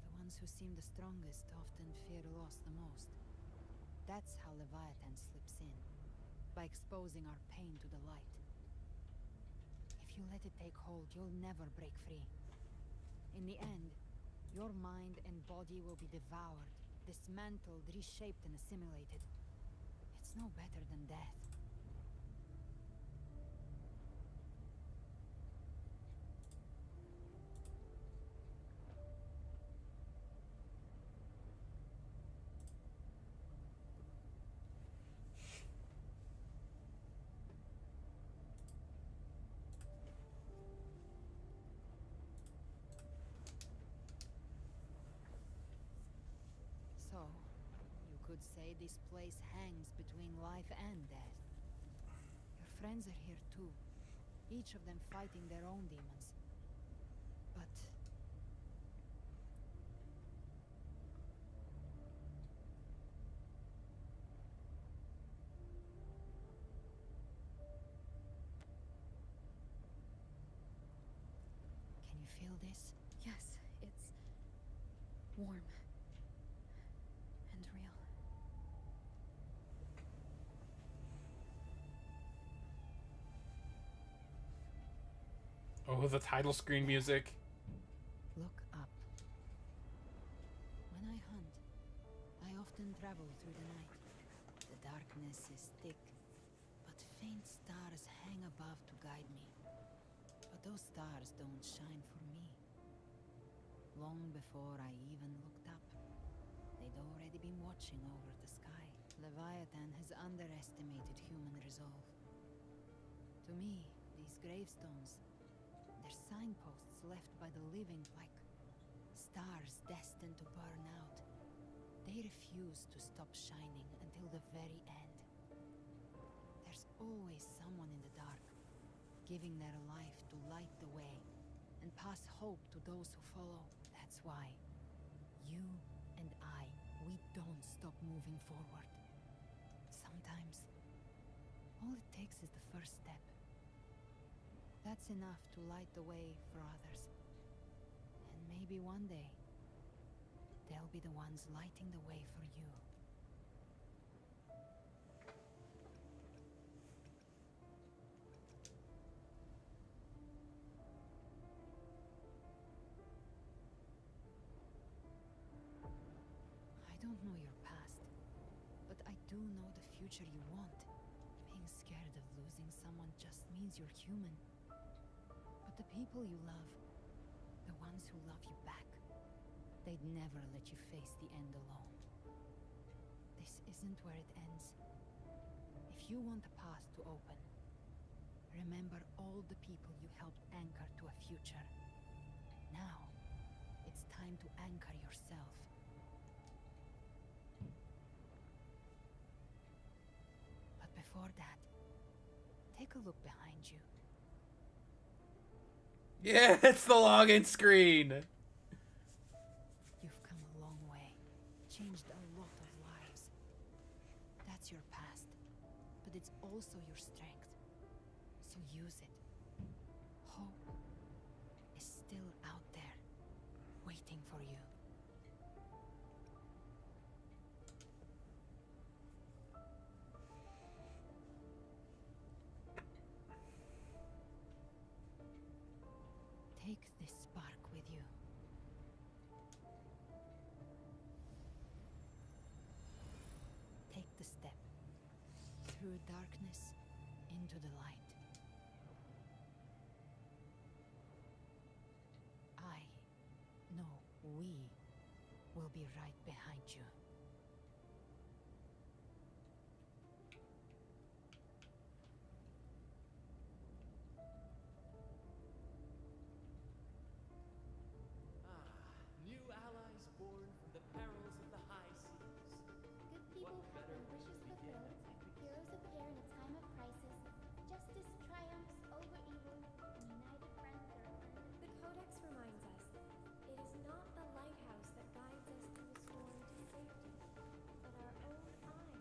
The ones who seem the strongest often fear loss the most. That's how Leviathan slips in, by exposing our pain to the light. If you let it take hold, you'll never break free. In the end, your mind and body will be devoured, dismantled, reshaped, and assimilated. It's no better than death. So, you could say this place hangs between life and death. Your friends are here too, each of them fighting their own demons. But... can you feel this? yes, it's warm and real. Oh, the title screen music. Look up. When I hunt, I often travel through the night. The darkness is thick, but faint stars hang above to guide me. But those stars don't shine for me. Long before I even looked up, they'd already been watching over the sky. Leviathan has underestimated human resolve. To me, these gravestones, they're signposts left by the living, like stars destined to burn out. They refuse to stop shining until the very end. There's always someone in the dark, giving their life to light the way and pass hope to those who follow. That's why you and I, we don't stop moving forward. Sometimes, all it takes is the first step. That's enough to light the way for others. And maybe one day, they'll be the ones lighting the way for you. I don't know your past, but I do know the future you want. Being scared of losing someone just means you're human. But the people you love, the ones who love you back, they'd never let you face the end alone. This isn't where it ends. If you want the path to open, remember all the people you helped anchor to a future. Now, it's time to anchor yourself. But before that, take a look behind you. Yeah, it's the login screen. You've come a long way, changed a lot of lives. That's your past, but it's also your strength. So use it. Hope is still out there, waiting for you. Take this spark with you. Take the step through darkness into the light. I know we will be right behind you. New allies born from the perils of the high seas. Good people What have better their way to wishes begin fulfilled. than with Heroes appear in a time of crisis. Justice triumphs over evil. And united friends are abundant. The Codex reminds us, it is not the lighthouse that guides us through the storm to safety, but our own eye.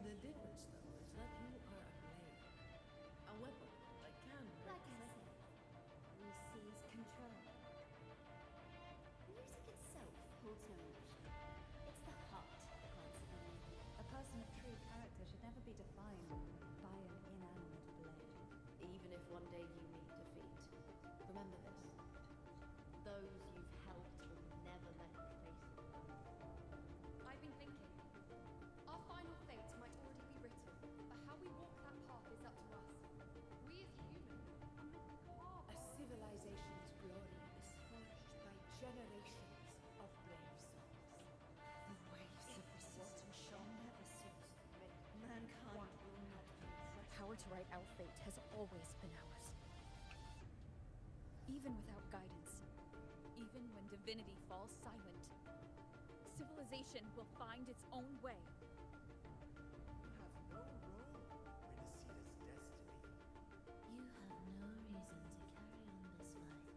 The difference, though, is that you are a blade. A weapon that can break Like I things. said, we seize control. Music itself holds no emotion. It's the heart, consequently. A person of true character should never be defined by an inanimate blade. Even if one day you meet defeat, remember this. Those you've helped will never let you face it. I've been thinking. Our final fate might already be written, but how we walk that path is up to us. We as humans are A civilization's glory is forged by generations of brave souls. The waves of resistance shall never cease. Mankind will not be The power to write our fate has always been ours. Even without guidance, even when divinity falls silent, civilization will find its own way. You have no role in Renesita's destiny. You have no reason to carry on this fight.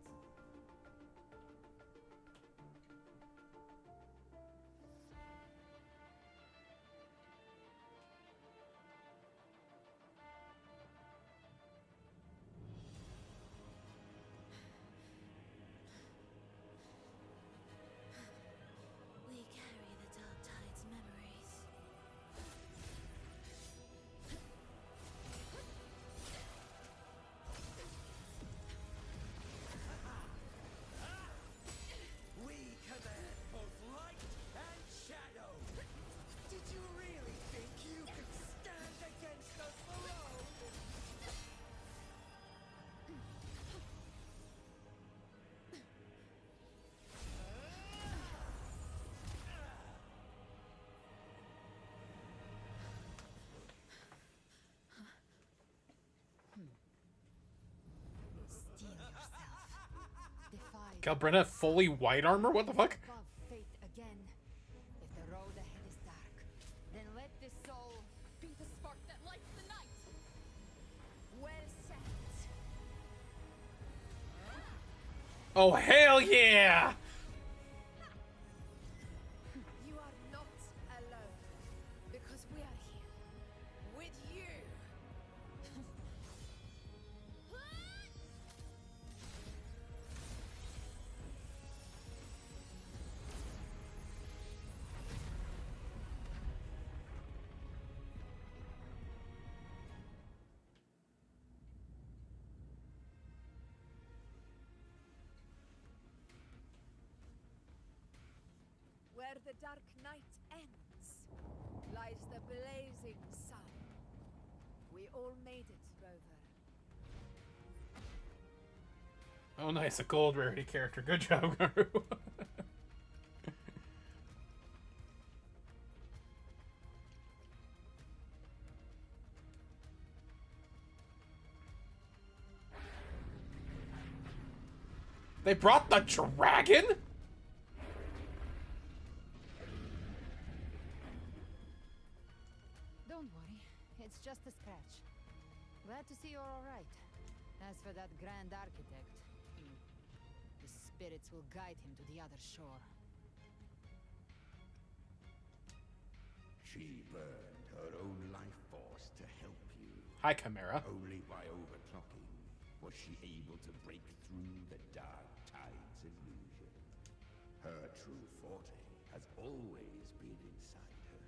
We carry the Dark Tide's memories. We command both light and shadow. Did you really think you could stand against us alone? Steel yourself. Defy Galbrenna fully white armor? What the fuck? above fate again. If the road ahead is dark, then let this soul Be the spark that lights the night! well set. Oh, hell yeah! You are not alone, because we are here. Where the dark night ends lies the blazing sun. We all made it, Rover. Oh, nice, a gold rarity character. Good job, Garu. They brought the dragon? Don't worry, it's just a scratch. Glad to see you're alright. As for that Grand Architect, the spirits will guide him to the other shore. She burned her own life force to help you. Hi, Chimera. Only by overclocking was she able to break through the dark tide's illusion. Her true forte has always been inside her.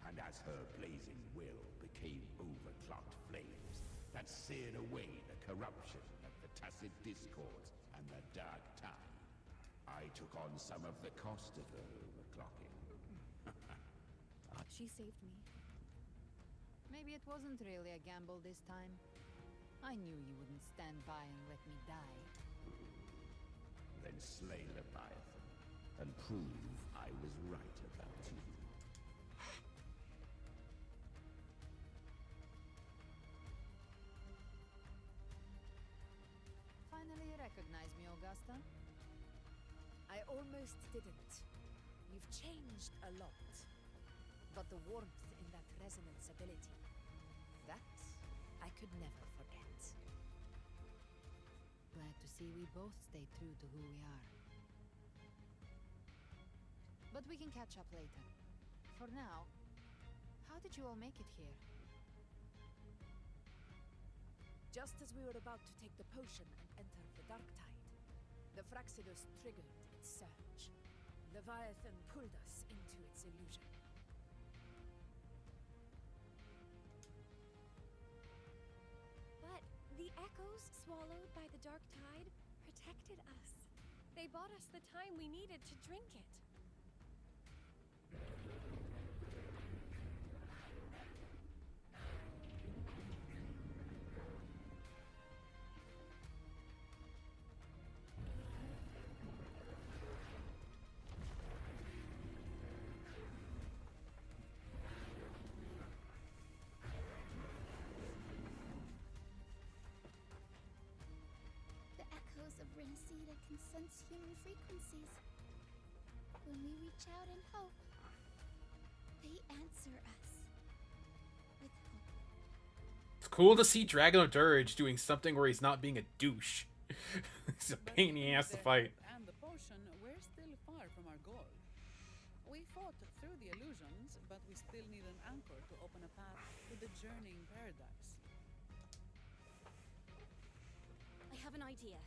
And as her blazing will became overclocked flames that seared away the corruption of the tacit discords and the dark tide, I took on some of the cost of her overclocking. She saved me. Maybe it wasn't really a gamble this time. I knew you wouldn't stand by and let me die. Then slay Leviathan and prove I was right about you. Finally recognize me, Augusta? I almost didn't. You've changed a lot. But the warmth in that resonance ability, that I could never forget. Glad to see we both stay true to who we are. But we can catch up later. For now, how did you all make it here? Just as we were about to take the potion and enter the dark tide, the Fraxidus triggered its surge. Leviathan pulled us into its illusion. But the echoes swallowed by the dark tide protected us. They bought us the time we needed to drink it. The echoes of Renacida can sense human frequencies. When we reach out in hope, they answer us with hope. It's cool to see Dragon of Dirge doing something where he's not being a douche. He's a pain in the ass to fight. And the potion, we're still far from our goal. We fought through the illusions, but we still need an anchor to open a path to the journeying paradise. I have an idea.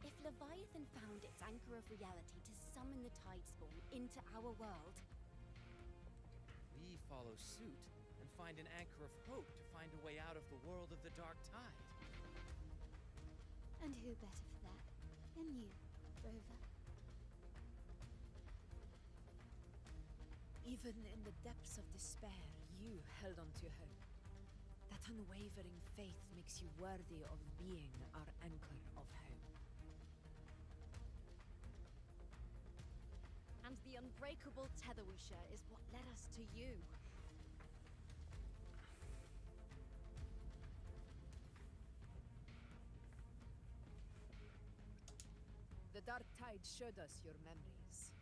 If Leviathan found its anchor of reality to summon the Tidespawn into our world, We follow suit and find an anchor of hope to find a way out of the world of the dark tide. And who better for that than you, Rover? Even in the depths of despair, you held on to hope. That unwavering faith makes you worthy of being our anchor of hope. And the unbreakable tether we share is what led us to you. The dark tide showed us your memories.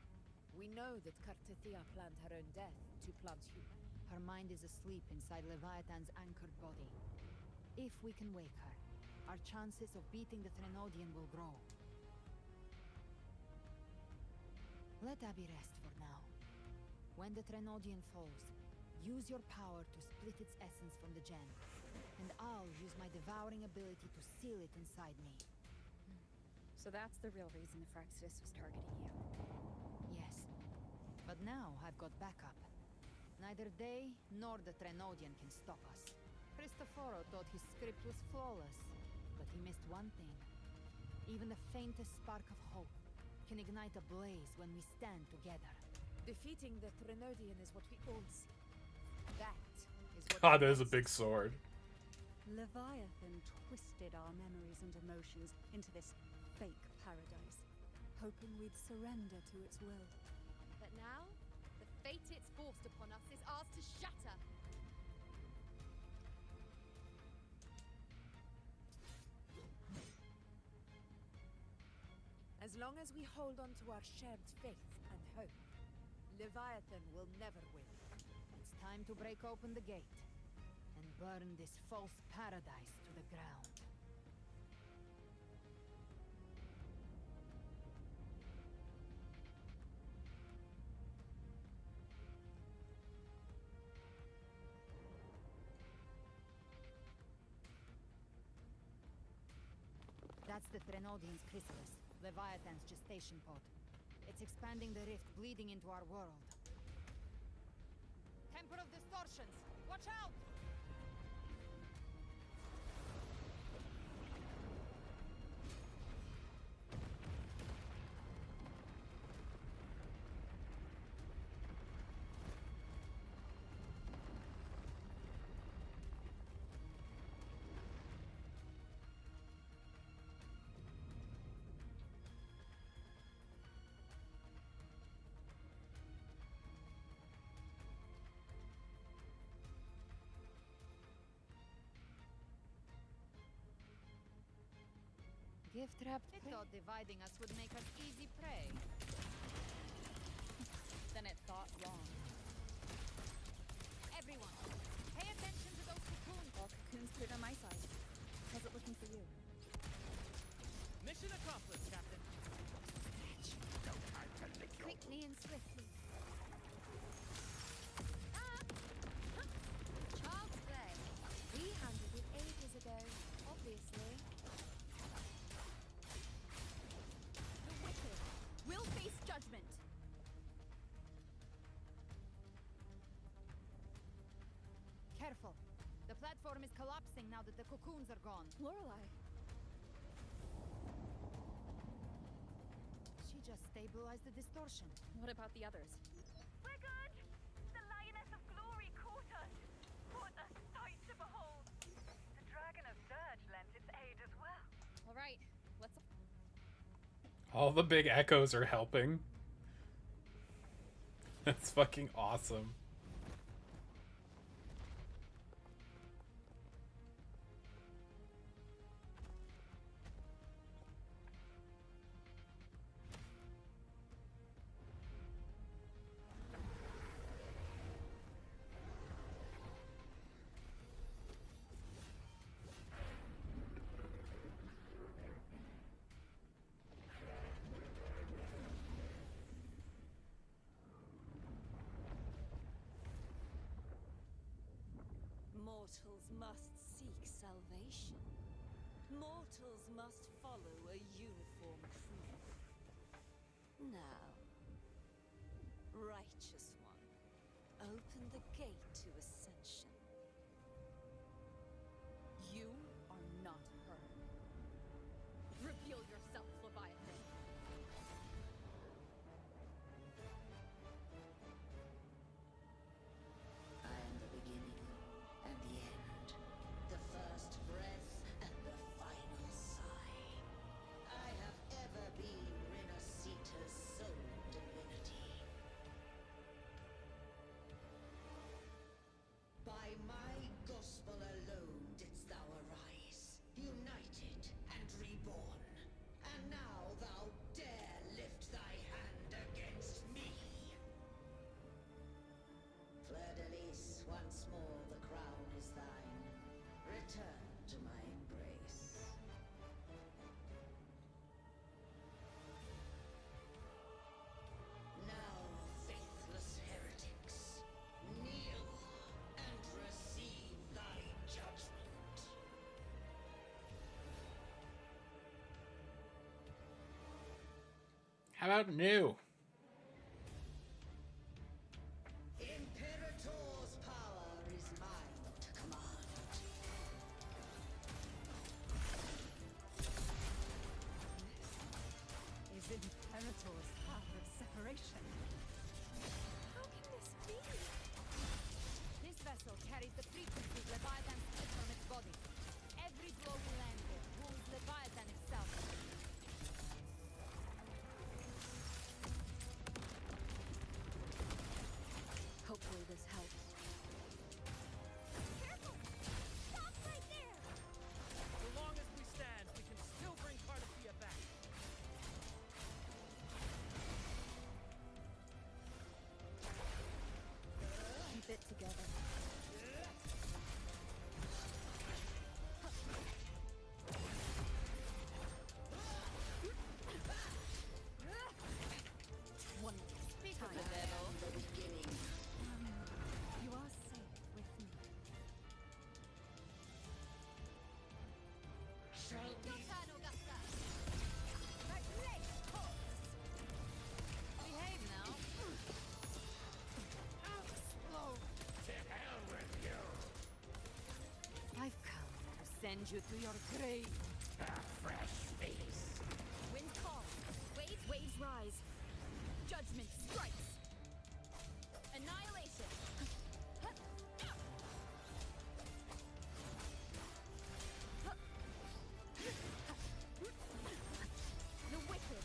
We know that Kartathea planned her own death to plant you. Her mind is asleep inside Leviathan's anchored body. If we can wake her, our chances of beating the Threnodian will grow. Let Abby rest for now. When the Threnodian falls, use your power to split its essence from the gem, and I'll use my devouring ability to seal it inside me. So that's the real reason the Fraxidus was targeting you. Yes, but now I've got backup. Neither they nor the Threnodian can stop us. Cristoforo thought his script was flawless, but he missed one thing. Even the faintest spark of hope can ignite a blaze when we stand together. Defeating the Trinodian is what we all see. That is what God, that is a unites big us. sword. Leviathan twisted our memories and emotions into this fake paradise, hoping we'd surrender to its will. But now, the fate it's forced upon us is ours to shatter. As long as we hold on to our shared faith and hope, Leviathan will never win. It's time to break open the gate and burn this false paradise to the ground. That's the Trinodian's chrysalis, Leviathan's gestation pod. It's expanding the rift, bleeding into our world. Temper of distortions! Watch out! Gift-wrapped prey. It thought dividing us would make us easy prey. Then it thought wrong. Everyone, pay attention to those cocoons. All cocoons cleared on my side. How's it looking for you? Mission accomplished, Captain. Quickly and swiftly. Child's play. We handled it ages ago, obviously. The wicked will face judgment. Careful. The platform is collapsing now that the cocoons are gone. Lorelei. She just stabilized the distortion. What about the others? We're good! The Lioness of Glory caught us! What a sight to behold! The Dragon of Surge lent its aid as well. All right, let's... All the big echoes are helping. That's fucking awesome. Mortals must seek salvation. Mortals must follow a uniform creed. Now, righteous one, open the gate to ascension. You are not her. Reveal yourself, Leviathan. I am the beginning and the end, the first breath and the final sigh. I have ever been Renacita's sole divinity. By my gospel alone didst thou arise, united and reborn. And now thou dare lift thy hand against me. Fleur-de-Lis, once more the crown is thine. Return to my embrace. Now, faithless heretics, kneel and receive thy judgment. How about new? Imperator's power is mine to command. Is Imperator's path of separation. send you to your grave. A fresh face. Wind calls. Waves rise. Judgment strikes. Annihilation. The wicked.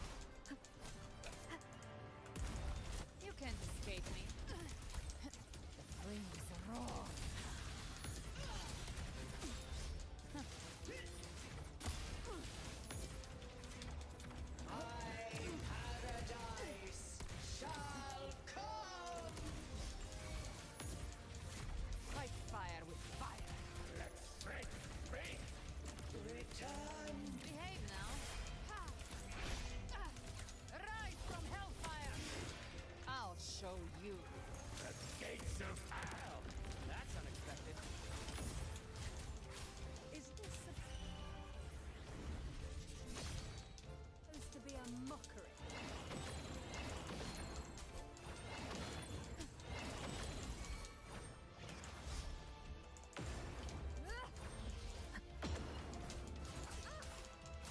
You can't escape me. The flames roar. Paradise shall come! Fight fire with fire. Let's break free. Return! Behave now. Rise from hellfire. I'll show you. The gates of hell. That's unexpected. Is this supposed to be a mockery?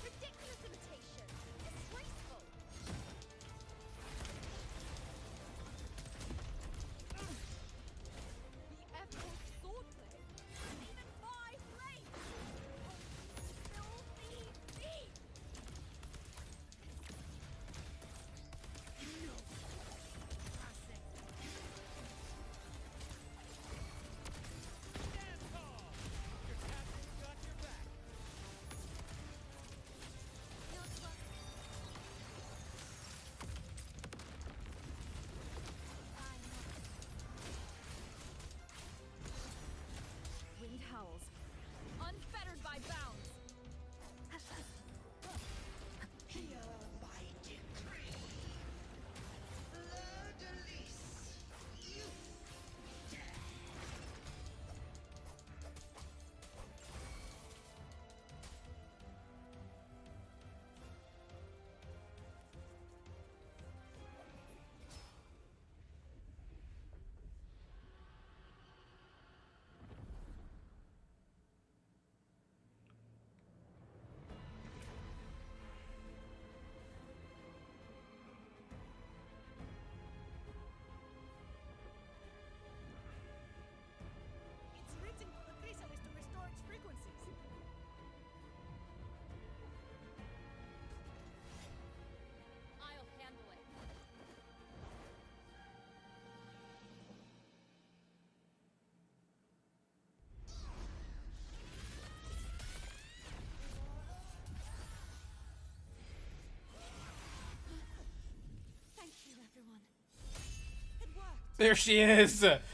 Ridiculous imitation. Disgraceful. The epic swordplay. Even my blade. Filthy thief. No. Passing. Stand tall! Your captain's got your back. Wind howls. Unfettered by bounds. Here by decree. Fleur-de-lis, you dare. It's written for the chrysalis to restore its frequencies. I'll handle it. Thank you, everyone. It worked. There she is. Fleur-de-lis,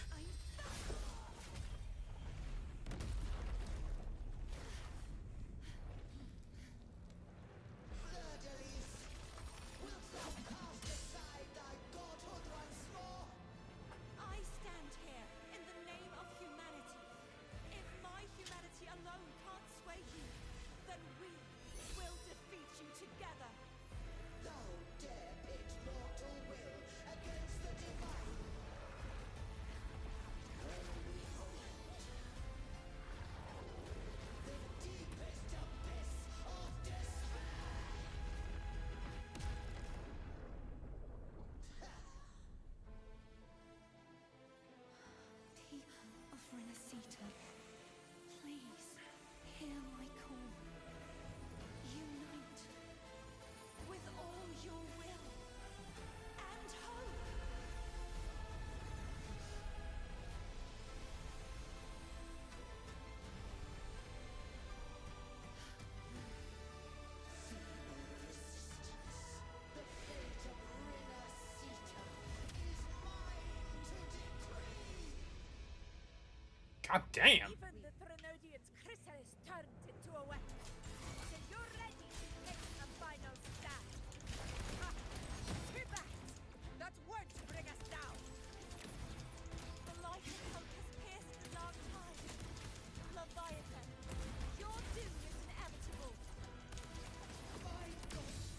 wilt thou cast aside thy godhood once more? I stand here in the name of humanity. If my humanity alone can't sway you, then we will defeat you together. Thou dare pit mortal will against the divine. Well, behold. The deepest abyss of despair. People of Renacita, please hear my call. Unite with all your will and hope. The fate of Renacita is mine to decree. God damn. Even the Trinodian's chrysalis turned into a weapon. So you're ready to take a final stand. Ha! Too bad! That won't bring us down! The light of hope has pierced the dark tide. Leviathan, your doom is inevitable. My ghost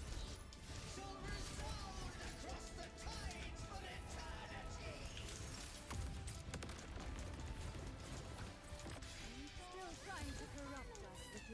shall resound across the tides for eternity. Still trying to corrupt us with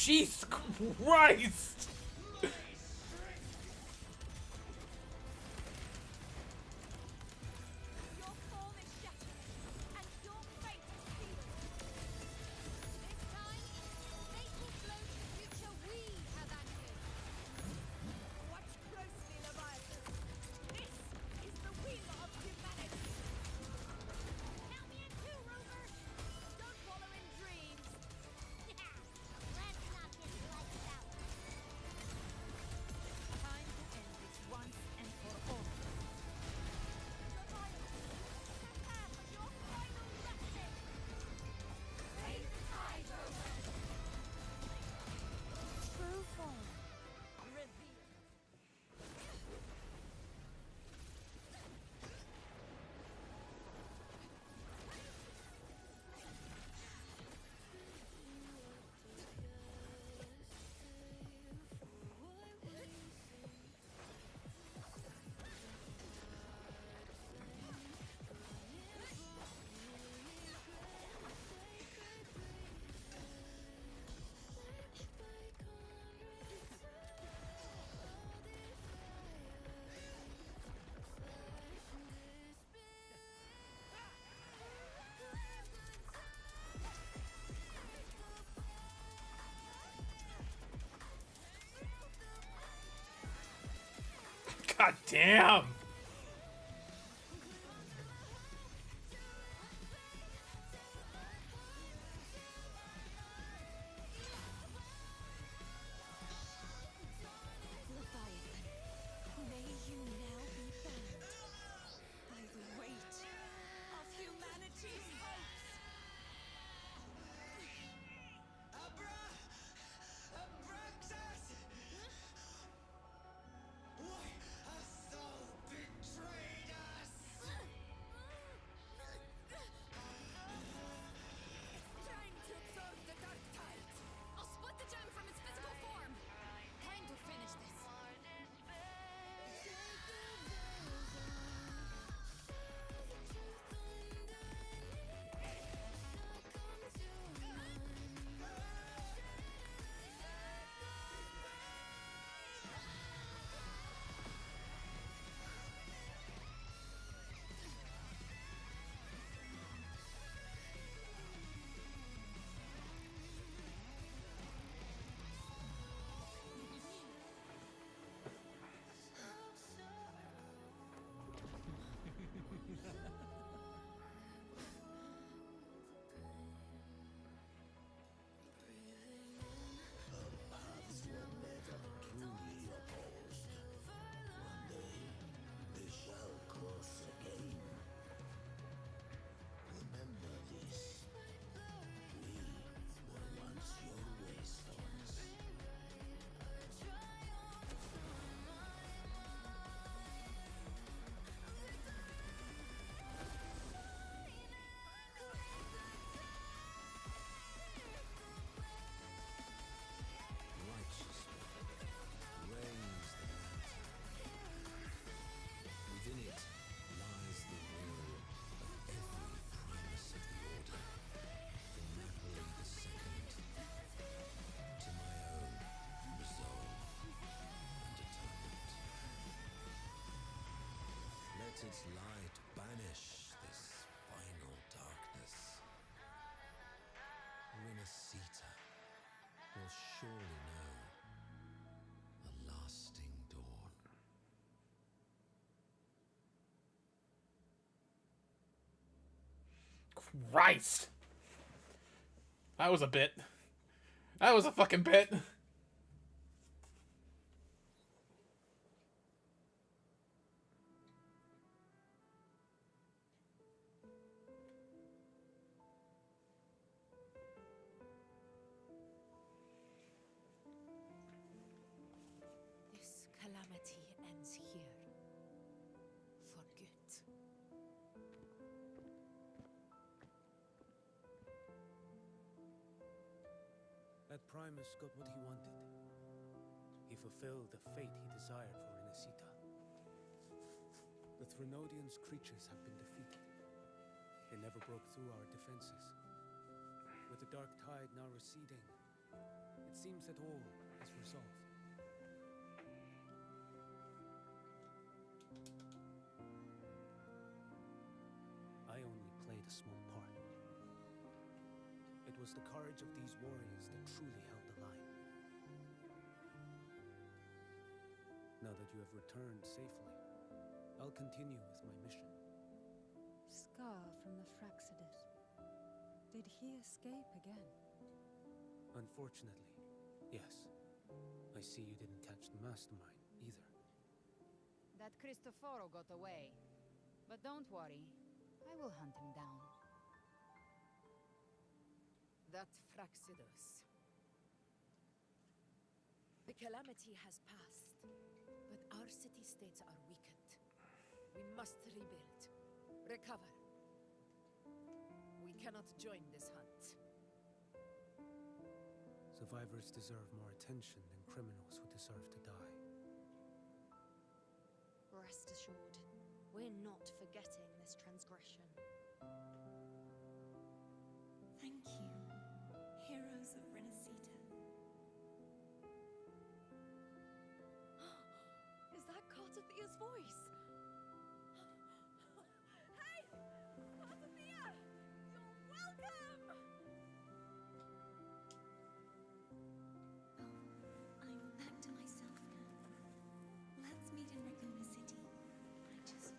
Jesus Christ! Your form is shattered, and your fate is sealed. This time, fate will flow to the future we have anchored. Watch closely, Leviathan. This is the will of humanity. Count me in too, Rover! Don't wallow in dreams. Let's knock this lights out. Time to end this once and for all. Leviathan, prepare for your final resting. Raise the tide, Rover! True form. Reveal. God damn! Leviathan, may you now be bound by the weight of humanity's hopes. Abraxas! Why has Sol betrayed us? Trying to absorb the dark tide. I'll split the gem from its physical form. Time to finish this. Paths were never truly opposed. One day, they shall cross again. Remember this. We were once your wastelands. Righteously, reigns the mountain. Within it lies the will of every primus of the Order, from Napoli II to my own resolve and atonement. Let its light banish this final darkness. Renacita will surely know a lasting dawn. Christ! That was a bit. That was a fucking bit. This calamity ends here. For good. That Primus got what he wanted. He fulfilled the fate he desired for Renacita. The Threnodians' creatures have been defeated. They never broke through our defenses. With the dark tide now receding, It seems that all is resolved. I only played a small part. It was the courage of these warriors that truly held the line. Now that you have returned safely, I'll continue with my mission. Scar from the Fraxidus. Did he escape again? Unfortunately, yes. I see you didn't catch the mastermind either. That Cristoforo got away. But don't worry, I will hunt him down. That Fraxidus. The calamity has passed, but our city-states are weakened. We must rebuild, recover. We cannot join this hunt. Survivors deserve more attention than criminals who deserve to die. Rest assured, we're not forgetting this transgression. Thank you, heroes of Renacita. Is that Cartathia's voice? Hey! Cartathia! You're welcome! I'm back to myself now. Let's meet in Raguna City. I just...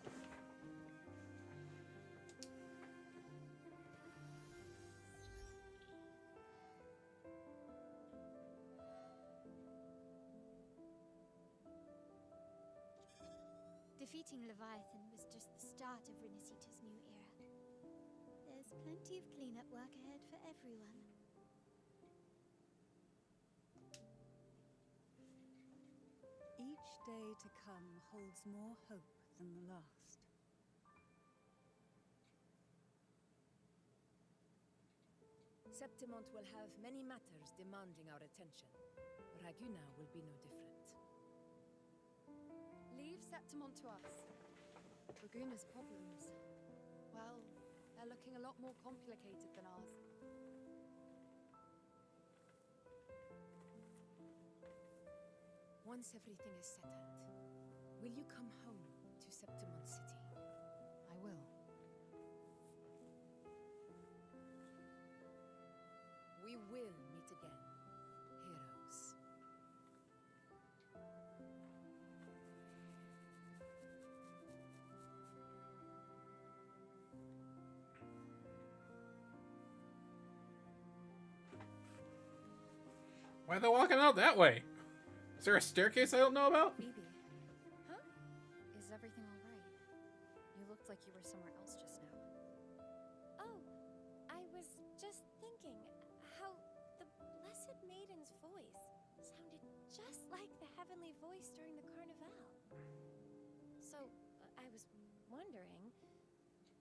Defeating Leviathan was just the start of Renacita's new era. There's plenty of cleanup work ahead for everyone. Each day to come holds more hope than the last. Septimont will have many matters demanding our attention. Raguna will be no different. Leave Septimont to us. Raguna's problems, well, they're looking a lot more complicated than ours. Once everything is settled, will you come home to Septimont City? I will. We will meet again, heroes. Why are they walking out that way? Is there a staircase I don't know about? Phoebe. Huh? Is everything all right? You looked like you were somewhere else just now. Oh, I was just thinking how the Blessed Maiden's voice sounded just like the heavenly voice during the Carnival. So, I was wondering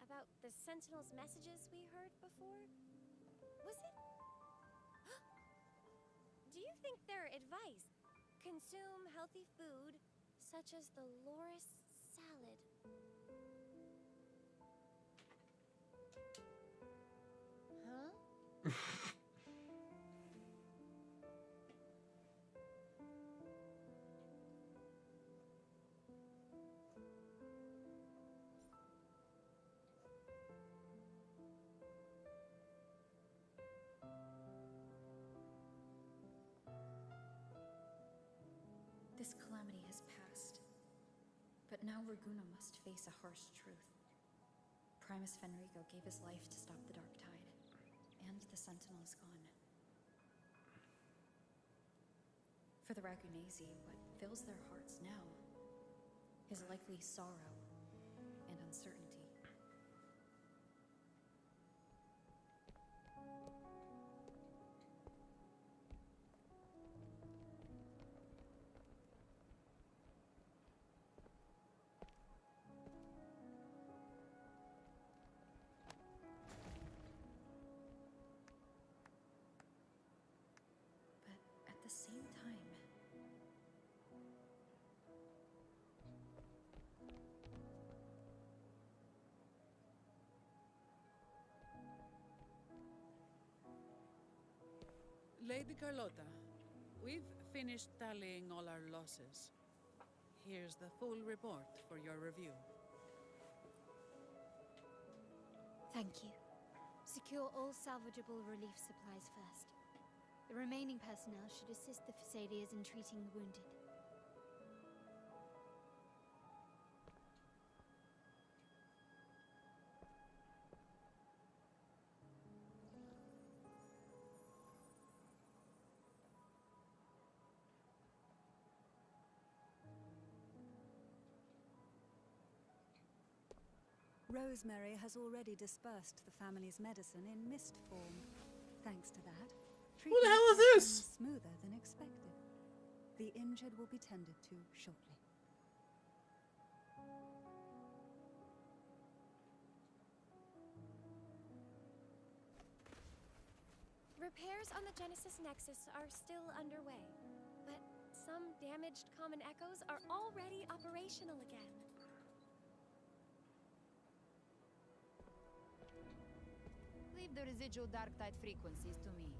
about the Sentinel's messages we heard before. Was it... Do you think their advice, consume healthy food, such as the Loris salad? Huh? This calamity has passed. But now Raguna must face a harsh truth. Primus Fenrico gave his life to stop the Dark Tide, and the Sentinel is gone. For the Ragunesi, what fills their hearts now is likely sorrow and uncertainty. But at the same time, Lady Carlotta, we've finished tallying all our losses. Here's the full report for your review. Thank you. Secure all salvageable relief supplies first. The remaining personnel should assist the Fasadias in treating the wounded. Rosemary has already dispersed the family's medicine in mist form. Thanks to that, Who the hell is treatment has this? been smoother than expected. The injured will be tended to shortly. Repairs on the Genesis Nexus are still underway, but some damaged common echoes are already operational again. Leave the residual dark tide frequencies to me.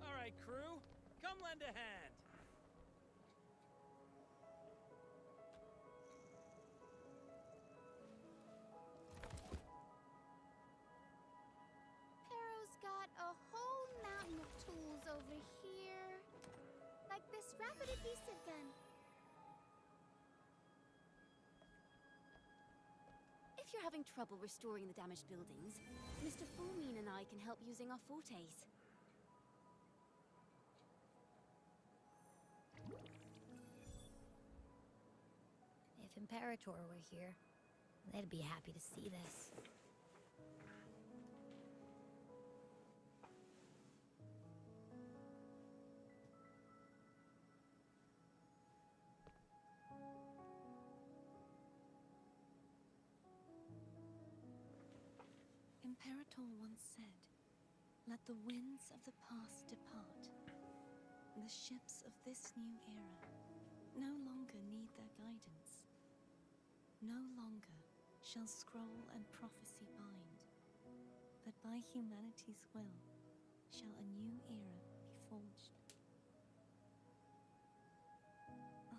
All right, crew, come lend a hand. Pero's got a whole mountain of tools over here. Like this rapid adhesive gun. If you're having trouble restoring the damaged buildings, Mr. Fulmin and I can help using our fortes. If Imperator were here, they'd be happy to see this. Imperator once said, "Let the winds of the past depart. The ships of this new era no longer need their guidance. No longer shall scroll and prophecy bind, but by humanity's will shall a new era be forged."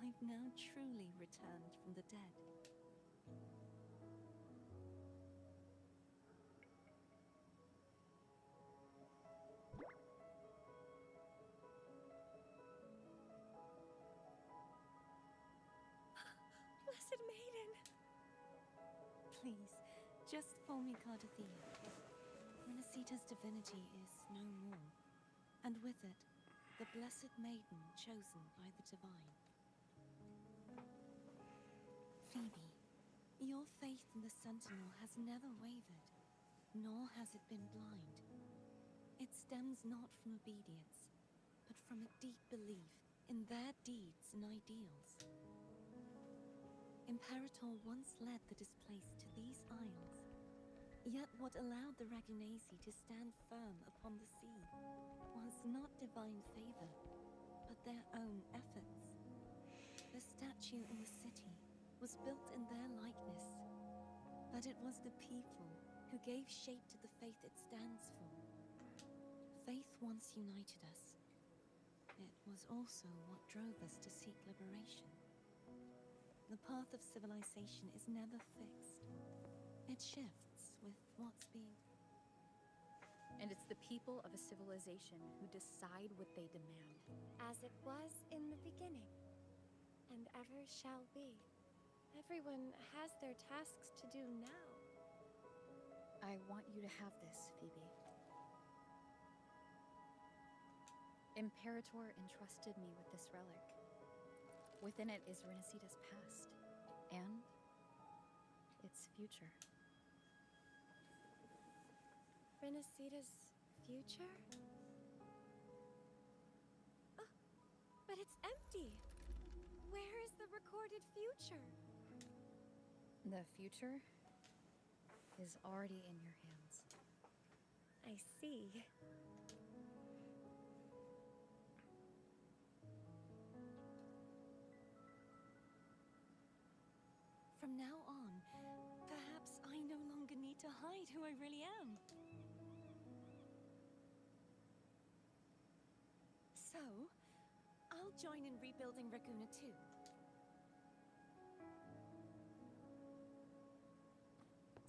I've now truly returned from the dead. Blessed Maiden! Please, just call me Cardothea. Renacita's divinity is no more, and with it, the Blessed Maiden chosen by the Divine. Phoebe, your faith in the Sentinel has never wavered, nor has it been blind. It stems not from obedience, but from a deep belief in their deeds and ideals. Imperator once led the displaced to these isles, yet what allowed the Ragunasi to stand firm upon the sea was not divine favor, but their own efforts. The statue in the city was built in their likeness, but it was the people who gave shape to the faith it stands for. Faith once united us. It was also what drove us to seek liberation. The path of civilization is never fixed. It shifts with what's being... And it's the people of a civilization who decide what they demand. As it was in the beginning, and ever shall be. Everyone has their tasks to do now. I want you to have this, Phoebe. Imperator entrusted me with this relic. Within it is Renacita's past, and its future. Renacita's future? Oh, but it's empty. Where is the recorded future? The future is already in your hands. I see. hide who I really am. So, I'll join in rebuilding Raguna too.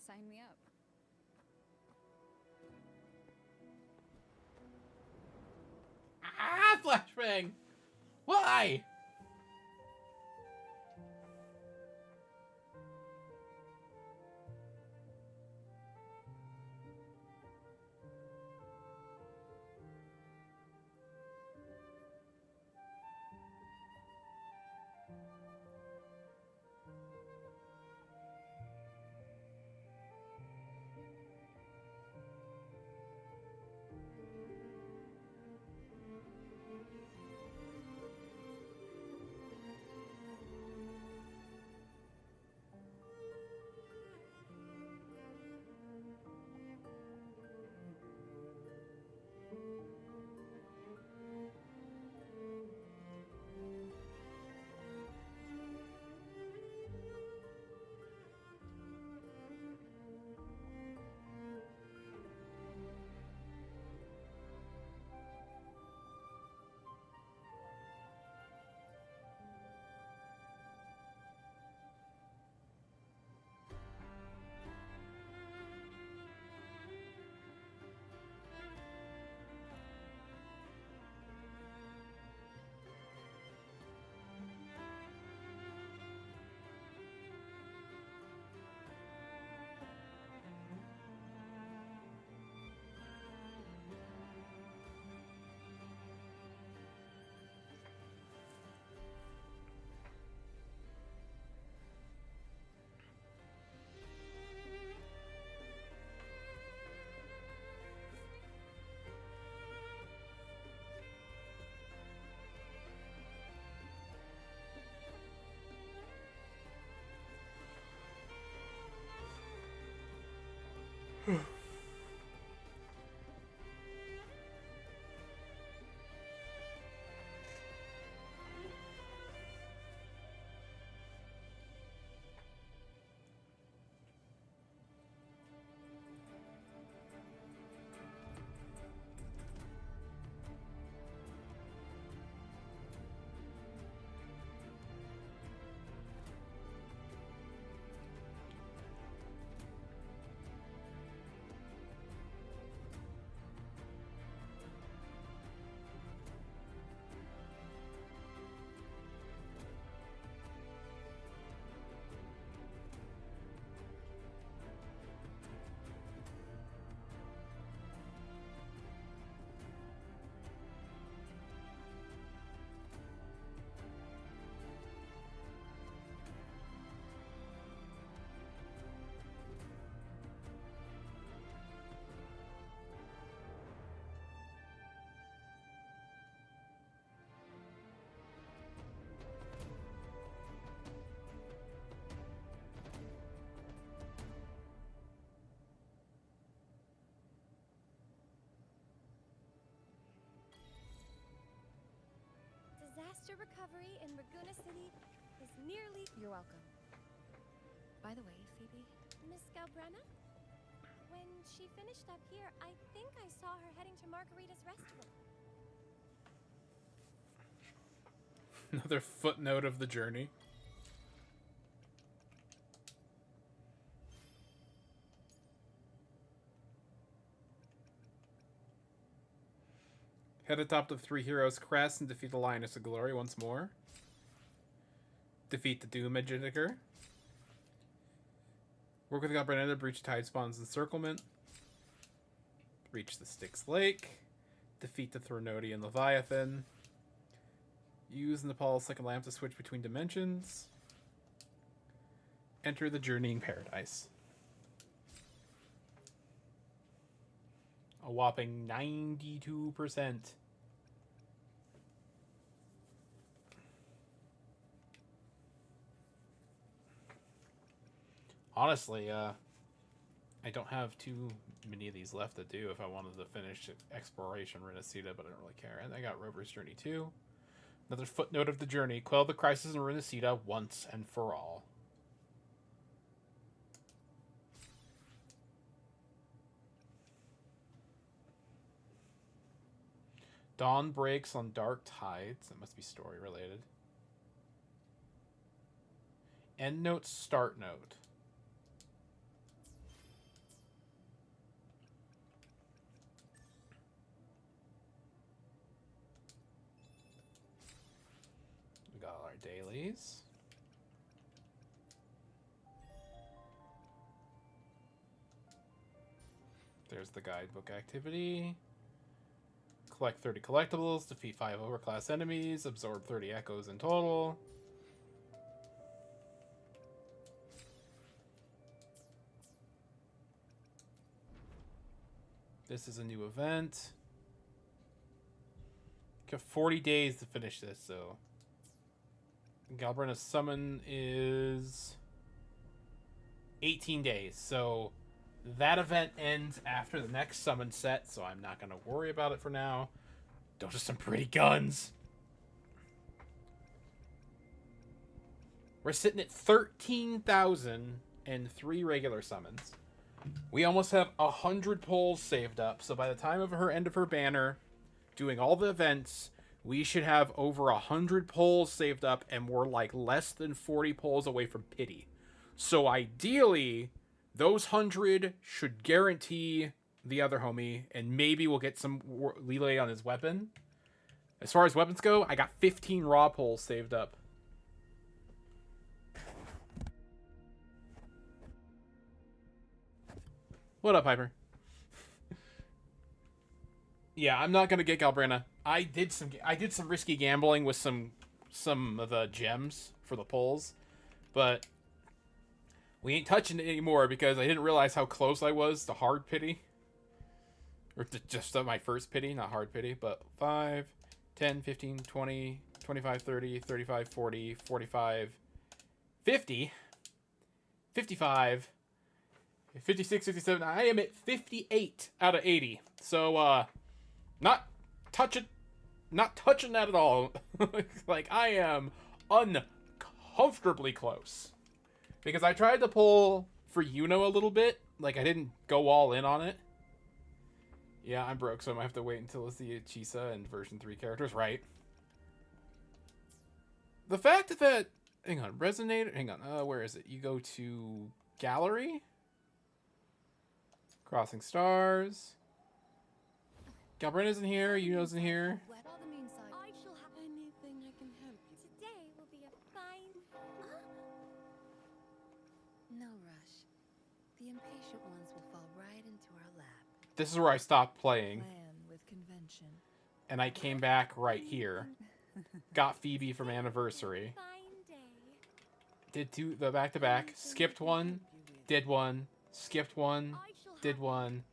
Sign me up. Ah, flashbang! Why? Disaster recovery in Raguna City is nearly... You're welcome. By the way, Phoebe, Miss Galbrenna? When she finished up here, I think I saw her heading to Margarita's restaurant. Another footnote of the journey. Head atop the Three Heroes crest and defeat the Lioness of Glory once more. Defeat the Doom Agitator. Work with Galbrenna to breach Tide Spawn's encirclement. Reach the Styx Lake. Defeat the Threnodian Leviathan. Use Nepal's second lamp to switch between dimensions. Enter the Journeying Paradise. A whopping 92%. Honestly, I don't have too many of these left to do if I wanted to finish Exploration Renacita, but I don't really care. And I got Rover's Journey 2. Another footnote of the journey. Quell the crisis in Renacita once and for all. Dawn breaks on dark tides. That must be story related. End note, start note. We got all our dailies. There's the guidebook activity. Collect 30 collectibles, defeat 5 overclass enemies, absorb 30 echoes in total. This is a new event. You have 40 days to finish this, so Galbrena's summon is 18 days, so that event ends after the next summon set, so I'm not going to worry about it for now. Those are some pretty guns. We're sitting at 13,003 regular summons. We almost have 100 polls saved up, so by the time of her end of her banner, doing all the events, we should have over 100 polls saved up, and we're like less than 40 polls away from pity. So ideally, those 100 should guarantee the other homie, and maybe we'll get some leeway on his weapon. As far as weapons go, I got 15 raw polls saved up. What up, Piper? Yeah, I'm not gonna get Galbrena. I did some risky gambling with some of the gems for the polls, but we ain't touching it anymore because I didn't realize how close I was to hard pity. Or to just my first pity, not hard pity, but 5, 10, 15, 20, 25, 30, 35, 40, 45, 50, 55, 56, 57. I am at 58 out of 80. So, not touching that at all. Like, I am uncomfortably close. Because I tried to pull for Yuno a little bit. Like, I didn't go all in on it. Yeah, I'm broke, so I might have to wait until it's the Chisa and version 3 characters. Right. The fact that... Hang on. Resonator... Hang on. Where is it? You go to Gallery. Crossing Stars. Galbrena's in here. Yuno's in here. I shall have anything I can help you. Today will be a fine... No rush. The impatient ones will fall right into our lap. This is where I stopped playing. Plan with convention. And I came back right here. Got Phoebe from Anniversary. Did the back-to-back. Skipped one. Did one. Skipped one. Did one.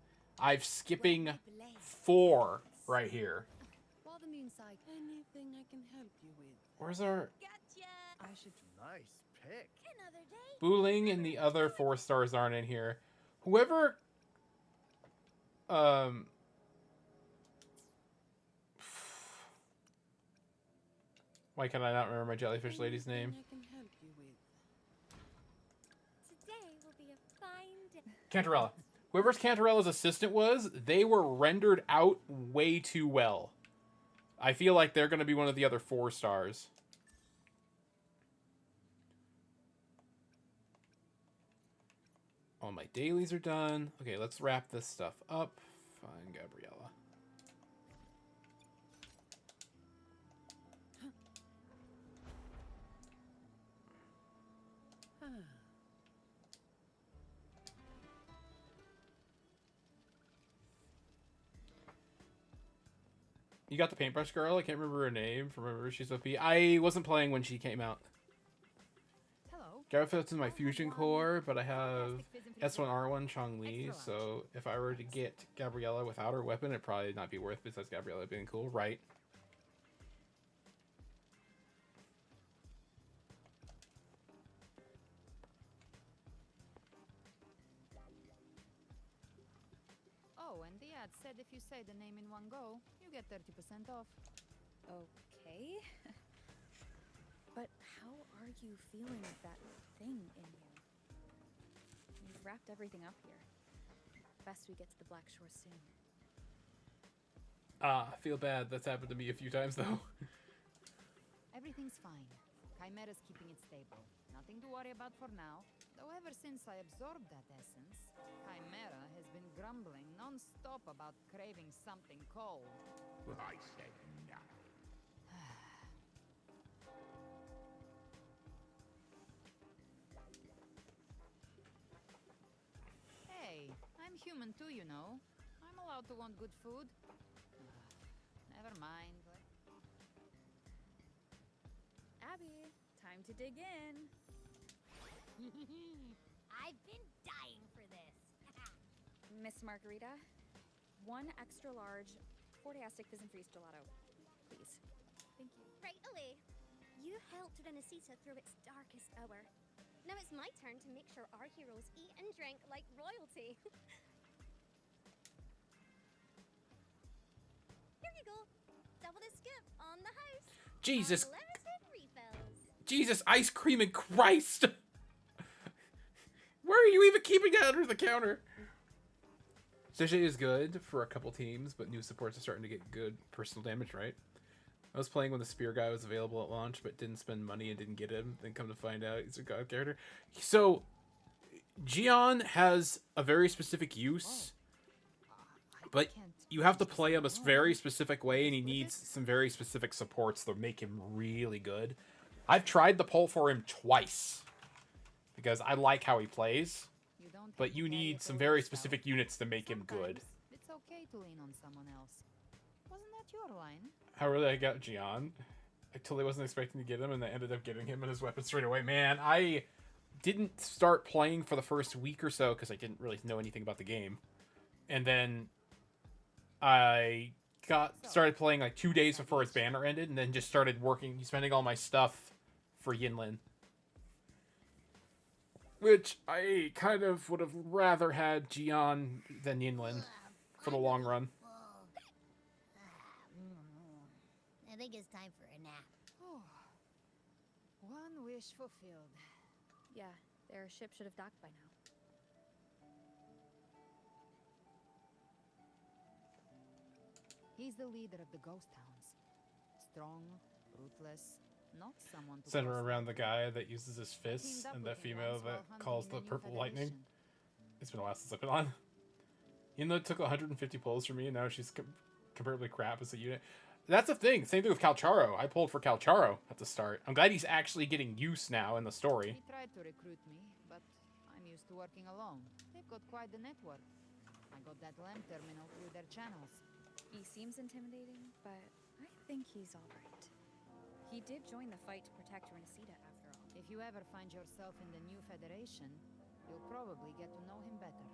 I'm skipping 4 right here. Anything I can help you with. Where's our... I should... Nice pick. Booling and the other 4 stars aren't in here. Whoever... Why can I not remember my jellyfish lady's name? I can help you with. Today will be a fine day. Cantarella. Whoever's Cantarella's assistant was, they were rendered out way too well. I feel like they're going to be one of the other 4 stars. All my dailies are done. Okay, let's wrap this stuff up. Find Gabriella. You got the paintbrush girl? I can't remember her name. Remember, she's OP. I wasn't playing when she came out. Hello. Garfield is my fusion core, but I have S1R1 Chong-Li, so if I were to get Gabriella without her weapon, it'd probably not be worth it, besides Gabriella being cool, right? Oh, and the ad said if you say the name in one go, you get 30% off. Okay. But how are you feeling with that thing in you? We've wrapped everything up here. Best we get to the Black Shore soon. I feel bad. That's happened to me a few times, though. Everything's fine. Chimera's keeping it stable. Nothing to worry about for now. Though ever since I absorbed that essence, Chimera has been grumbling non-stop about craving something cold. I said no. Hey, I'm human too, you know. I'm allowed to want good food. Never mind. Abby, time to dig in. I've been dying for this. Miss Margarita, 1 extra large 40-astic fizz and freeze gelato, please. Thank you. Right away. You helped Renesita through its darkest hour. Now it's my turn to make sure our heroes eat and drink like royalty. Here you go. Double the scoop on the house. Jesus. Unlimited refills. Jesus, ice cream and Christ! Where are you even keeping that under the counter? Sachet is good for a couple teams, but new supports are starting to get good personal damage, right? I was playing when the spear guy was available at launch, but didn't spend money and didn't get him. Then come to find out he's a god character. So, Gion has a very specific use, but you have to play him a very specific way, and he needs some very specific supports that make him really good. I've tried the pull for him twice, because I like how he plays, but you need some very specific units to make him good. It's okay to lean on someone else. Wasn't that your line? How really I got Gion? I totally wasn't expecting to get him, and I ended up getting him and his weapon straight away. Man, I didn't start playing for the first week or so because I didn't really know anything about the game. And then I started playing like 2 days before its banner ended, and then just started spending all my stuff for Yinlin. Which I kind of would have rather had Gion than Yinlin for the long run. I think it's time for a nap. One wish fulfilled. Yeah, their ship should have docked by now. He's the leader of the ghost hounds. Strong, ruthless, not someone to Center cross around the guy that uses his fists and that female that calls the purple lightning. It's been a while since I've been on. Yinla took 150 pulls from me, and now she's comparably crap as a unit. That's the thing. Same thing with Calcharo. I pulled for Calcharo at the start. I'm glad he's actually getting use now in the story. He tried to recruit me, but I'm used to working alone. They've got quite the network. I got that lamp terminal through their channels. He seems intimidating, but I think he's alright. He did join the fight to protect Renesita, after all. If you ever find yourself in the new Federation, you'll probably get to know him better.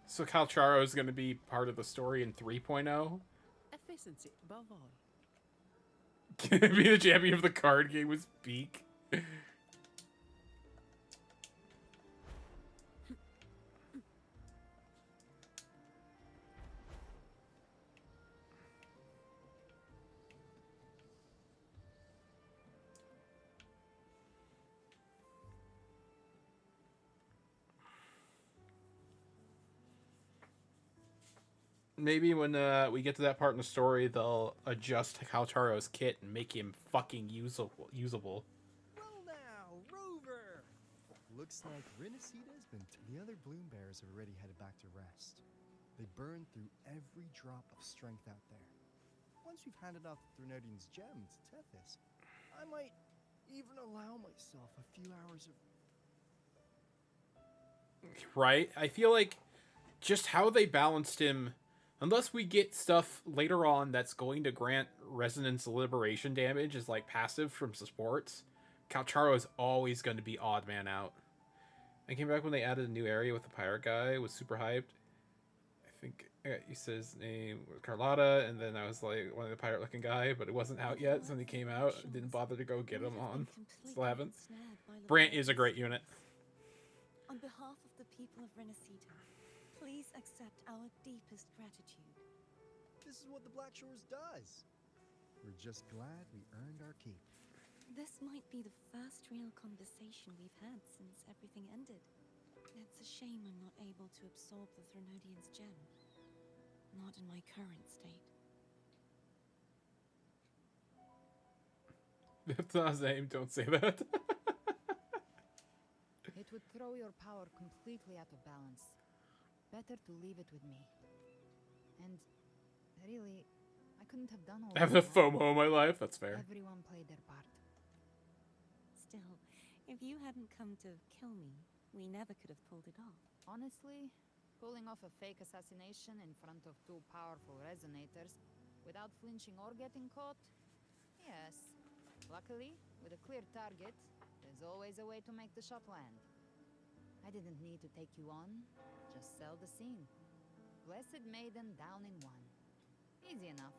So Calcharo is going to be part of the story in 3.0? Efficiency, above all. Can it be the champion of the card game with Beak? Maybe when we get to that part in the story, they'll adjust Calcharo's kit and make him fucking usable. Well now, Rover! Looks like Renesita's been... The other Bloom Bears have already headed back to rest. They burned through every drop of strength out there. Once we've handed off the Threnodian's gem to Tethys, I might even allow myself a few hours of... Right? I feel like just how they balanced him... Unless we get stuff later on that's going to grant resonance liberation damage as like passive from supports, Calcharo is always going to be odd man out. I came back when they added a new area with the pirate guy, was super hyped. I think he said his name was Carlotta, and then I was like one of the pirate looking guy, but it wasn't out yet, so when he came out, I didn't bother to go get him on. Still haven't. Brant is a great unit. On behalf of the people of Renesita, please accept our deepest gratitude. This is what the Black Shores does. We're just glad we earned our keep. This might be the first real conversation we've had since everything ended. It's a shame I'm not able to absorb the Threnodian's gem. Not in my current state. That's not his name, don't say that. It would throw your power completely out of balance. Better to leave it with me. And really, I couldn't have done all I have this the alone. FOMO in my life, that's fair. Everyone played their part. Still, if you hadn't come to kill me, we never could have pulled it off. Honestly, pulling off a fake assassination in front of two powerful resonators without flinching or getting caught? Yes. Luckily, with a clear target, there's always a way to make the shot land. I didn't need to take you on, just sell the scene. Blessed Maiden down in one. Easy enough.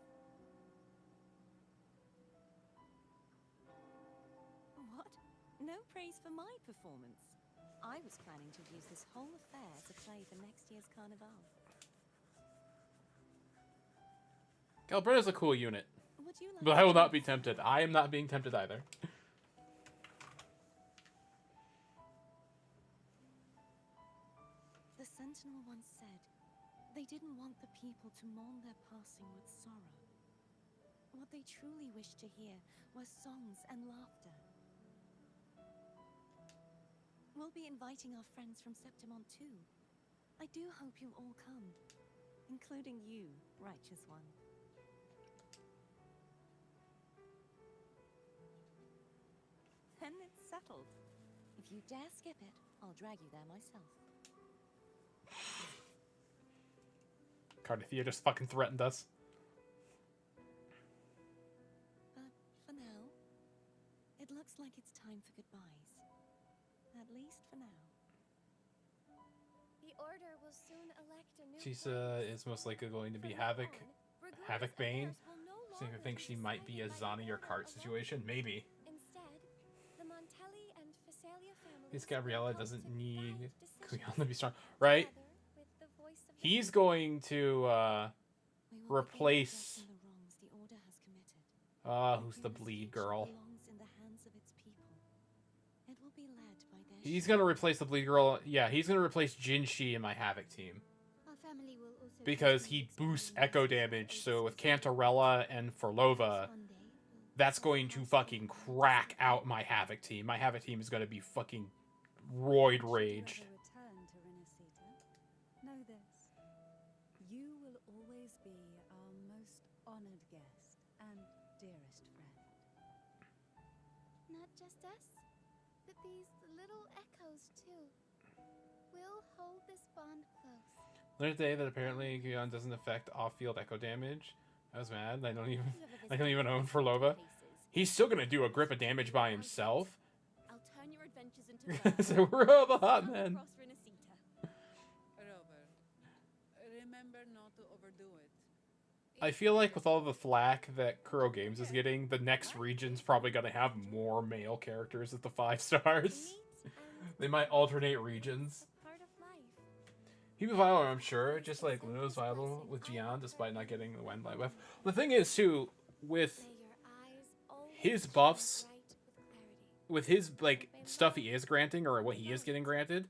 What? No praise for my performance. I was planning to use this whole affair to play for next year's Carnival. Calbretta's a cool unit. Would you like But to I will not try be tempted. I am not being tempted either. The Sentinel once said they didn't want the people to mourn their passing with sorrow. What they truly wished to hear were songs and laughter. We'll be inviting our friends from Septimont too. I do hope you'll all come, including you, righteous one. Then it's settled. If you dare skip it, I'll drag you there myself. Cardathia just fucking threatened us. But for now, it looks like it's time for goodbyes. At least for now. The Order will soon elect a new Chisa is most likely going to be Havoc Bane. So I think she might be a Zani or Cart situation. Maybe. Instead, the Montelli and Phasalia families This Gabriella doesn't need Kuyan to be strong. Right? with the voice of He's going to replace The wrongs the Order has committed. who's the bleed girl? Belongs in the hands of its people. It will be led by their He's gonna replace the bleed girl. Yeah, he's gonna replace Jinshi in my Havoc team. Our family will also Because he boosts echo damage, so with Cantarella and Forlova, that's going to fucking crack out my Havoc team. My Havoc team is gonna be fucking roid raged. Should you ever return to Renacita, know this. You will always be our most honored guest and dearest friend. Not just us, but these little echoes too. We'll hold this bond close. There's a day that apparently Kuyan doesn't affect off-field echo damage. I was mad. I don't even own Forlova. He's still gonna do a grip of damage by himself. I'll turn your adventures into So we're all the hot man. across Renacita. Rover, remember not to overdo it. I feel like with all the flack that Kuro Games is getting, the next region's probably gonna have more male characters at the 5 stars. They might alternate regions. part of life. He'd be viable, I'm sure, just like Luna's viable with Gian, despite not getting the Wendlight buff. The thing is, too, with his buffs, with his, like, stuff he is granting, or what he is getting granted,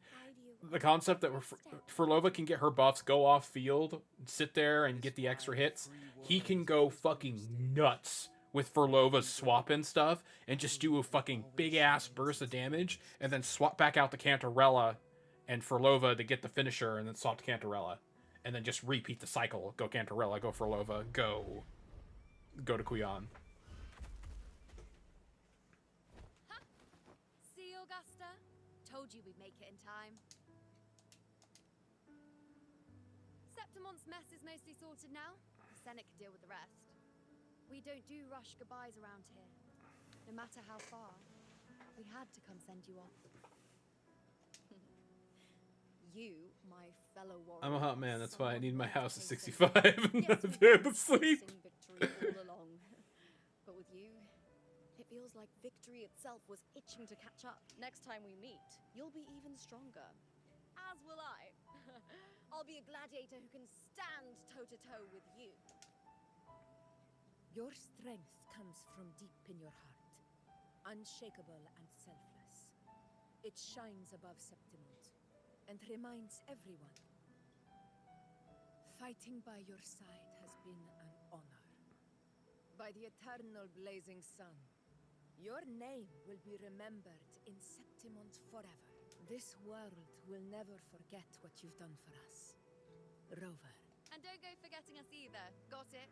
the concept that Forlova can get her buffs, go off field, sit there and get the extra hits, he can go fucking nuts with Forlova's swap and stuff, and just do a fucking big-ass burst of damage, and then swap back out to Cantarella and Forlova to get the finisher, and then swap to Cantarella. And then just repeat the cycle. Go Cantarella, go Forlova, go to Kuyan. See, Augusta? Told you we'd make it in time. Septimont's mess is mostly sorted now. The Senate can deal with the rest. We don't do rush goodbyes around here. No matter how far, we had to come send you off. You, my fellow warrior. I'm a hot man, that's why I need my house at 65 and not be able to sleep. Victory all along. But with you, it feels like victory itself was itching to catch up. Next time we meet, you'll be even stronger. As will I. I'll be a gladiator who can stand toe-to-toe with you. Your strength comes from deep in your heart, unshakable and selfless. It shines above Septimont and reminds everyone. Fighting by your side has been an honor. By the eternal blazing sun, your name will be remembered in Septimont forever. This world will never forget what you've done for us, Rover. And don't go forgetting us either, got it?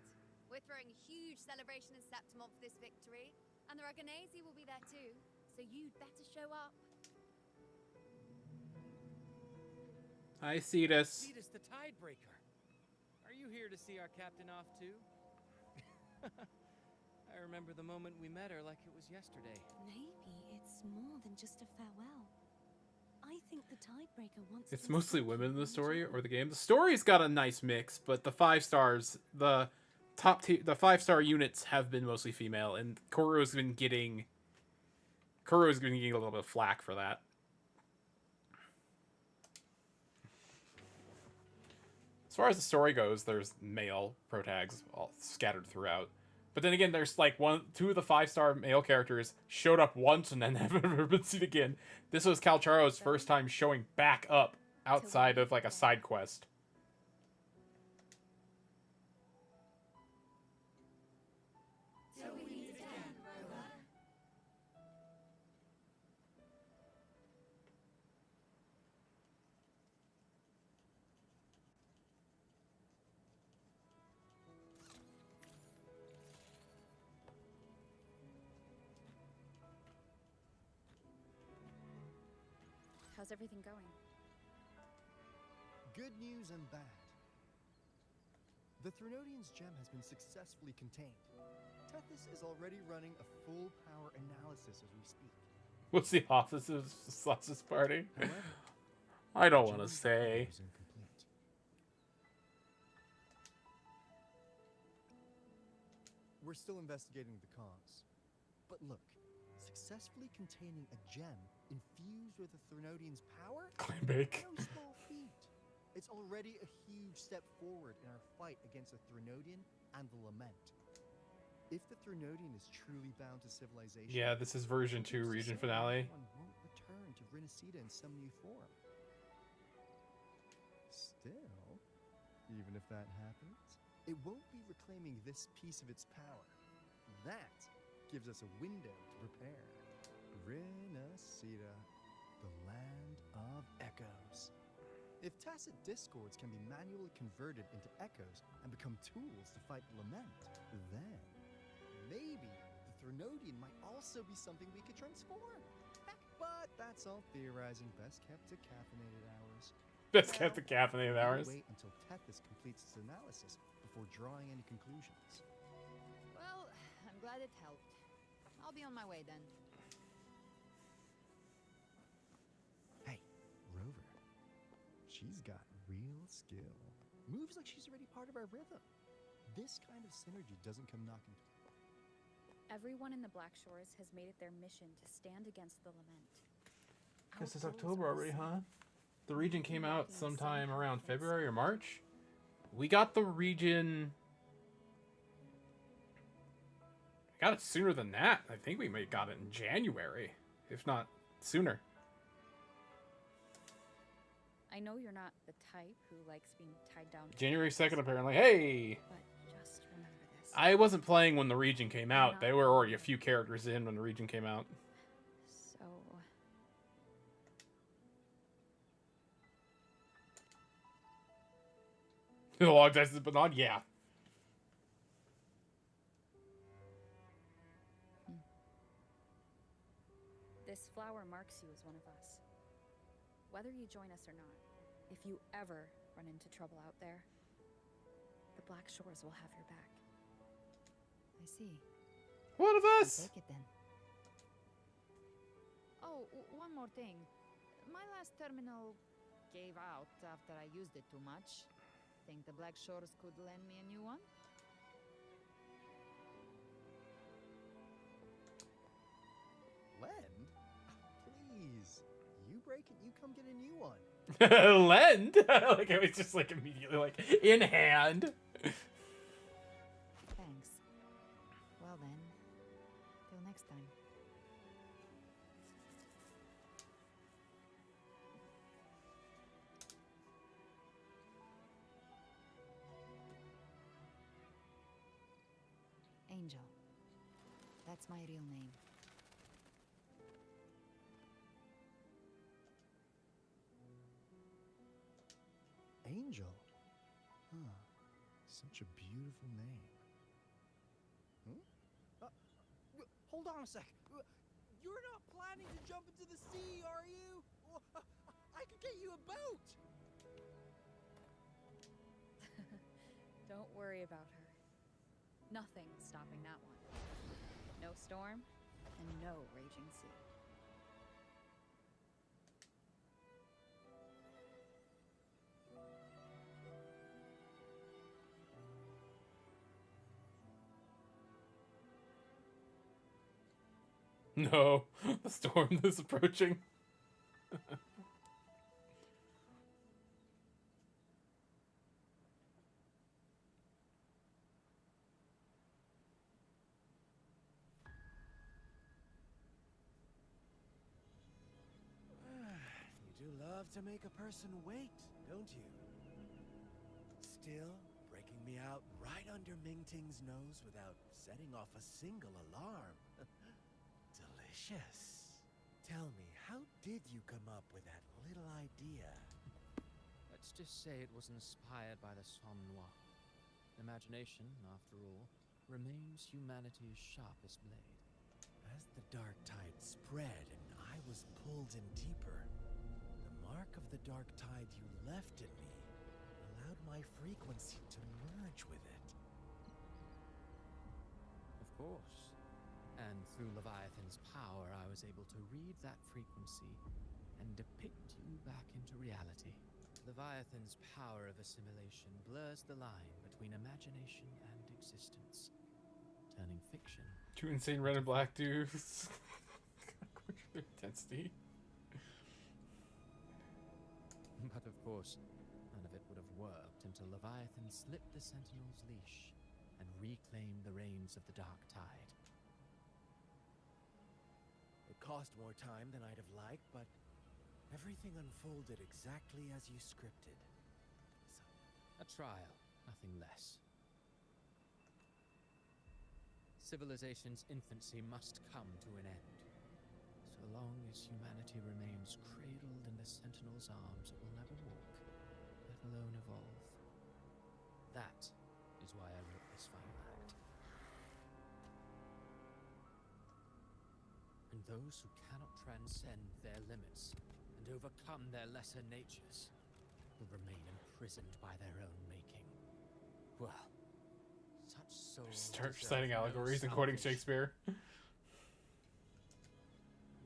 We're throwing a huge celebration in Septimont for this victory, and the Raganesi will be there too, so you'd better show up. Hi, Cetus. Cetus the Tidebreaker. Are you here to see our captain off too? I remember the moment we met her like it was yesterday. Maybe it's more than just a farewell. I think the Tidebreaker wants It's to mostly thank women in you the for story joining. or the game. The story's got a nice mix, but the 5 stars, the the 5-star units have been mostly female, and Kuro's been getting a little bit of flack for that. As far as the story goes, there's male protags all scattered throughout. But then again, there's like 2 of the 5-star male characters showed up once and then haven't ever been seen again. This was Calcharo's first time showing back up outside of like a side quest. How's everything going? Good news and bad. The Threnodian's gem has been successfully contained. Tethys is already running a full power analysis as we speak. What's the office of Sausage Party? However, I don't want to say. is incomplete. We're still investigating the cause. But look, successfully containing a gem infused with the Threnodian's power? Clambake. No small feat. It's already a huge step forward in our fight against the Threnodian and the Lament. If the Threnodian is truly bound to civilization... Yeah, this is version 2 region finale. ...one won't return to Renacida in some new form. Still, even if that happens, it won't be reclaiming this piece of its power. That gives us a window to prepare. Renacida, the land of echoes. If tacit discords can be manually converted into echoes and become tools to fight Lament, then maybe the Threnodian might also be something we could transform. But that's all theorizing, best kept to caffeinated hours. Best kept to caffeinated hours. Wait until Tethys completes its analysis before drawing any conclusions. Well, I'm glad it helped. I'll be on my way then. Hey, Rover. She's got real skill. Moves like she's already part of our rhythm. This kind of synergy doesn't come knocking. Everyone in the Black Shores has made it their mission to stand against the Lament. Guess it's October already, huh? The region came out sometime around February or March. We got the region... I got it sooner than that. I think we may have got it in January, if not sooner. I know you're not the type who likes being tied down. January 2nd, apparently. Hey! But just remember this. I wasn't playing when the region came out. They were already a few characters in when the region came out. So... The log dice but not, yeah. This flower marks you as one of us. Whether you join us or not, if you ever run into trouble out there, the Black Shores will have your back. I see. One of us! Take it then. Oh, one more thing. My last terminal gave out after I used it too much. Think the Black Shores could lend me a new one? Lend? Please. You break it, you come get a new one. Lend? Like, it was just like immediately like, in hand. Thanks. Well then, till next time. That's my real name. Angel? Huh. Such a beautiful name. Hold on a sec. You're not planning to jump into the sea, are you? I could get you a boat. Don't worry about her. Nothing's stopping that one. No storm, and no raging sea. No, the storm is approaching. You do love to make a person wait, don't you? Still, breaking me out right under Mingting's nose without setting off a single alarm. Delicious. Tell me, how did you come up with that little idea? Let's just say it was inspired by the Somme Noir. Imagination, after all, remains humanity's sharpest blade. As the dark tide spread and I was pulled in deeper, the mark of the dark tide you left in me allowed my frequency to merge with it. Of course. And through Leviathan's power, I was able to read that frequency and depict you back into reality. Leviathan's power of assimilation blurs the line between imagination and existence, turning fiction. Two insane red and black dudes. Intensity. But of course, none of it would have worked until Leviathan slipped the Sentinel's leash and reclaimed the reins of the Dark Tide. It cost more time than I'd have liked, but everything unfolded exactly as you scripted. A trial, nothing less. Civilization's infancy must come to an end. So long as humanity remains cradled in the Sentinel's arms, it will never walk, let alone evolve. That is why I wrote this final act. And those who cannot transcend their limits and overcome their lesser natures will remain imprisoned by their own making. Well, such souls Start deserve citing no allegories and quoting salvation. Shakespeare.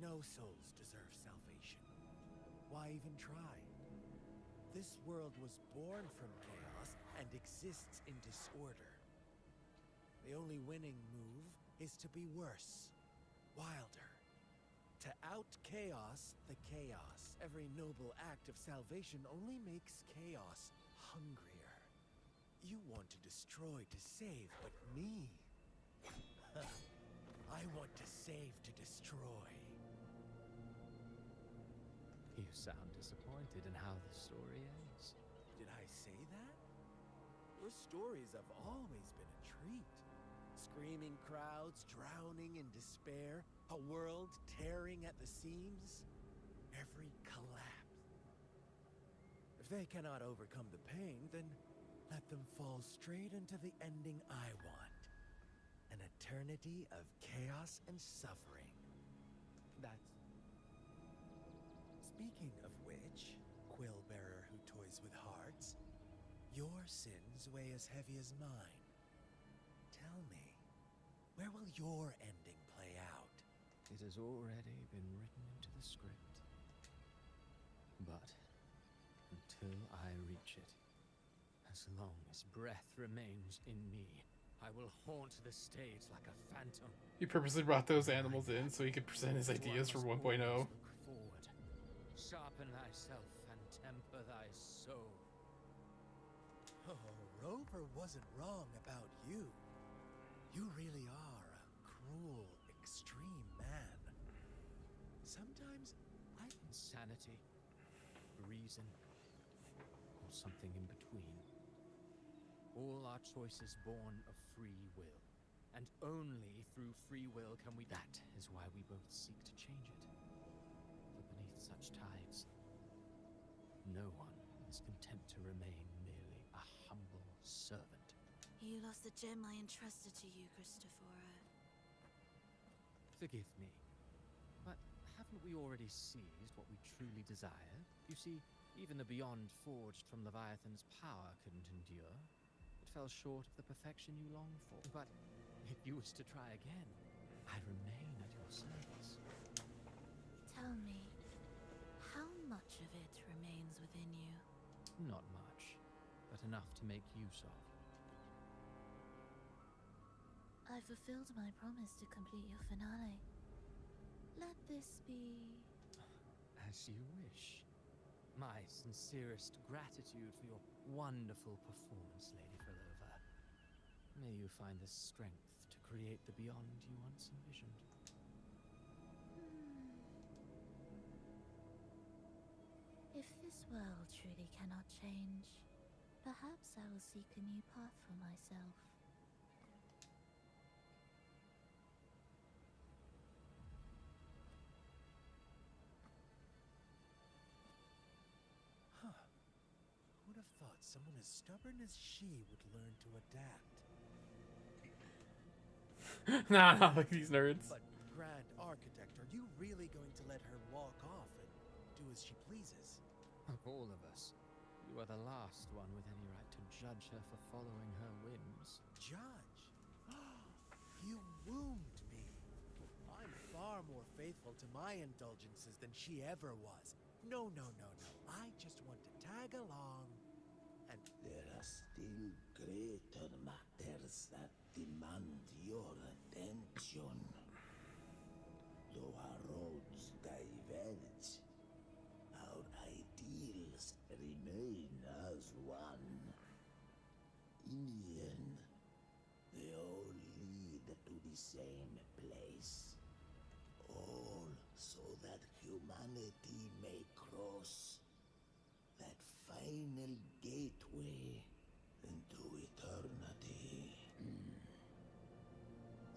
No souls deserve salvation. Why even try? This world was born from chaos and exists in disorder. The only winning move is to be worse, wilder. To out chaos the chaos. Every noble act of salvation only makes chaos hungrier. You want to destroy to save, but me? I want to save to destroy. You sound disappointed in how the story ends. Did I say that? Your stories have always been a treat. Screaming crowds drowning in despair, a world tearing at the seams, every collapse. If they cannot overcome the pain, then let them fall straight into the ending I want. An eternity of chaos and suffering. That's... Speaking of which, Quill-bearer who toys with hearts, your sins weigh as heavy as mine. Tell me, where will your ending play out? It has already been written into the script. But until I reach it, as long as breath remains in me, I will haunt the stage like a phantom. He purposely brought those animals in so he could present his ideas for 1.0. Look forward. Sharpen thyself and temper thy soul. Oh, Rover wasn't wrong about you. You really are a cruel, extreme man. Sometimes Insanity, reason, or something in between. All our choices born of free will, and only through free will can we... That is why we both seek to change it. For beneath such tides, no one is content to remain merely a humble servant. You lost the gem I entrusted to you, Christopher. Forgive me, but haven't we already seized what we truly desired? You see, even the beyond forged from Leviathan's power couldn't endure. It fell short of the perfection you longed for. But if you wish to try again, I remain at your service. Tell me, how much of it remains within you? Not much, but enough to make use of. I fulfilled my promise to complete your finale. Let this be... As you wish. My sincerest gratitude for your wonderful performance, Lady Philova. May you find the strength to create the beyond you once envisioned. If this world truly cannot change, perhaps I will seek a new path for myself. Who'd have thought someone as stubborn as she would learn to adapt? Nah, not like these nerds. But, Grand Architect, are you really going to let her walk off and do as she pleases? Of all of us, you are the last one with any right to judge her for following her whims. Judge? You wound me. I'm far more faithful to my indulgences than she ever was. No, no, no, no. I just want to tag along and... There are still greater matters that demand your attention. Though our roads diverge, our ideals remain as one. In the end, they all lead to the same place. All so that humanity may cross that final gateway into eternity.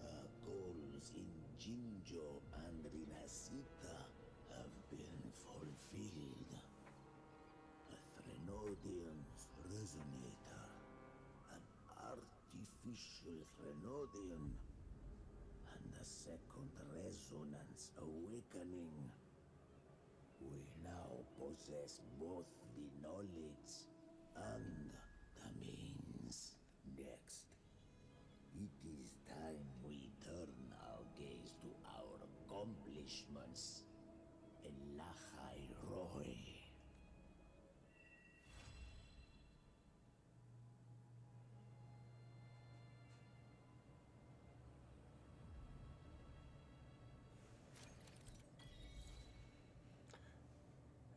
Our goals in Jinjo and Rinasita have been fulfilled. A Threnodian's resonator, an artificial Threnodian, and a second resonance awakening. We now possess both the knowledge and the means. Next, it is time we turn our gaze to our accomplishments. Elahai Roy.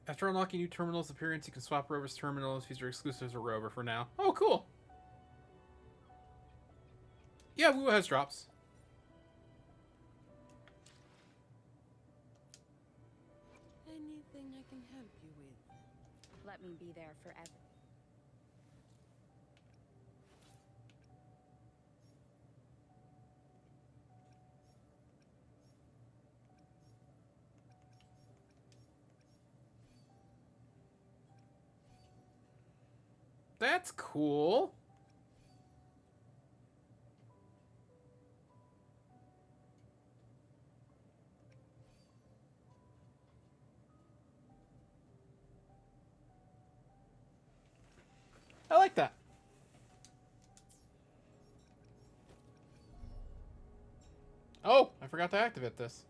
After unlocking new terminals appearance, you can swap Rover's terminals. These are exclusive to Rover for now. Oh, cool. Yeah, WuWa has drops. Anything I can help you with? Let me be there forever. That's cool. I like that. Oh, I forgot to activate this.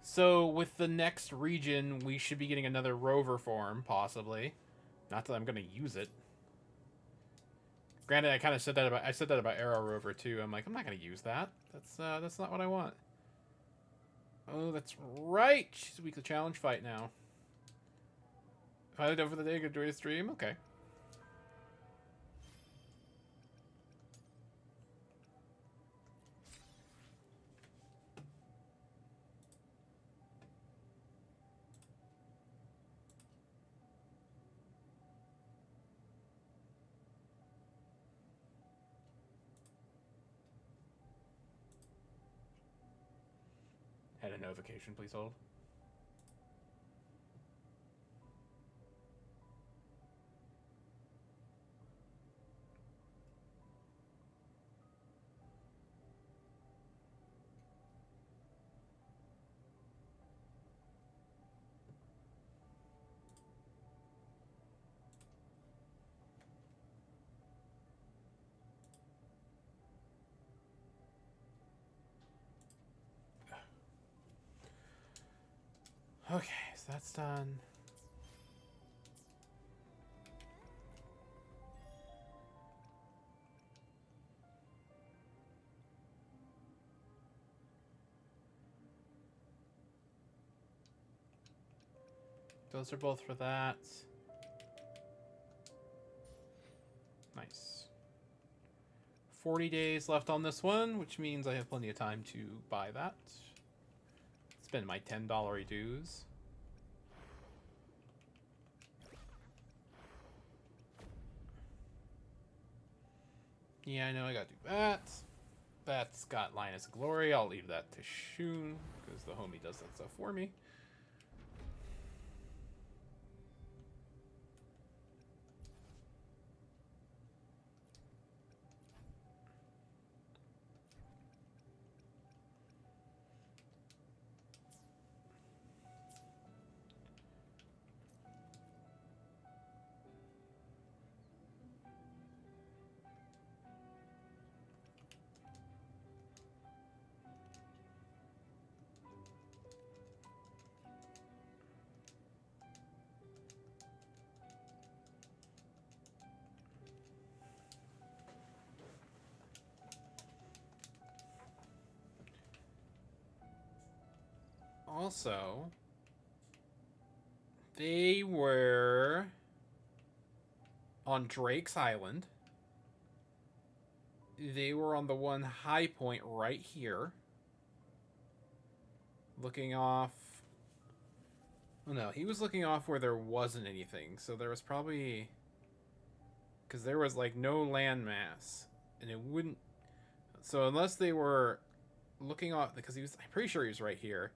So with the next region, we should be getting another rover form, possibly. Not that I'm going to use it. Granted, I kind of said that about Arrow Rover too. I'm like, I'm not going to use that. That's not what I want. Oh, that's right. She's a weekly challenge fight now. Pilot over the day, good to stream. Okay. Had a notification, please hold. Okay, so that's done. Those are both for that. Nice. 40 days left on this one, which means I have plenty of time to buy that. Spend my $10 dues. Yeah, I know I gotta do that. That's got Linus Glory. I'll leave that to Shun, because the homie does that stuff for me. Also, they were on Drake's Island. They were on the one high point right here. Looking off... Oh no, he was looking off where there wasn't anything. So there was probably... Because there was like no landmass. And it wouldn't... So unless they were looking off... Because he was... I'm pretty sure he was right here.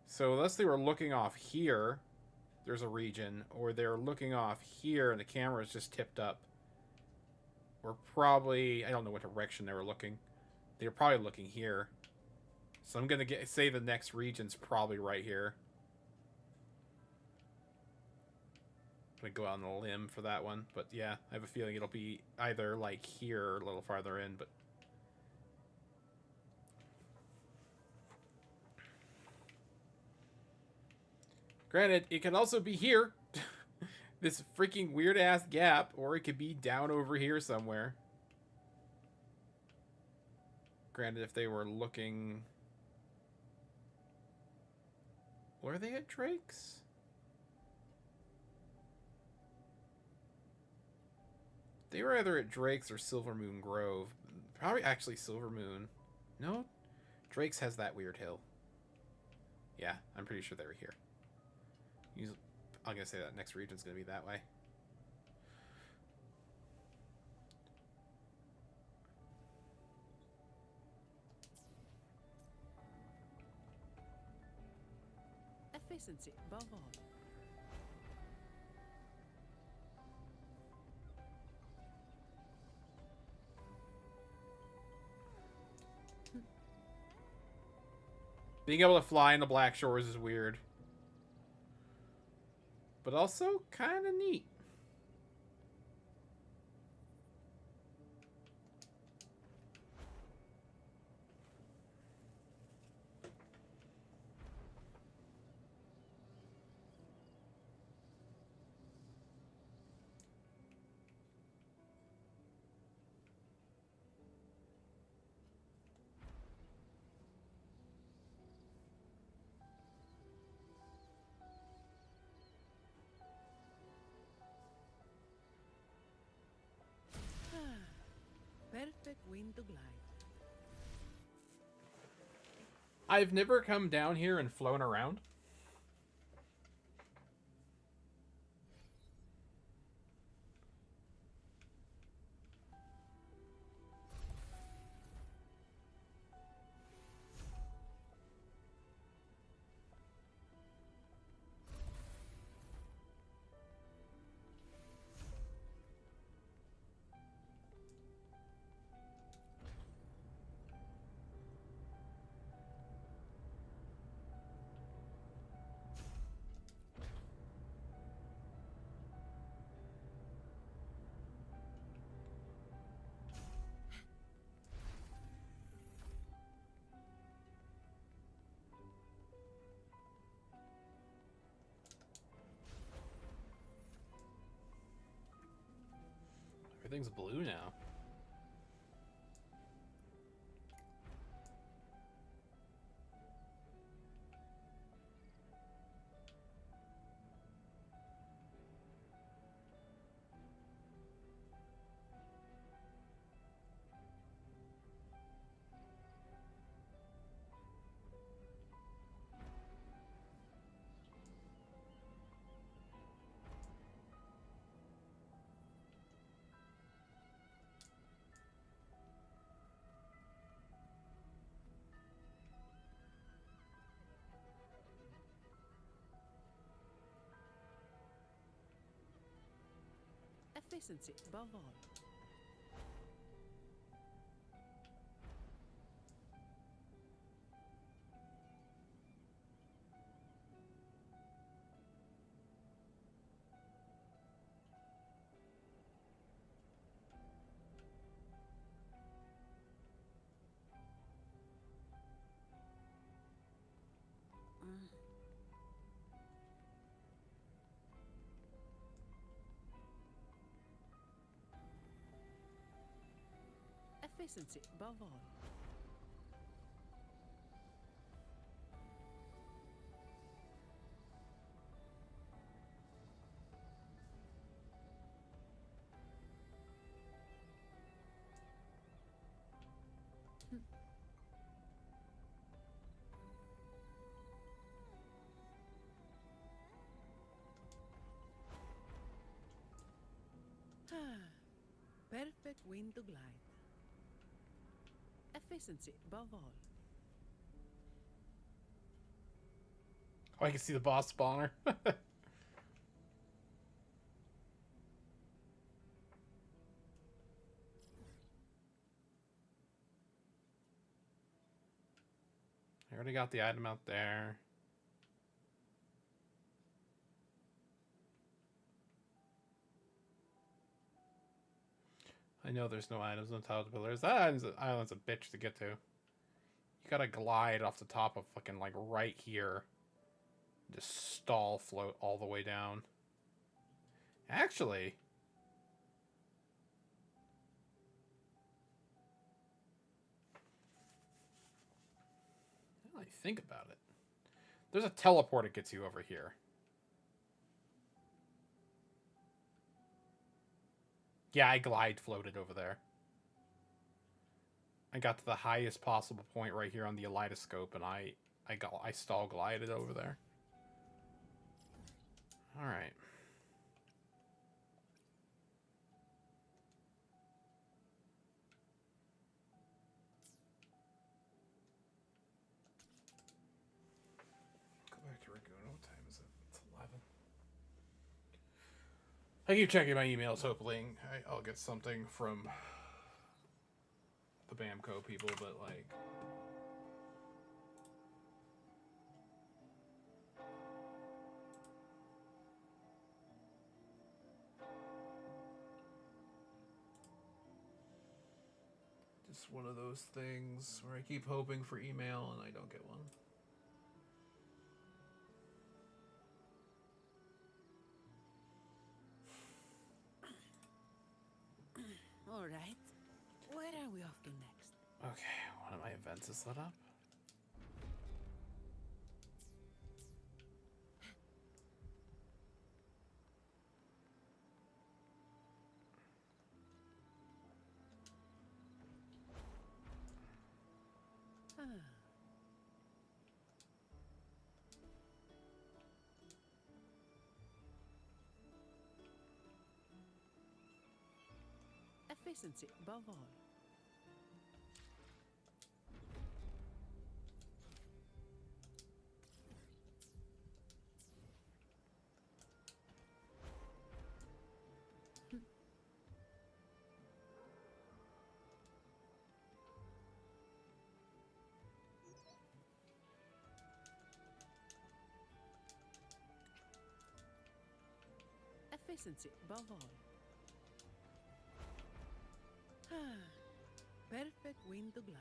So unless they were looking off here, there's a region, or they're looking off here and the camera is just tipped up. Or probably, I don't know what direction they were looking. They were probably looking here. So I'm gonna say the next region's probably right here. I'm gonna go out on a limb for that one, but yeah, I have a feeling it'll be either like here or a little farther in, but granted, it could also be here. This freaking weird-ass gap, or it could be down over here somewhere. Granted, if they were looking... Were they at Drake's? They were either at Drake's or Silver Moon Grove. Probably actually Silver Moon. No? Drake's has that weird hill. Yeah, I'm pretty sure they were here. I'm going to say that next region's going to be that way. Efficiency, above all. Being able to fly in the Black Shores is weird. But also kind of neat. Perfect wind to glide. I've never come down here and flown around. Everything's blue now. Efficiency above all. Efficiency above all. Perfect wind to glide. Efficiency above all. Oh, I can see the boss spawner. I already got the item out there. I know there's no items on top of the pillars. That island's a bitch to get to. You gotta glide off the top of fucking, like, right here. Just stall float all the way down. Actually... now I think about it. There's a teleport that gets you over here. Yeah, I glide floated over there. I got to the highest possible point right here on the kaleidoscope, and I stall glided over there. All right. Go back to Ragoon. What time is it? It's 11. I keep checking my emails, hoping I'll get something from the Bamco people, but like... just one of those things where I keep hoping for email and I don't get one. All right. Where are we off to next? Okay, one of my events is lit up. Efficiency above all. Efficiency above all. Perfect wind to glide.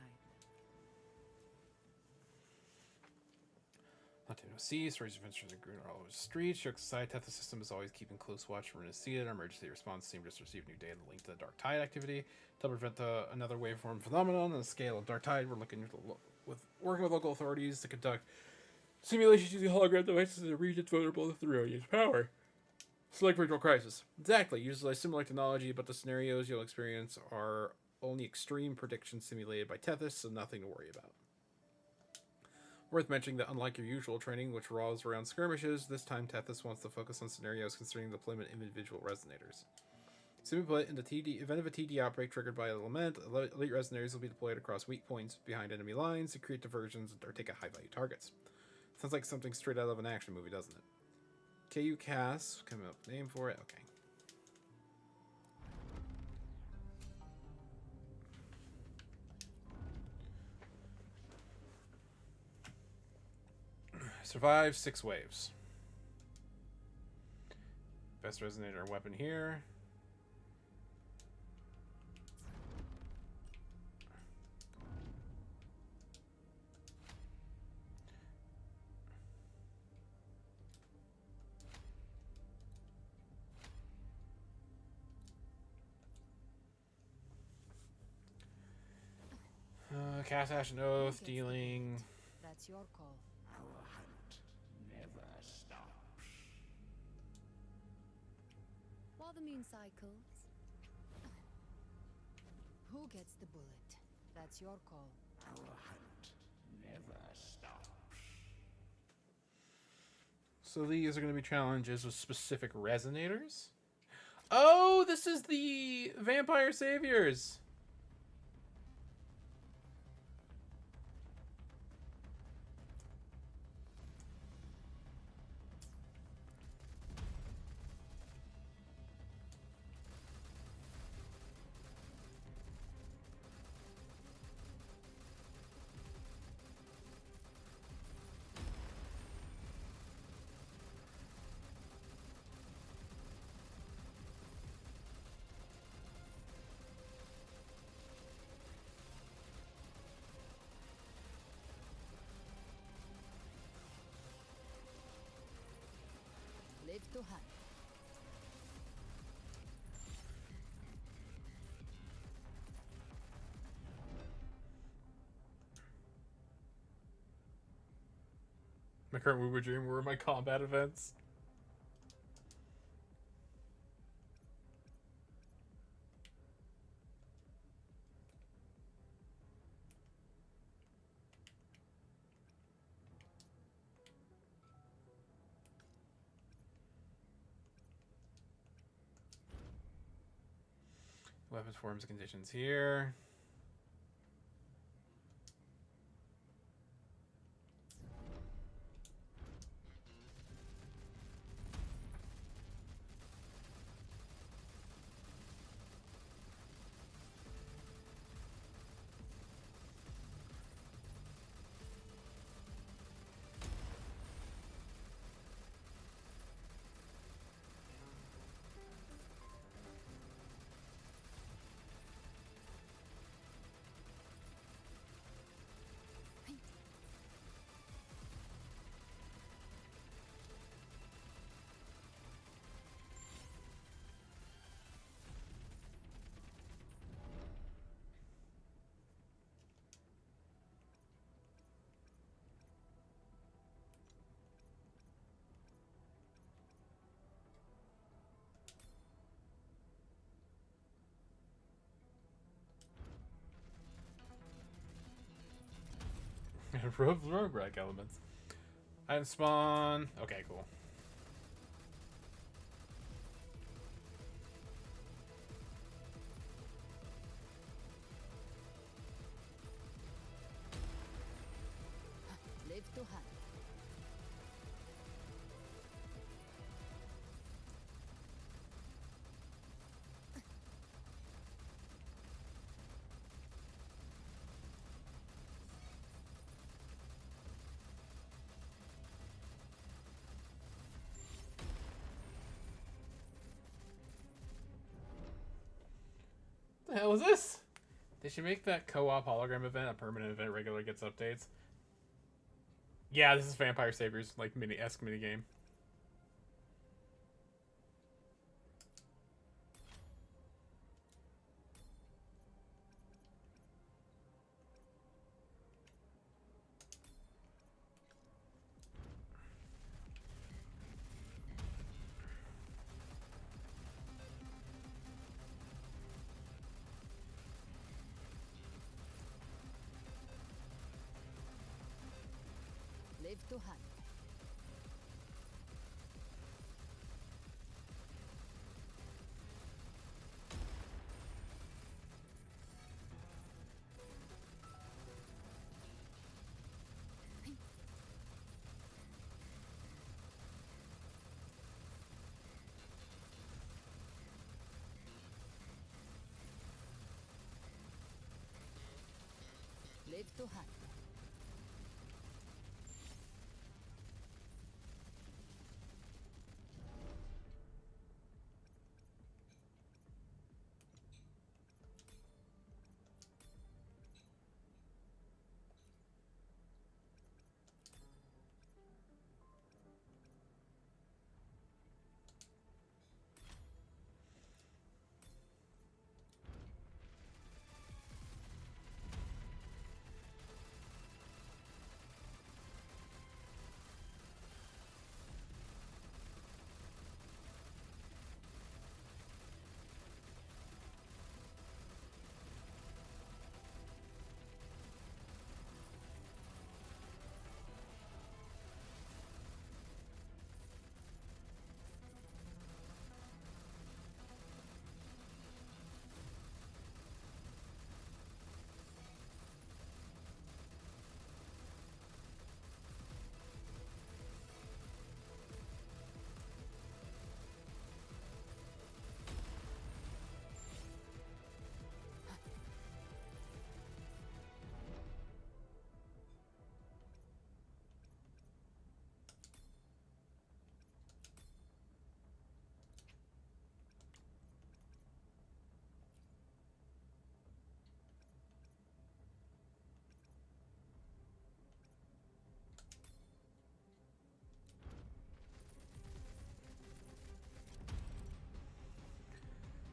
Montano Sea, stories of adventures in Green all over the streets. Shook Society Tethys system is always keeping close watch for Renacida. Our emergency response team just received new data linked to the Dark Tide activity to prevent another waveform phenomenon on the scale of Dark Tide. We're working with local authorities to conduct simulations using hologram devices in regions vulnerable to the Theronian's power. Select virtual crisis. Exactly. Uses similar technology, but the scenarios you'll experience are only extreme predictions simulated by Tethys, so nothing to worry about. Worth mentioning that unlike your usual training, which revolves around skirmishes, this time Tethys wants to focus on scenarios concerning the deployment of individual resonators. Simply put, in the event of a TD outbreak triggered by a lament, elite resonators will be deployed across weak points behind enemy lines to create diversions or take out high-value targets. Sounds like something straight out of an action movie, doesn't it? KU Cass, coming up with a name for it. Okay. Survive 6 waves. Best resonator weapon here. Cast Ashen Oath, dealing. That's your call. Our hunt never stops. While the moon cycles. Who gets the bullet? That's your call. Our hunt never stops. So these are going to be challenges with specific resonators. Oh, this is the Vampire Saviors. Live to hunt. My current WuWa dream were my combat events. Weapons, forms, and conditions here. Roguelike elements. And spawn. Okay, cool. Live to hunt. What the hell is this? They should make that co-op hologram event a permanent event. Regularly gets updates. Yeah, this is Vampire Saviors, like mini-esque minigame. Live to hunt. Live to hunt.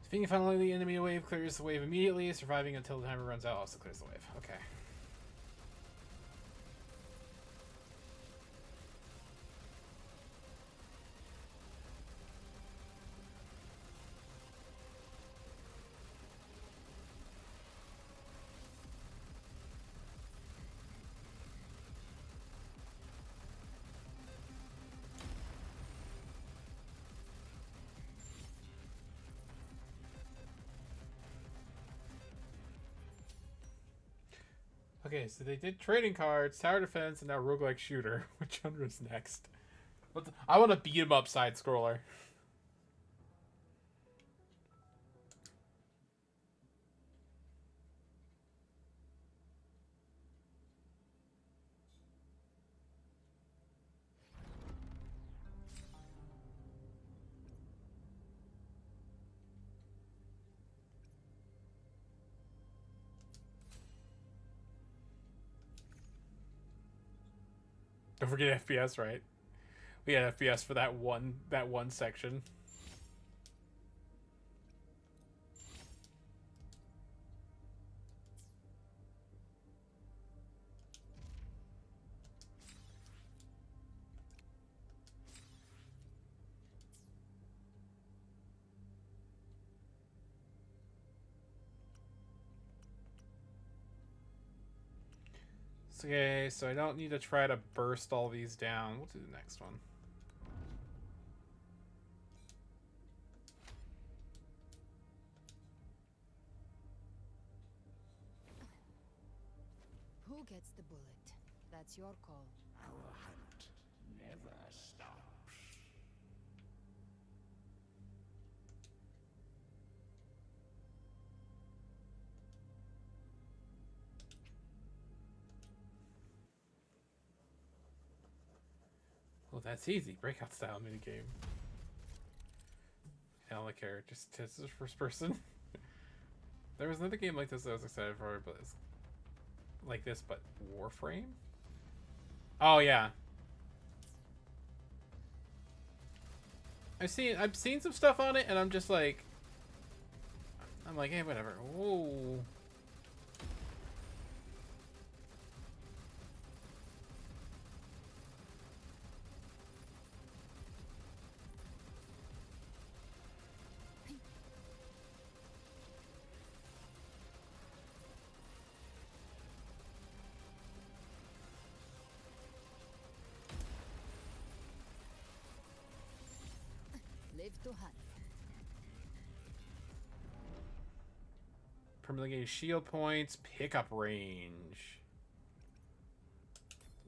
Defeating finally the enemy wave clears the wave immediately. Surviving until the timer runs out also clears the wave. Okay. Okay, so they did trading cards, tower defense, and now roguelike shooter. Which one is next? I want to beat him up side scroller. Don't forget FPS, right? We had FPS for that one section. Okay, so I don't need to try to burst all these down. We'll do the next one. Who gets the bullet? That's your call. Our hunt never stops. Well, that's easy. Breakout style minigame. I don't like care. Just this is first person. There was another game like this I was excited for, but it's like this, but Warframe? Oh yeah. I've seen some stuff on it, and I'm just like, hey, whatever. Whoa. Live to hunt. Permanently gain shield points, pickup range.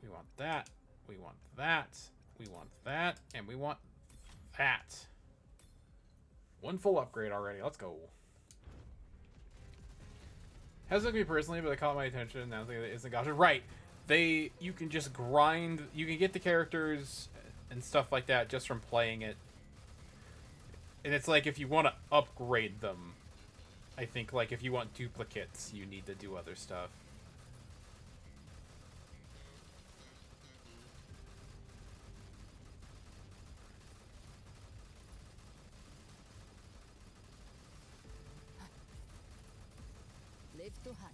We want that. We want that. We want that. And we want that. One full upgrade already. Let's go. Hasn't looked me personally, but it caught my attention. Now that it isn't gacha. Right. You can just grind. You can get the characters and stuff like that just from playing it. And it's like if you want to upgrade them, I think like if you want duplicates, you need to do other stuff. Live to hunt.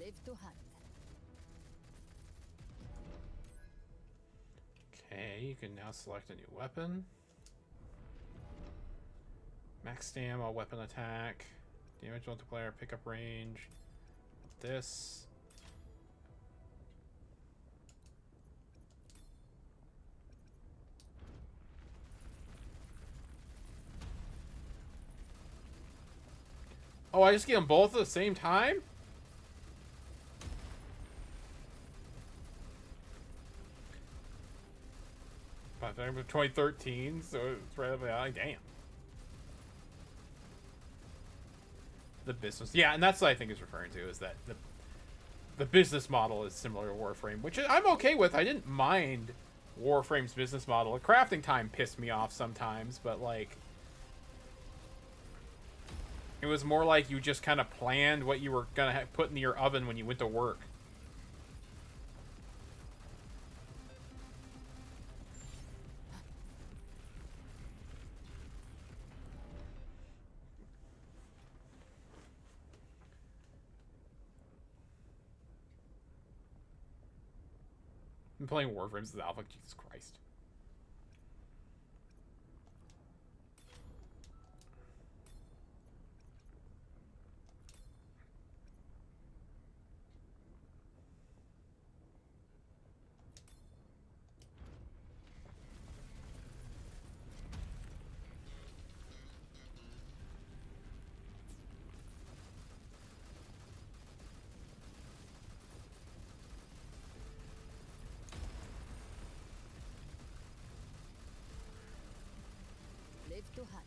Live to hunt. Okay, you can now select a new weapon. Max stamina, weapon attack, damage multiplier, pickup range. This. Oh, I just get them both at the same time? But 2013, so it's right up the alley. Damn. The business, yeah, and that's what I think is referring to, is that the business model is similar to Warframe, which I'm okay with. I didn't mind Warframe's business model. The crafting time pissed me off sometimes, but like it was more like you just kind of planned what you were gonna put in your oven when you went to work. I'm playing Warframe as Alpha. Jesus Christ. Live to hunt.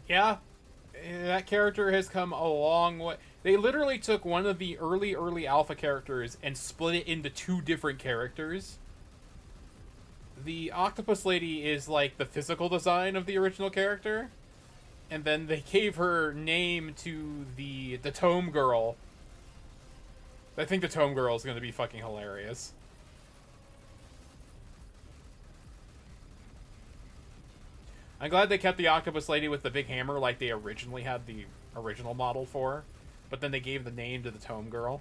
Yeah, that character has come a long way. They literally took one of the early alpha characters and split it into two different characters. The octopus lady is like the physical design of the original character, and then they gave her name to the tome girl. I think the tome girl is going to be fucking hilarious. I'm glad they kept the octopus lady with the big hammer like they originally had the original model for, but then they gave the name to the tome girl.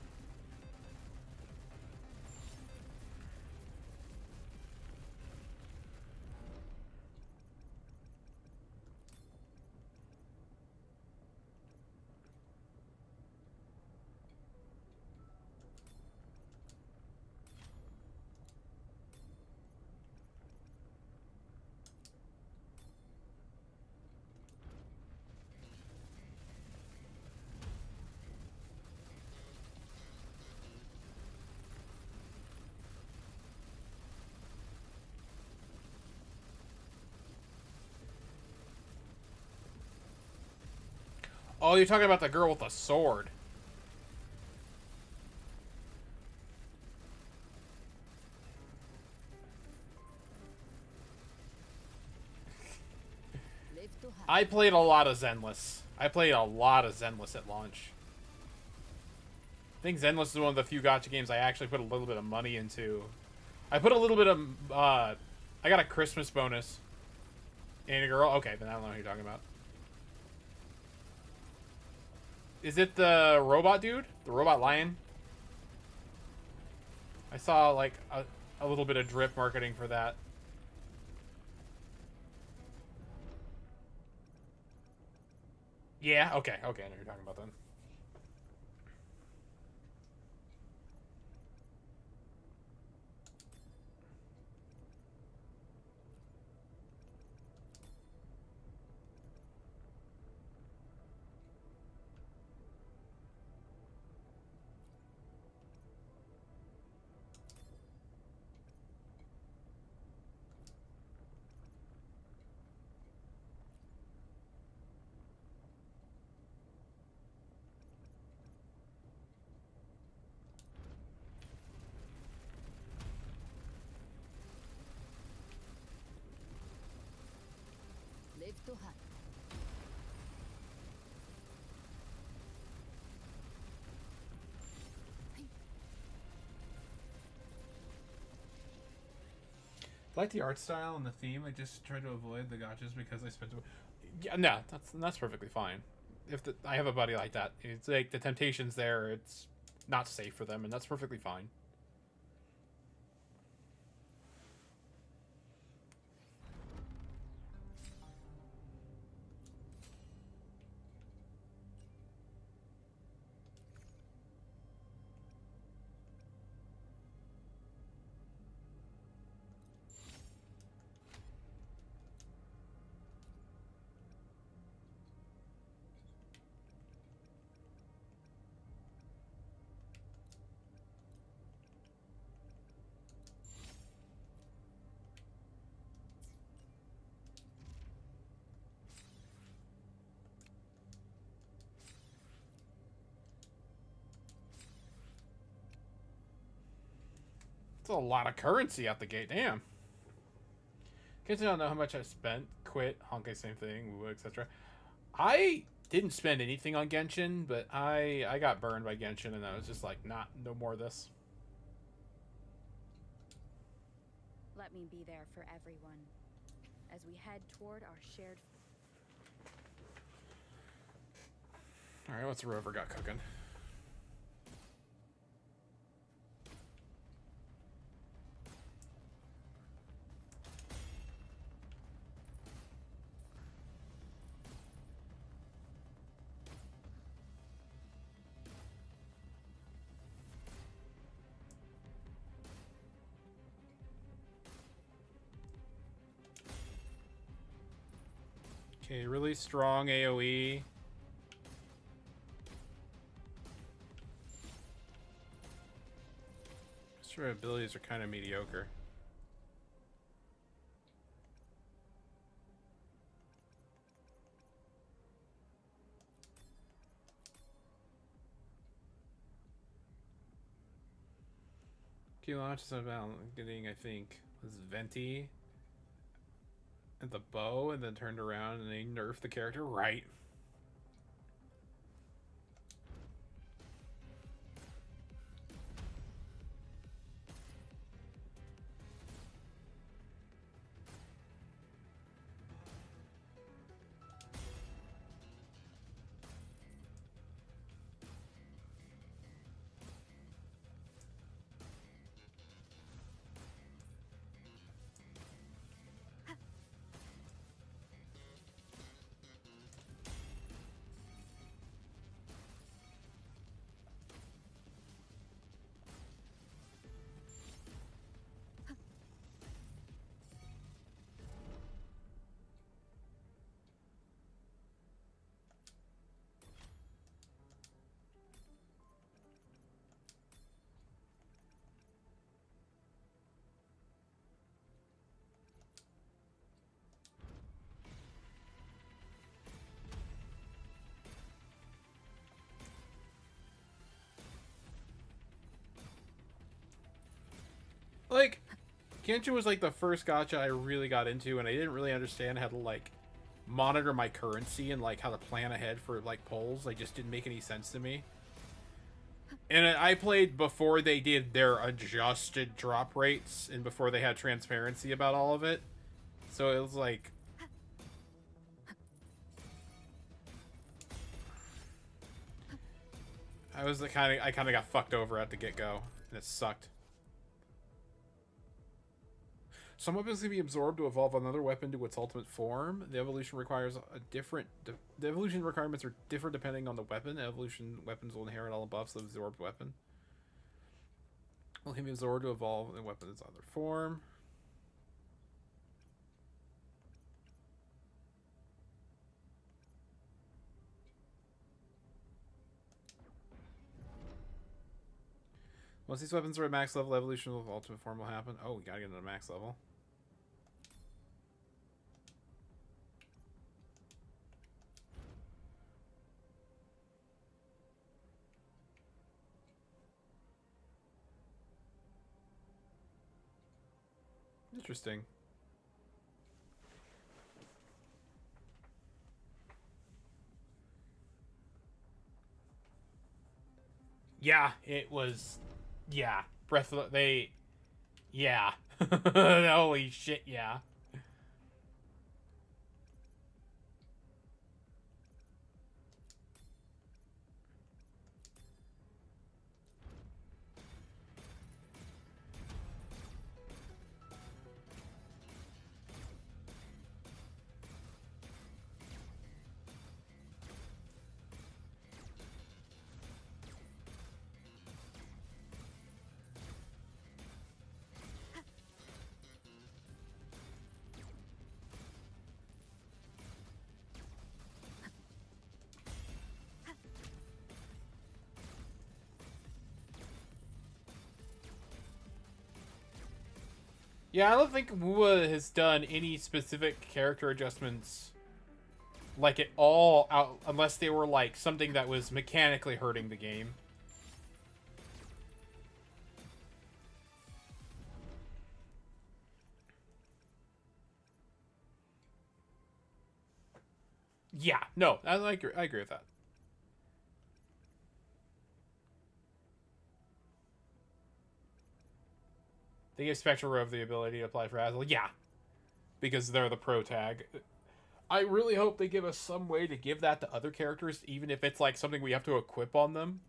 Oh, you're talking about the girl with the sword. I played a lot of Zenless. I played a lot of Zenless at launch. I think Zenless is one of the few gacha games I actually put a little bit of money into. I put a little bit of, I got a Christmas bonus. And a girl? Okay, then I don't know who you're talking about. Is it the robot dude? The robot lion? I saw, like, a little bit of drip marketing for that. Yeah, okay, I know what you're talking about then. Live to hunt. I like the art style and the theme. I just try to avoid the gachas because I spent. Yeah, no, that's perfectly fine. If I have a buddy like that, it's like the temptation's there. It's not safe for them, and that's perfectly fine. It's a lot of currency out the gate, damn. Kids don't know how much I spent. Quit, Honkai, same thing, WuWa, etc. I didn't spend anything on Genshin, but I got burned by Genshin, and I was just like, no more of this. Let me be there for everyone as we head toward our shared. All right, what's Rover got cooking? Okay, really strong AoE. Her abilities are kind of mediocre. Few launches about getting, I think, was Venti and the bow, and then turned around and they nerfed the character. Right. Like, Genshin was like the first gacha I really got into, and I didn't really understand how to like monitor my currency and like how to plan ahead for like polls. Like, just didn't make any sense to me. And I played before they did their adjusted drop rates and before they had transparency about all of it. So it was like, I kind of got fucked over at the get-go, and it sucked. Some weapons can be absorbed to evolve another weapon to its ultimate form. The evolution requires a different... The evolution requirements are different depending on the weapon. Evolution weapons will inherit all the buffs of the absorbed weapon. Will can be absorbed to evolve the weapon's other form. Once these weapons are at max level, evolution of ultimate form will happen. Oh, we gotta get into max level. Interesting. Yeah, it was... Yeah. Breath of the... Yeah. Holy shit, yeah. Yeah, I don't think WuWa has done any specific character adjustments like at all, out unless they were like something that was mechanically hurting the game. Yeah, no, I agree with that. They give Spectral Rove the ability to apply Frazzle. Yeah, because they're the pro tag. I really hope they give us some way to give that to other characters, even if it's like something we have to equip on them.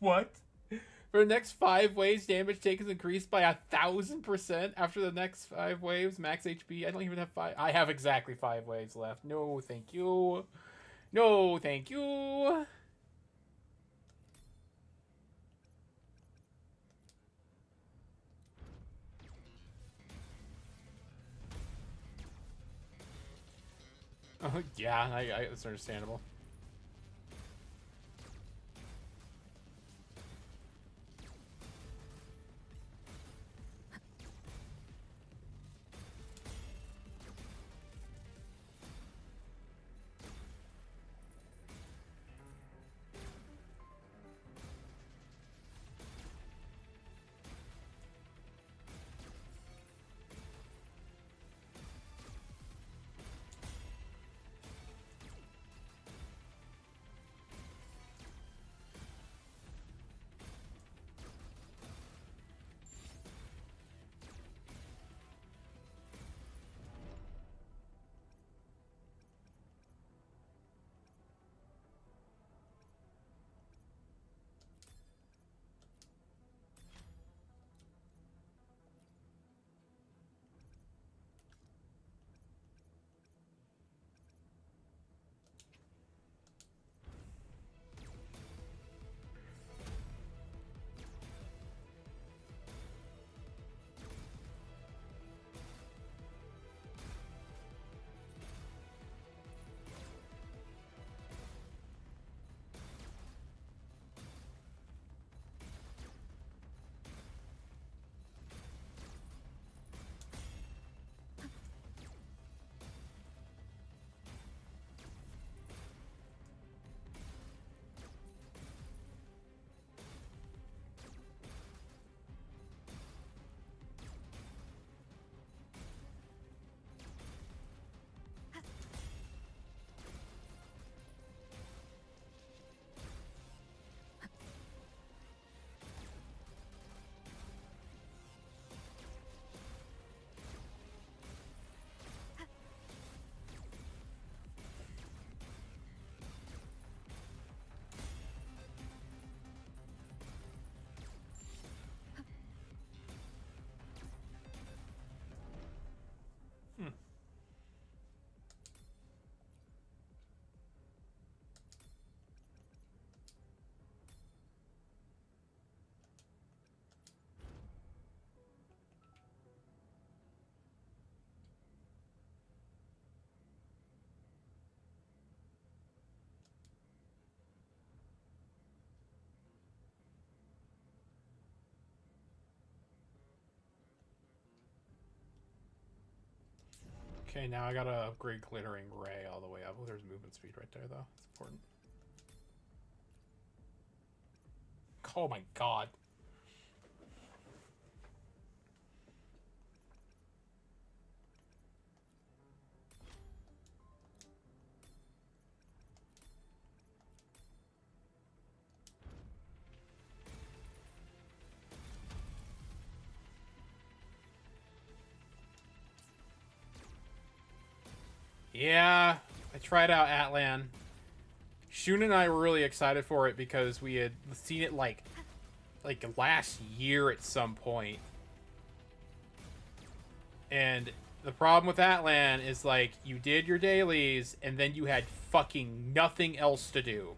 What? For the next 5 waves, damage taken is increased by 1,000% after the next 5 waves. Max HP. I don't even have 5. I have exactly 5 waves left. No, thank you. No, thank you. Oh, yeah, it's understandable. Okay, now I gotta upgrade Glittering Ray all the way up. Oh, there's movement speed right there, though. It's important. Oh my god. Yeah, I tried out Atlan. Shun and I were really excited for it because we had seen it like last year at some point. And the problem with Atlan is like you did your dailies and then you had fucking nothing else to do.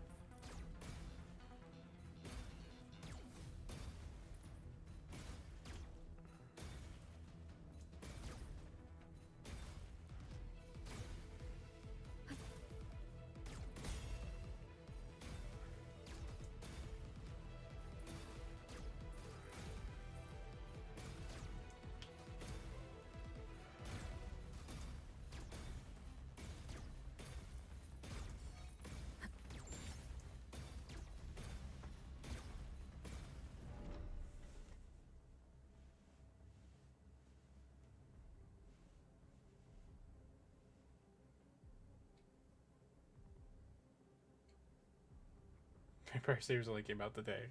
Vampire Saviors only came out today.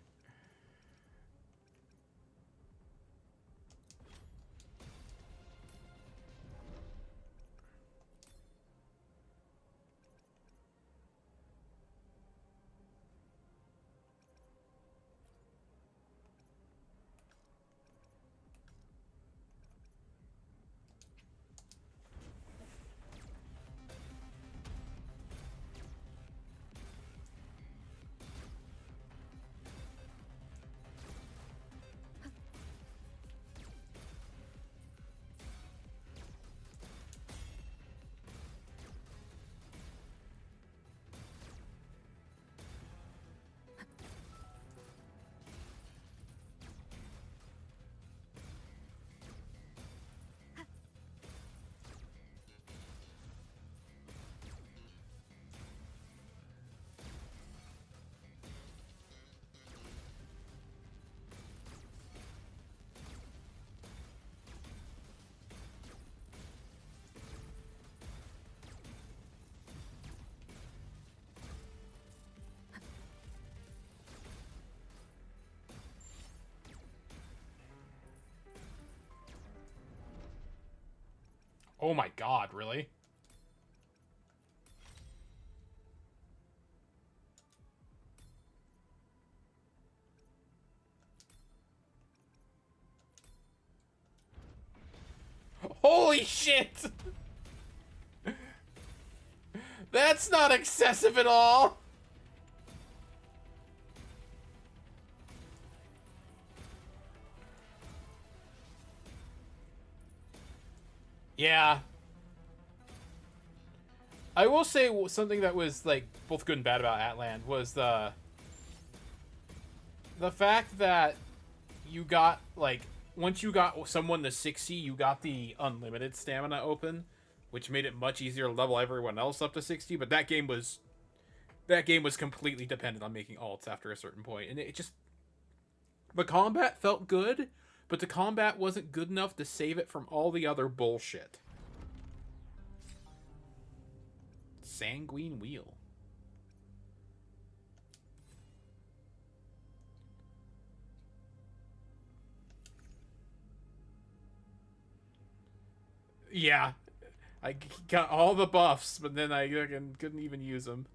Oh my god, really? Holy shit! That's not excessive at all! Yeah. I will say something that was, like, both good and bad about Atland was the fact that you got, like, once you got someone to 60, you got the unlimited stamina open, which made it much easier to level everyone else up to 60, but that game was completely dependent on making alts after a certain point, and it just, the combat felt good, but the combat wasn't good enough to save it from all the other bullshit. Sanguine Wheel. Yeah. I got all the buffs, but then I couldn't even use them.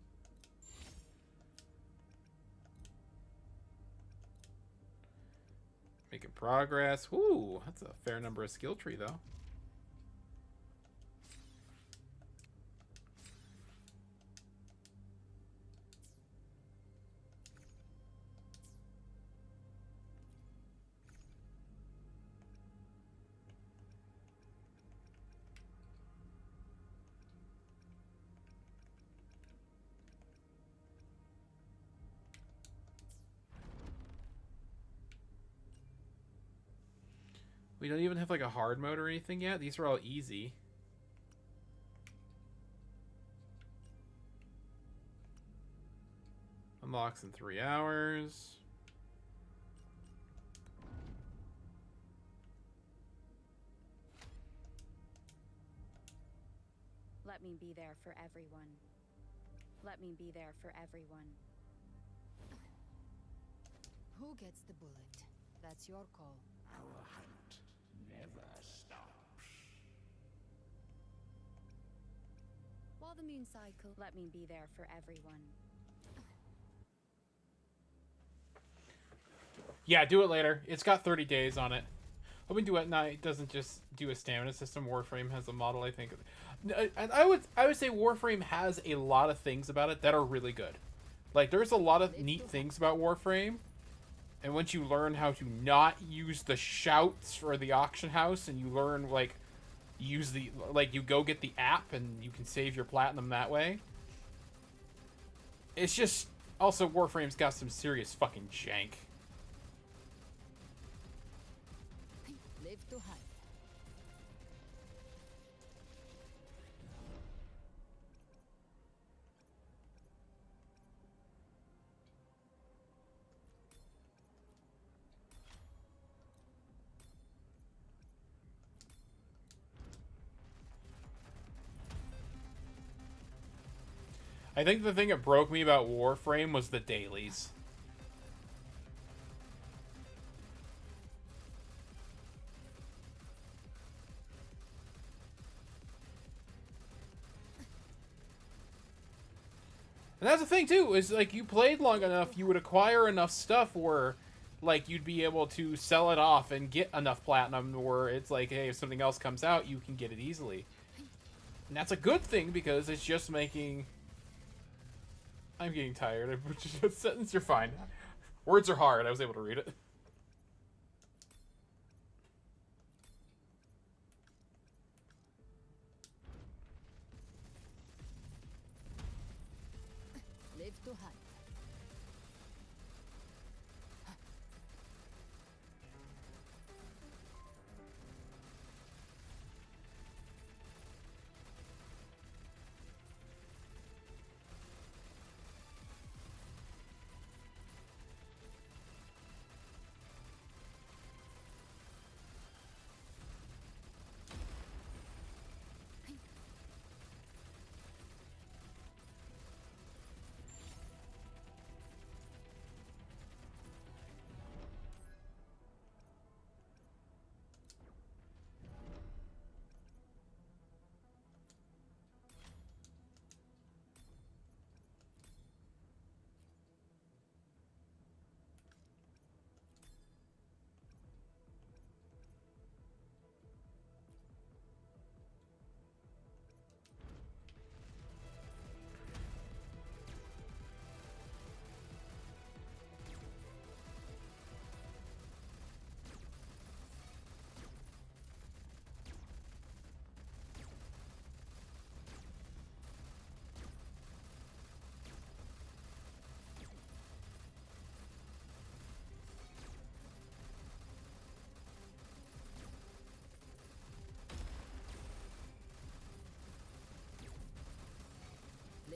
Making progress. Woo, that's a fair number of skill tree, though. We don't even have like a hard mode or anything yet. These are all easy. Unlocks in 3 hours. Let me be there for everyone. Let me be there for everyone. Who gets the bullet? That's your call. Our hunt never stops. While the moon cycle, let me be there for everyone. Yeah, do it later. It's got 30 days on it. Hoping Do at Night doesn't just do a stamina system. Warframe has a model, I think. And I would say Warframe has a lot of things about it that are really good. Like, there's a lot of neat things about Warframe. And once you learn how to not use the shouts for the auction house, and you learn, like, use the, like, you go get the app and you can save your platinum that way. It's just, also Warframe's got some serious fucking jank. Live to hide. I think the thing that broke me about Warframe was the dailies. And that's the thing too, is like you played long enough, you would acquire enough stuff where like you'd be able to sell it off and get enough platinum where it's like, hey, if something else comes out, you can get it easily. And that's a good thing because it's just making... I'm getting tired. Sentence, you're fine. Words are hard. I was able to read it. Live to hide.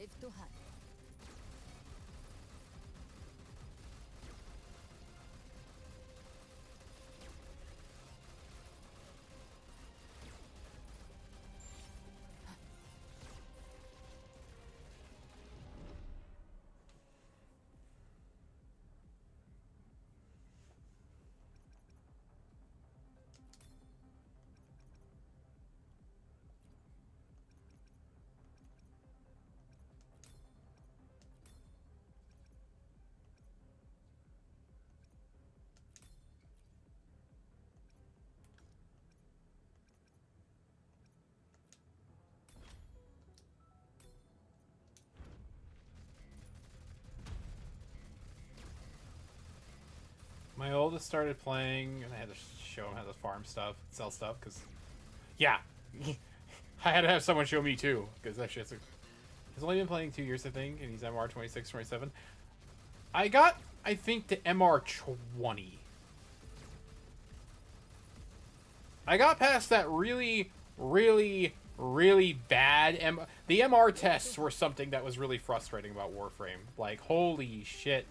Live to hunt. My oldest started playing, and I had to show him how to farm stuff, sell stuff, because, yeah, I had to have someone show me too, because that shit's. He's only been playing 2 years, I think, and he's MR 26, 27. I got, I think, to MR 20. I got past that really, really, really bad the MR tests were something that was really frustrating about Warframe. Like, holy shit.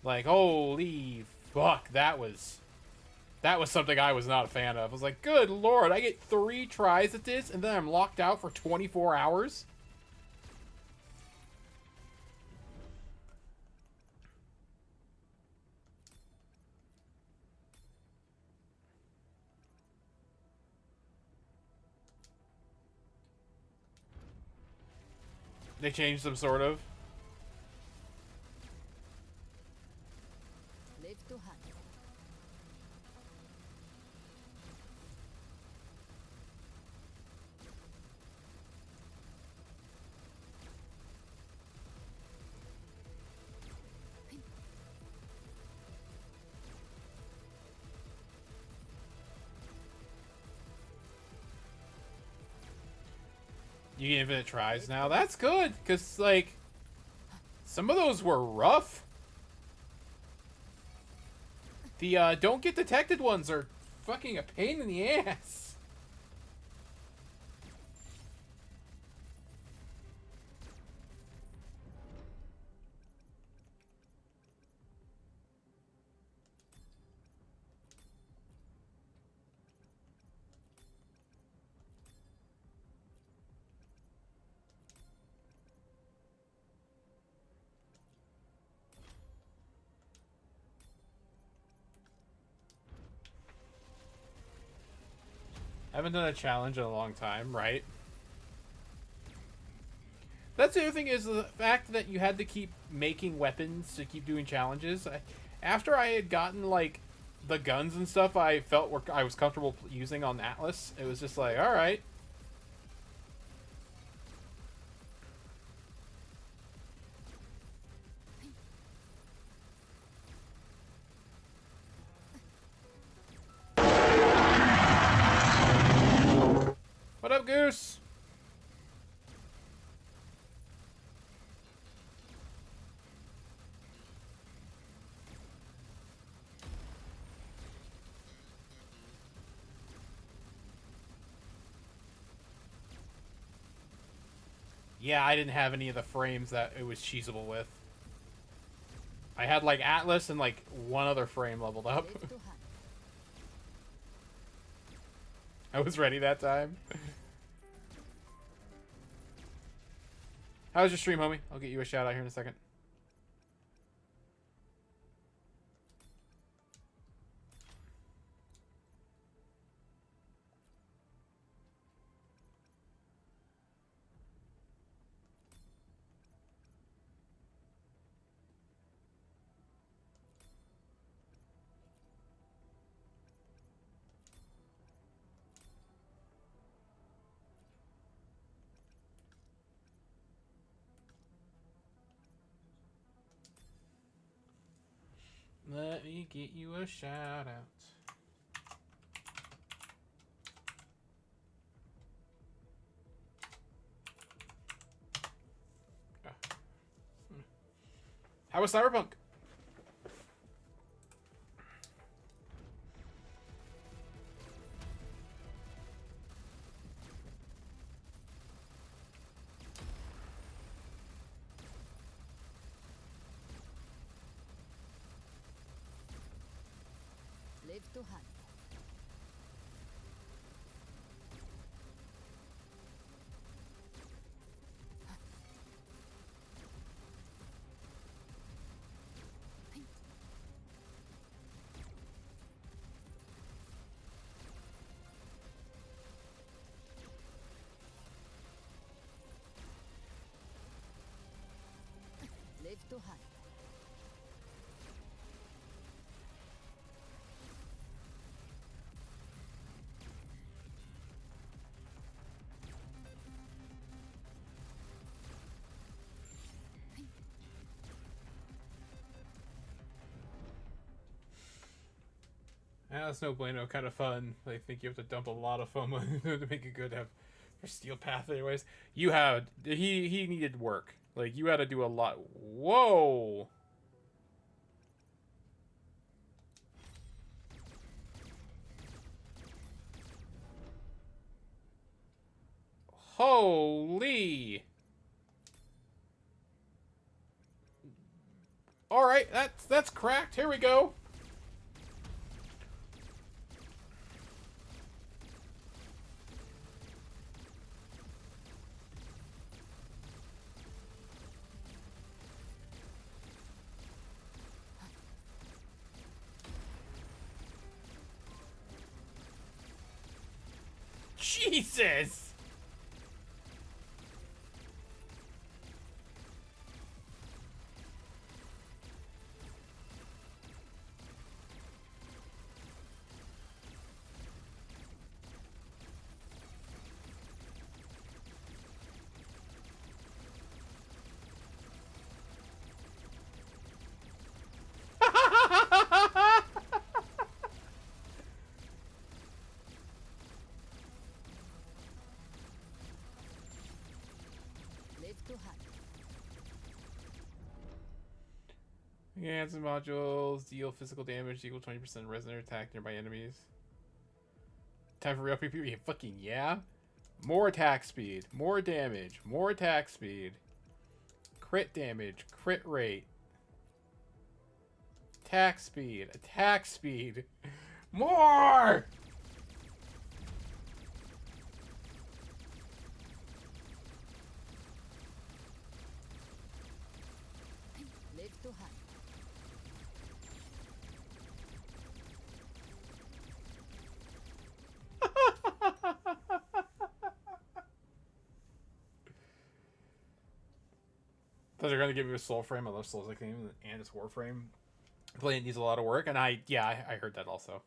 Like, holy fuck, that was something I was not a fan of. I was like, good lord, I get 3 tries at this, and then I'm locked out for 24 hours? They changed them, sort of. Live to hunt. You get infinite tries now. That's good, because, like, some of those were rough. The, don't get detected ones are fucking a pain in the ass. I haven't done a challenge in a long time, right? That's the other thing, is the fact that you had to keep making weapons to keep doing challenges. After I had gotten, like, the guns and stuff I felt I was comfortable using on Atlas, it was just like, alright. What up, Goose? Yeah, I didn't have any of the frames that it was cheesable with. I had, like, Atlas and, like, one other frame leveled up. I was ready that time. How was your stream, homie? I'll get you a shout out here in a second. Let me get you a shout out. How was Cyberpunk? Live to hunt. Live to hunt. Yeah, that's no bueno. Kind of fun. I think you have to dump a lot of FOMO to make it good. Have for Steel Path, anyways. You had he needed work. Like you had to do a lot. Whoa. Holy. All right, that's cracked. Here we go. Jesus. Live to hunt. Enhance modules deal physical damage equal 20% resonant attack nearby enemies. Time for real PvP. Fucking yeah. More attack speed, more damage, more attack speed, crit damage, crit rate, attack speed, more. Live to hunt. Thought they're gonna give you a soul frame. I love Souls like game and its Warframe. Playing needs a lot of work, and I heard that also.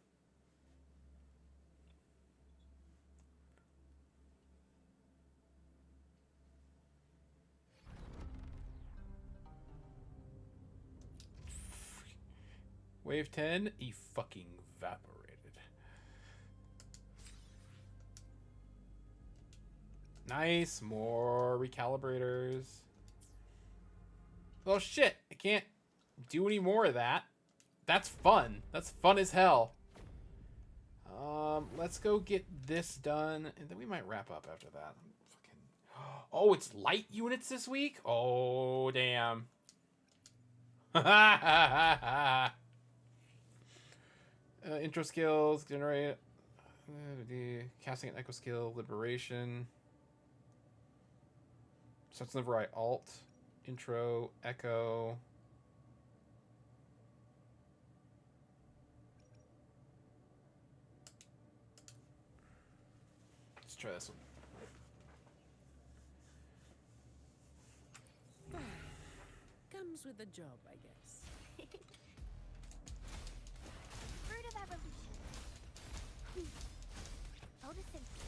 Wave 10, he fucking evaporated. Nice, more recalibrators. Well, shit, I can't do any more of that. That's fun. That's fun as hell. Let's go get this done, and then we might wrap up after that. Oh, it's light units this week? Oh, damn. Intro skills, generate, casting an echo skill, liberation. Starts on the right, alt, intro, echo. Let's try this one. Comes with the job, I guess. Fruit of evolution. Photosynthesis.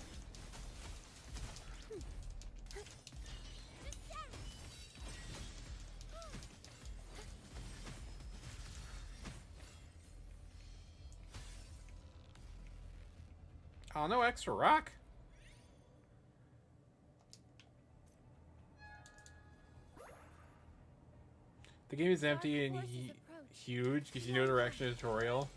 Oh, no extra rock? The game is empty and huge, gives you no direction tutorial.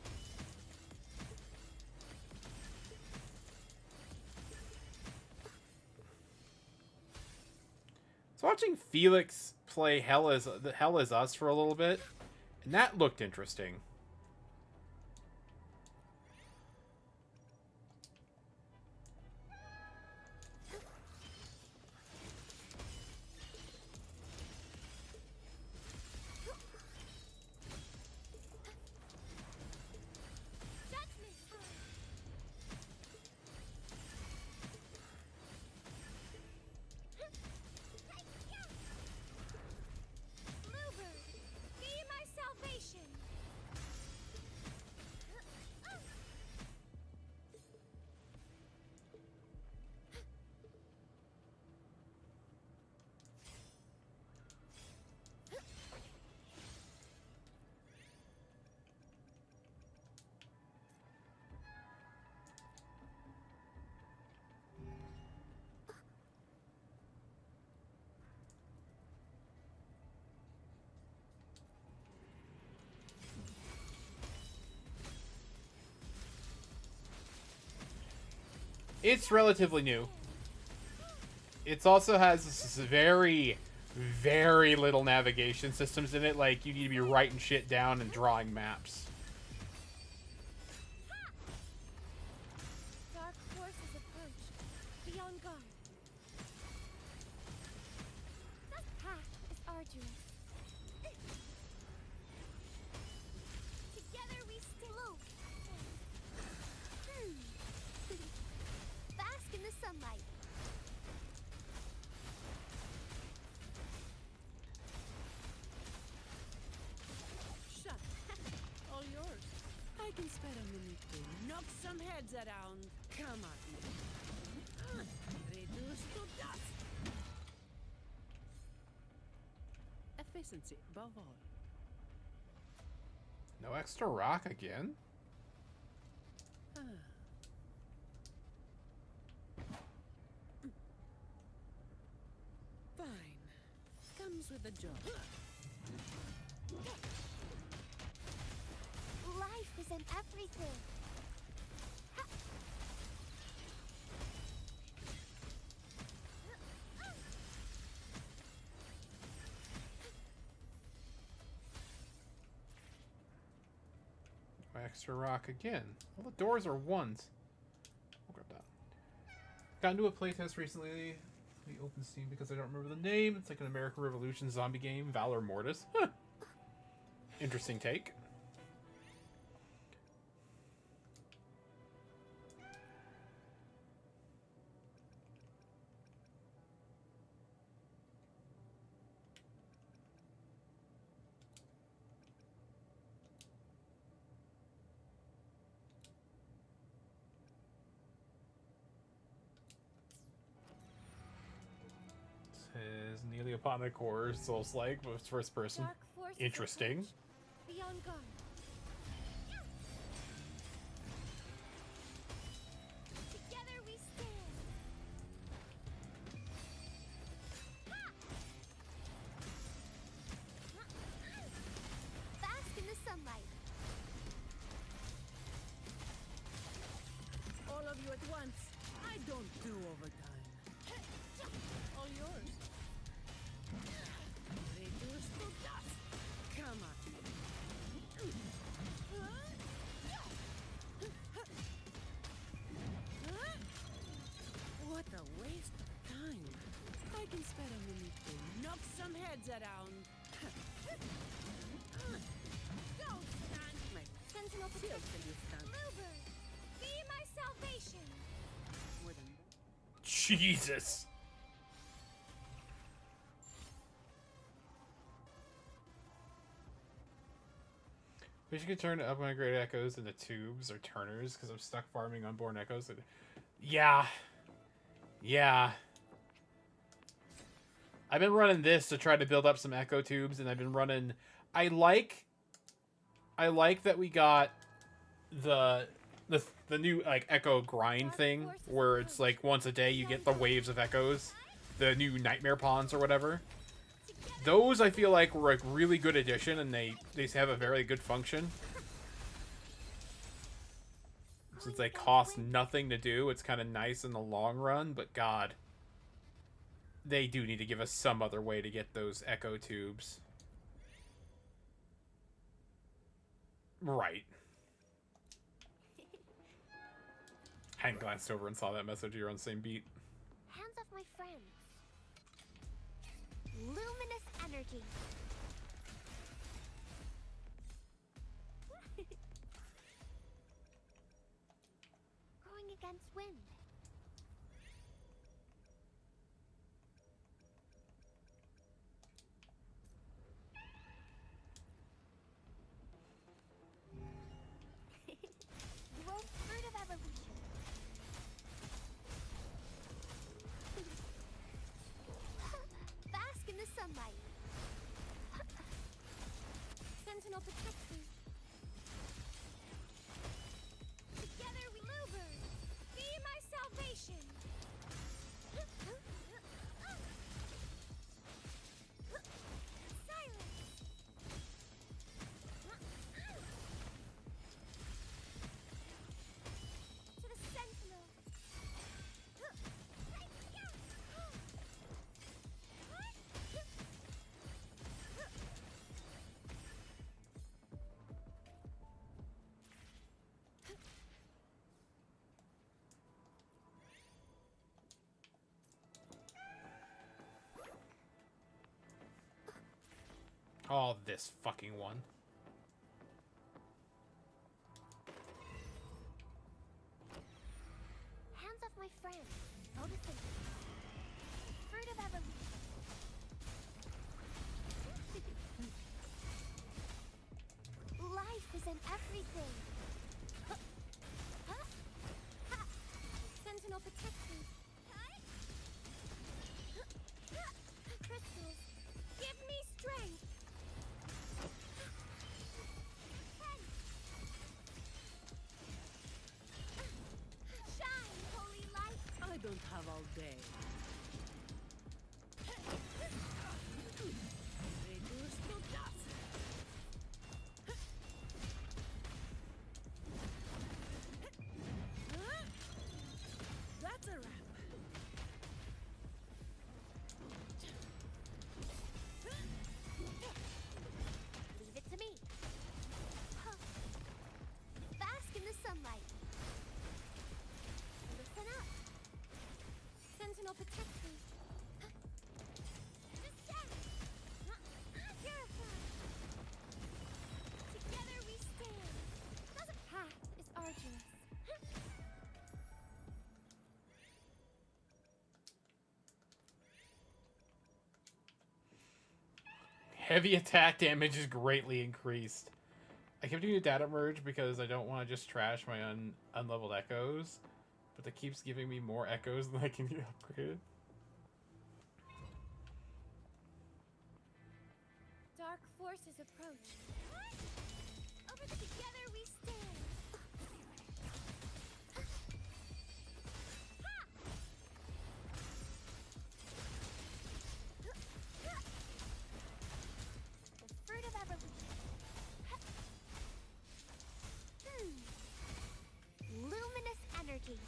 So watching Felix play Hell is Us for a little bit, and that looked interesting. It's relatively new. It also has very, very little navigation systems in it. Like, you need to be writing shit down and drawing maps. Dark forces approach. Be on guard. The path is arduous. Together we still. Bask in the sunlight. Shut. All yours. I can spare a minute to knock some heads around. Come at me. Reduce to dust. Efficiency above all. No extra rock again? Fine. Comes with the job. Life is in everything. Extra rock again. All the doors are ones. I'll grab that. Got into a playtest recently. We opened Steam because I don't remember the name. It's like an American Revolution zombie game, Valor Mortis. Huh. Interesting take. Says nearly upon a core, Souls-like, but it's first person. Dark forces Interesting. approach. Be on guard. Together we stand. Bask in the sunlight. All of you at once. I don't do overtime. All yours. Reduce to dust. Come at me. What a waste of time. I can spare a minute to knock some heads around. Don't stand my Sentinel shield till you stand. Bluebird, be my salvation. More than Jesus. Wish you could turn upgrade echoes into tubes or turners because I'm stuck farming unborn echoes. Yeah. Yeah. I've been running this to try to build up some echo tubes, and I've been running... I like that we got the new like echo grind thing where it's like once a day you get the waves of echoes, the new nightmare pawns or whatever. Those I feel like were a really good addition, and they have a very good function. Since they cost nothing to do, it's kind of nice in the long run, but God, they do need to give us some other way to get those echo tubes. Right. Hank glanced over and saw that message. You're on the same beat. Hands off my friends. Luminous energy. Going against wind. Growth fruit of evolution. Bask in the sunlight. Sentinel protect me. Together we Bluebird. Be my Oh, this fucking one. Hands off my friend. Odysseus. Fruit of evolution. Life is in everything. Sentinel protects me. Crystals, give me strength. Shine, holy light. I don't have all day. Reduce to dust. That's a wrap. Leave it to me. Bask in the sunlight. Listen up. Sentinel protects me. Descend. Purify. Together we stand. The path is arduous. Heavy attack damage is greatly increased. I kept doing a data merge because I don't want to just trash my unleveled echoes, but that keeps giving me more echoes than I can get upgraded. Dark forces approach. Over the together we stand. The fruit of evolution. Luminous energy.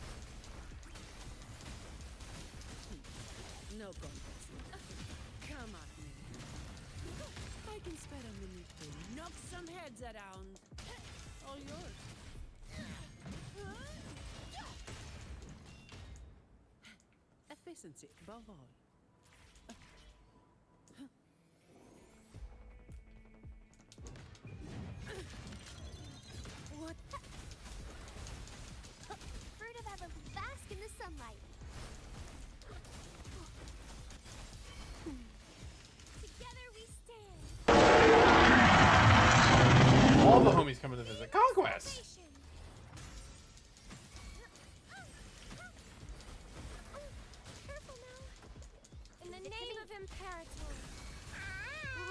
No contest. Come at me. I can spare a minute to knock some heads around. All yours. Efficiency above all. What? Fruit of evolution. Bask in the sunlight. Together we stand. All the homies coming to visit. Conquest! Careful now. In the name of Imperator.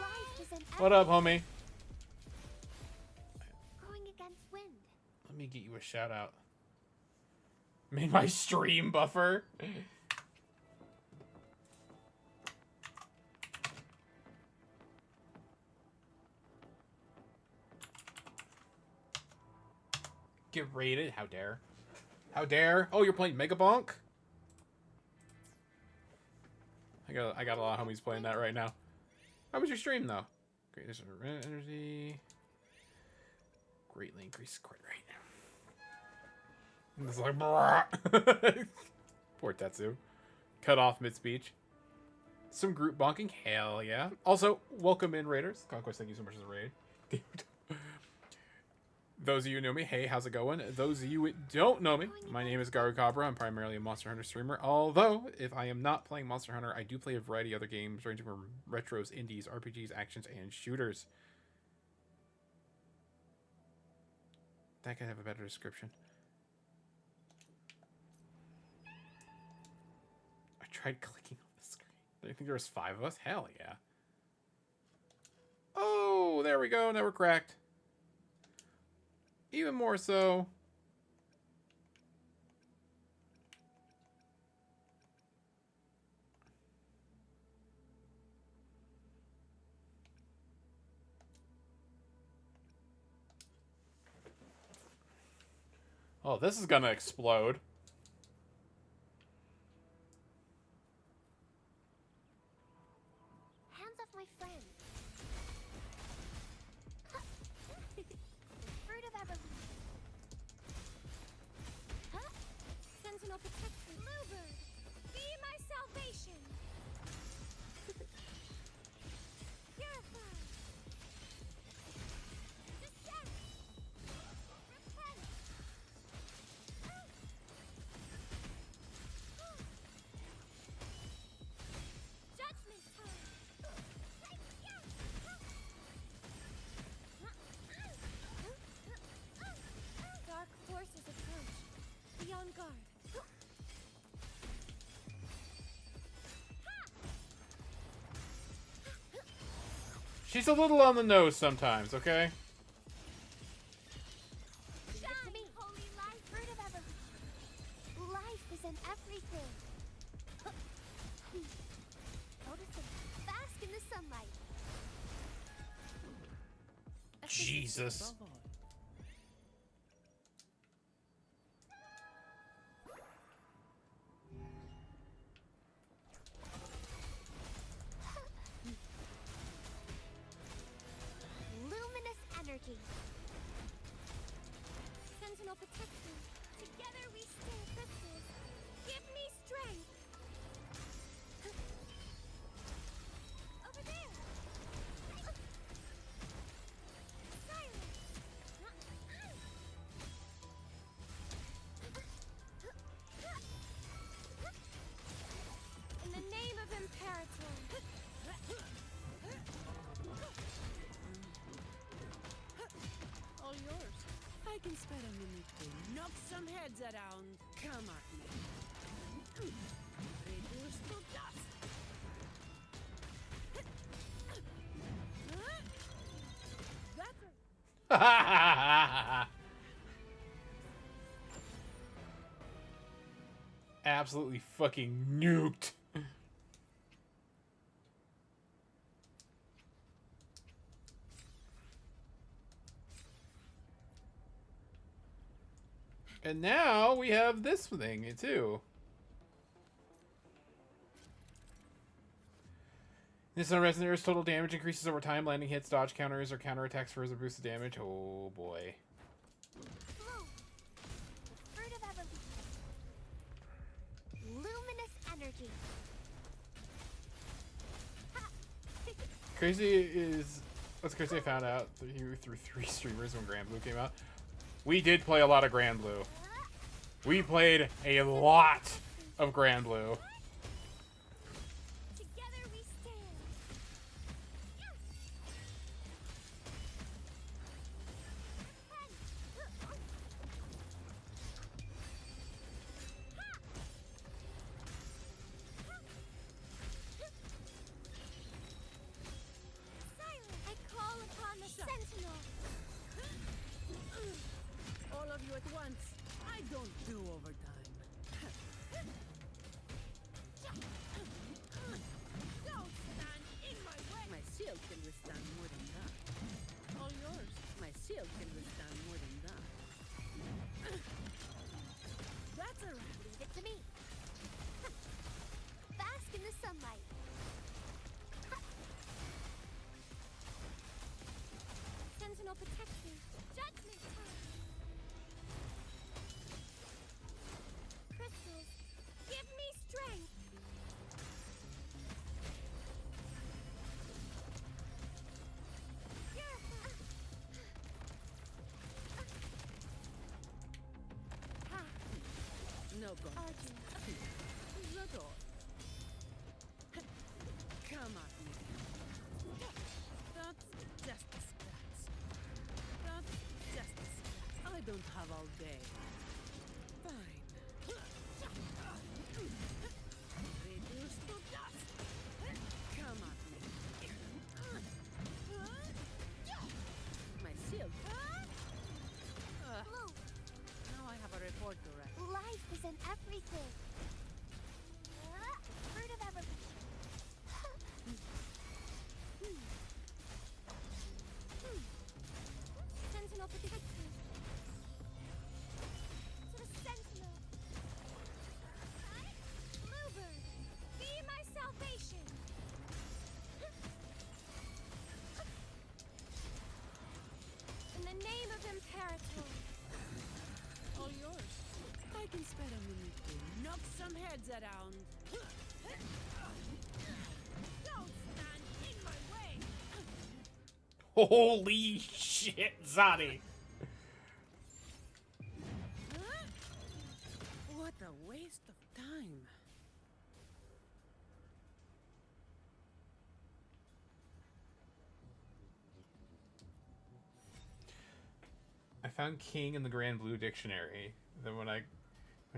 Life is an What up, homie? going against wind. Let me get you a shout out. Made my stream buffer. Get raided? How dare? How dare? Oh, you're playing Mega Bonk? I got a lot of homies playing that right now. How was your stream though? Great energy. Greatly increased quite right. It's like brah. Poor Tetsu. Cut off mid-speech. Some group bonking. Hell yeah. Also, welcome in Raiders. Conquest, thank you so much for the raid. Dude. Those of you who know me, hey, how's it going? Those of you who don't know me, my name is GaruCabra. I'm primarily a Monster Hunter streamer. Although, if I am not playing Monster Hunter, I do play a variety of other games, ranging from retros, indies, RPGs, actions, and shooters. That could have a better description. I tried clicking on the screen. I think there was 5 of us. Hell yeah. Oh, there we go. Now we're cracked. Even more so. Oh, this is gonna explode. Hands off my friend. Fruit of evolution. Huh? Sentinel protects me. Bluebird, be my salvation. Purify. She's a little on the nose sometimes, okay? Shine, holy life, fruit of evolution. Life is in everything. Notice it. Bask in the sunlight. Jesus. Luminous energy. Sentinel protection. Together we stand crystals. Give me strength. Over there. Silence. In the name of Imperator. All yours. I can spare a minute to knock some heads around. Come at me. Reduce to dust. That's Absolutely fucking nuked. And now we have this thing too. This unresonator's total damage increases over time. Landing hits, dodge counters, or counterattacks for a boosted damage. Oh boy. Fruit of evolution. Luminous energy. Crazy is what's crazy I found out through 3 streamers when Grand Blue came out. We did play a lot of Grand Blue. We played a lot of Grand Blue. Together we stand. I call upon the sentinel. all of you at once. I don't do overtime. Don't stand in my way. My shield can withstand more than that. All yours. My shield can withstand more than that. That's a wrap. Leave it to me. Bask in the sunlight. Sentinel protection. Judgment time. Crystals, give me strength. No go. That all. Come at me. That's just a scratch. That's just a scratch. I don't have all day. Fine. Reduce to dust. Come at me. My shield. Blue, Now I have a report to write. life is in everything. Fruit of evolution. Sentinel protection. To the sentinel. Bluebird, be my salvation. In the name of Imperator. All yours. I can spare a minute to knock some heads around. Don't stand in my way. Holy shit, Zadi. What a waste of time. I found King in the Grand Blue Dictionary. Then when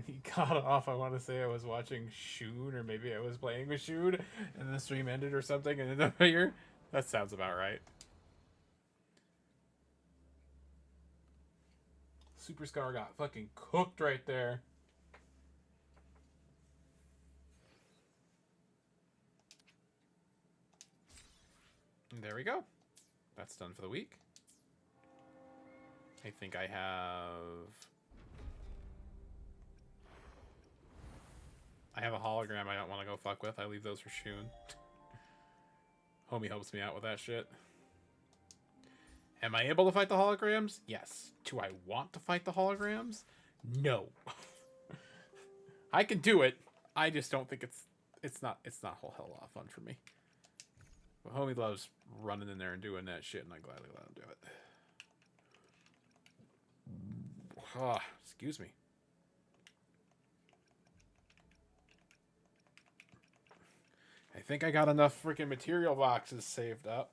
he got off, I want to say I was watching Shoon, or maybe I was playing with Shoon, and the stream ended or something, and then here, That sounds about right. Super Scar got fucking cooked right there. And there we go. That's done for the week. I think I have a hologram I don't want to go fuck with. I leave those for Shun. Homie helps me out with that shit. Am I able to fight the holograms? Yes. Do I want to fight the holograms? No. I can do it. I just don't think it's not a whole hell of a lot of fun for me. But homie loves running in there and doing that shit, and I gladly let him do it. Ah, excuse me. I think I got enough freaking material boxes saved up.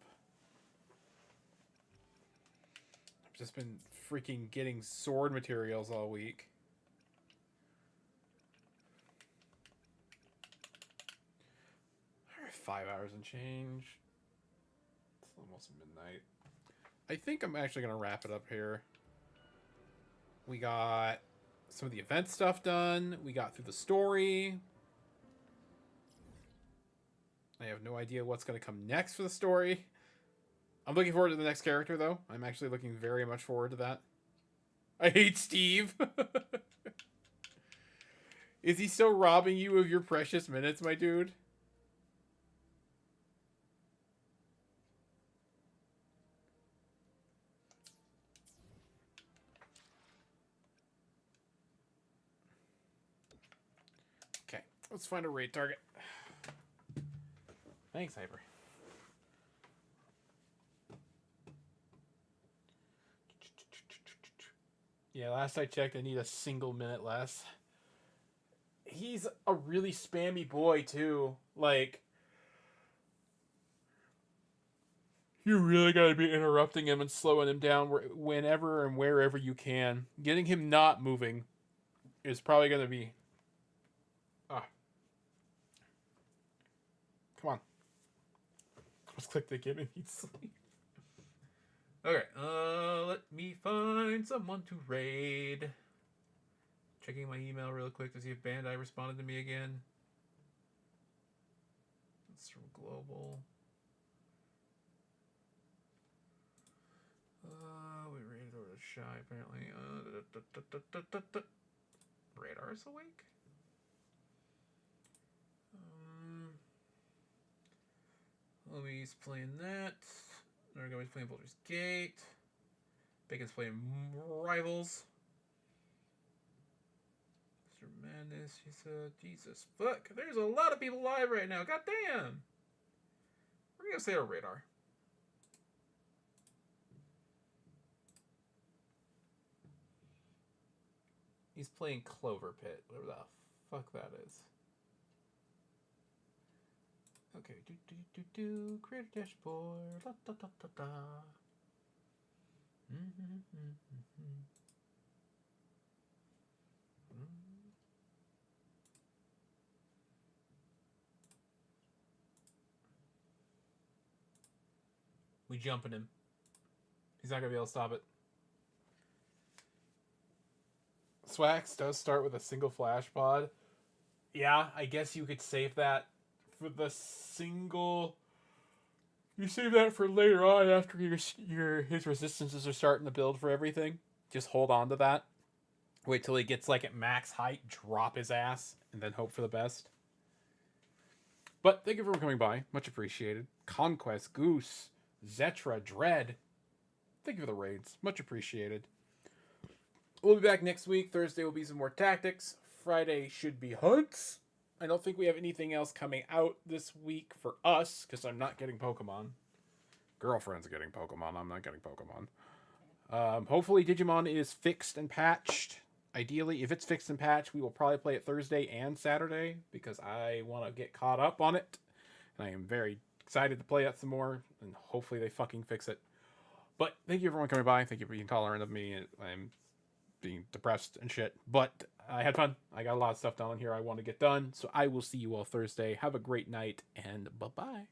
I've just been freaking getting sword materials all week. Alright, 5 hours and change. It's almost midnight. I think I'm actually going to wrap it up here. We got some of the event stuff done. We got through the story. I have no idea what's going to come next for the story. I'm looking forward to the next character, though. I'm actually looking very much forward to that. I hate Steve. Is he still robbing you of your precious minutes, my dude? Okay, let's find a raid target. Thanks, Hyper. Yeah, last I checked, I need a single minute less. He's a really spammy boy, too. Like, you really gotta be interrupting him and slowing him down whenever and wherever you can. Getting him not moving is probably gonna be... Ah. Come on. Let's click the kid and he'd sleep. Okay, let me find someone to raid. Checking my email real quick to see if Bandai responded to me again. It's from Global. We raided over to Shy, apparently. Radar's awake? Louie's playing that. Nargo's playing Baldur's Gate. Bacon's playing Rivals. Mr. Madness, she said, Jesus, fuck, there's a lot of people live right now, goddamn! We're gonna say our radar. He's playing Clover Pit, whatever the fuck that is. Okay, create a dashboard, da da da da da. We jumping him. He's not gonna be able to stop it. Swax does start with a single flash pod. Yeah, I guess you could save that for the single. You save that for later on after his resistances are starting to build for everything. Just hold on to that. Wait till he gets like at max height, drop his ass, and then hope for the best. But thank you for coming by. Much appreciated. Conquest, Goose, Zetra, Dread. Thank you for the raids. Much appreciated. We'll be back next week. Thursday will be some more tactics. Friday should be hunts. I don't think we have anything else coming out this week for us, because I'm not getting Pokemon. Girlfriend's getting Pokemon. I'm not getting Pokemon. Hopefully Digimon is fixed and patched. Ideally, if it's fixed and patched, we will probably play it Thursday and Saturday, because I want to get caught up on it. And I am very excited to play it some more, and hopefully they fucking fix it. But thank you everyone coming by. Thank you for being tolerant of me. I'm being depressed and shit. But I had fun. I got a lot of stuff done here I want to get done. So I will see you all Thursday. Have a great night, and bye-bye.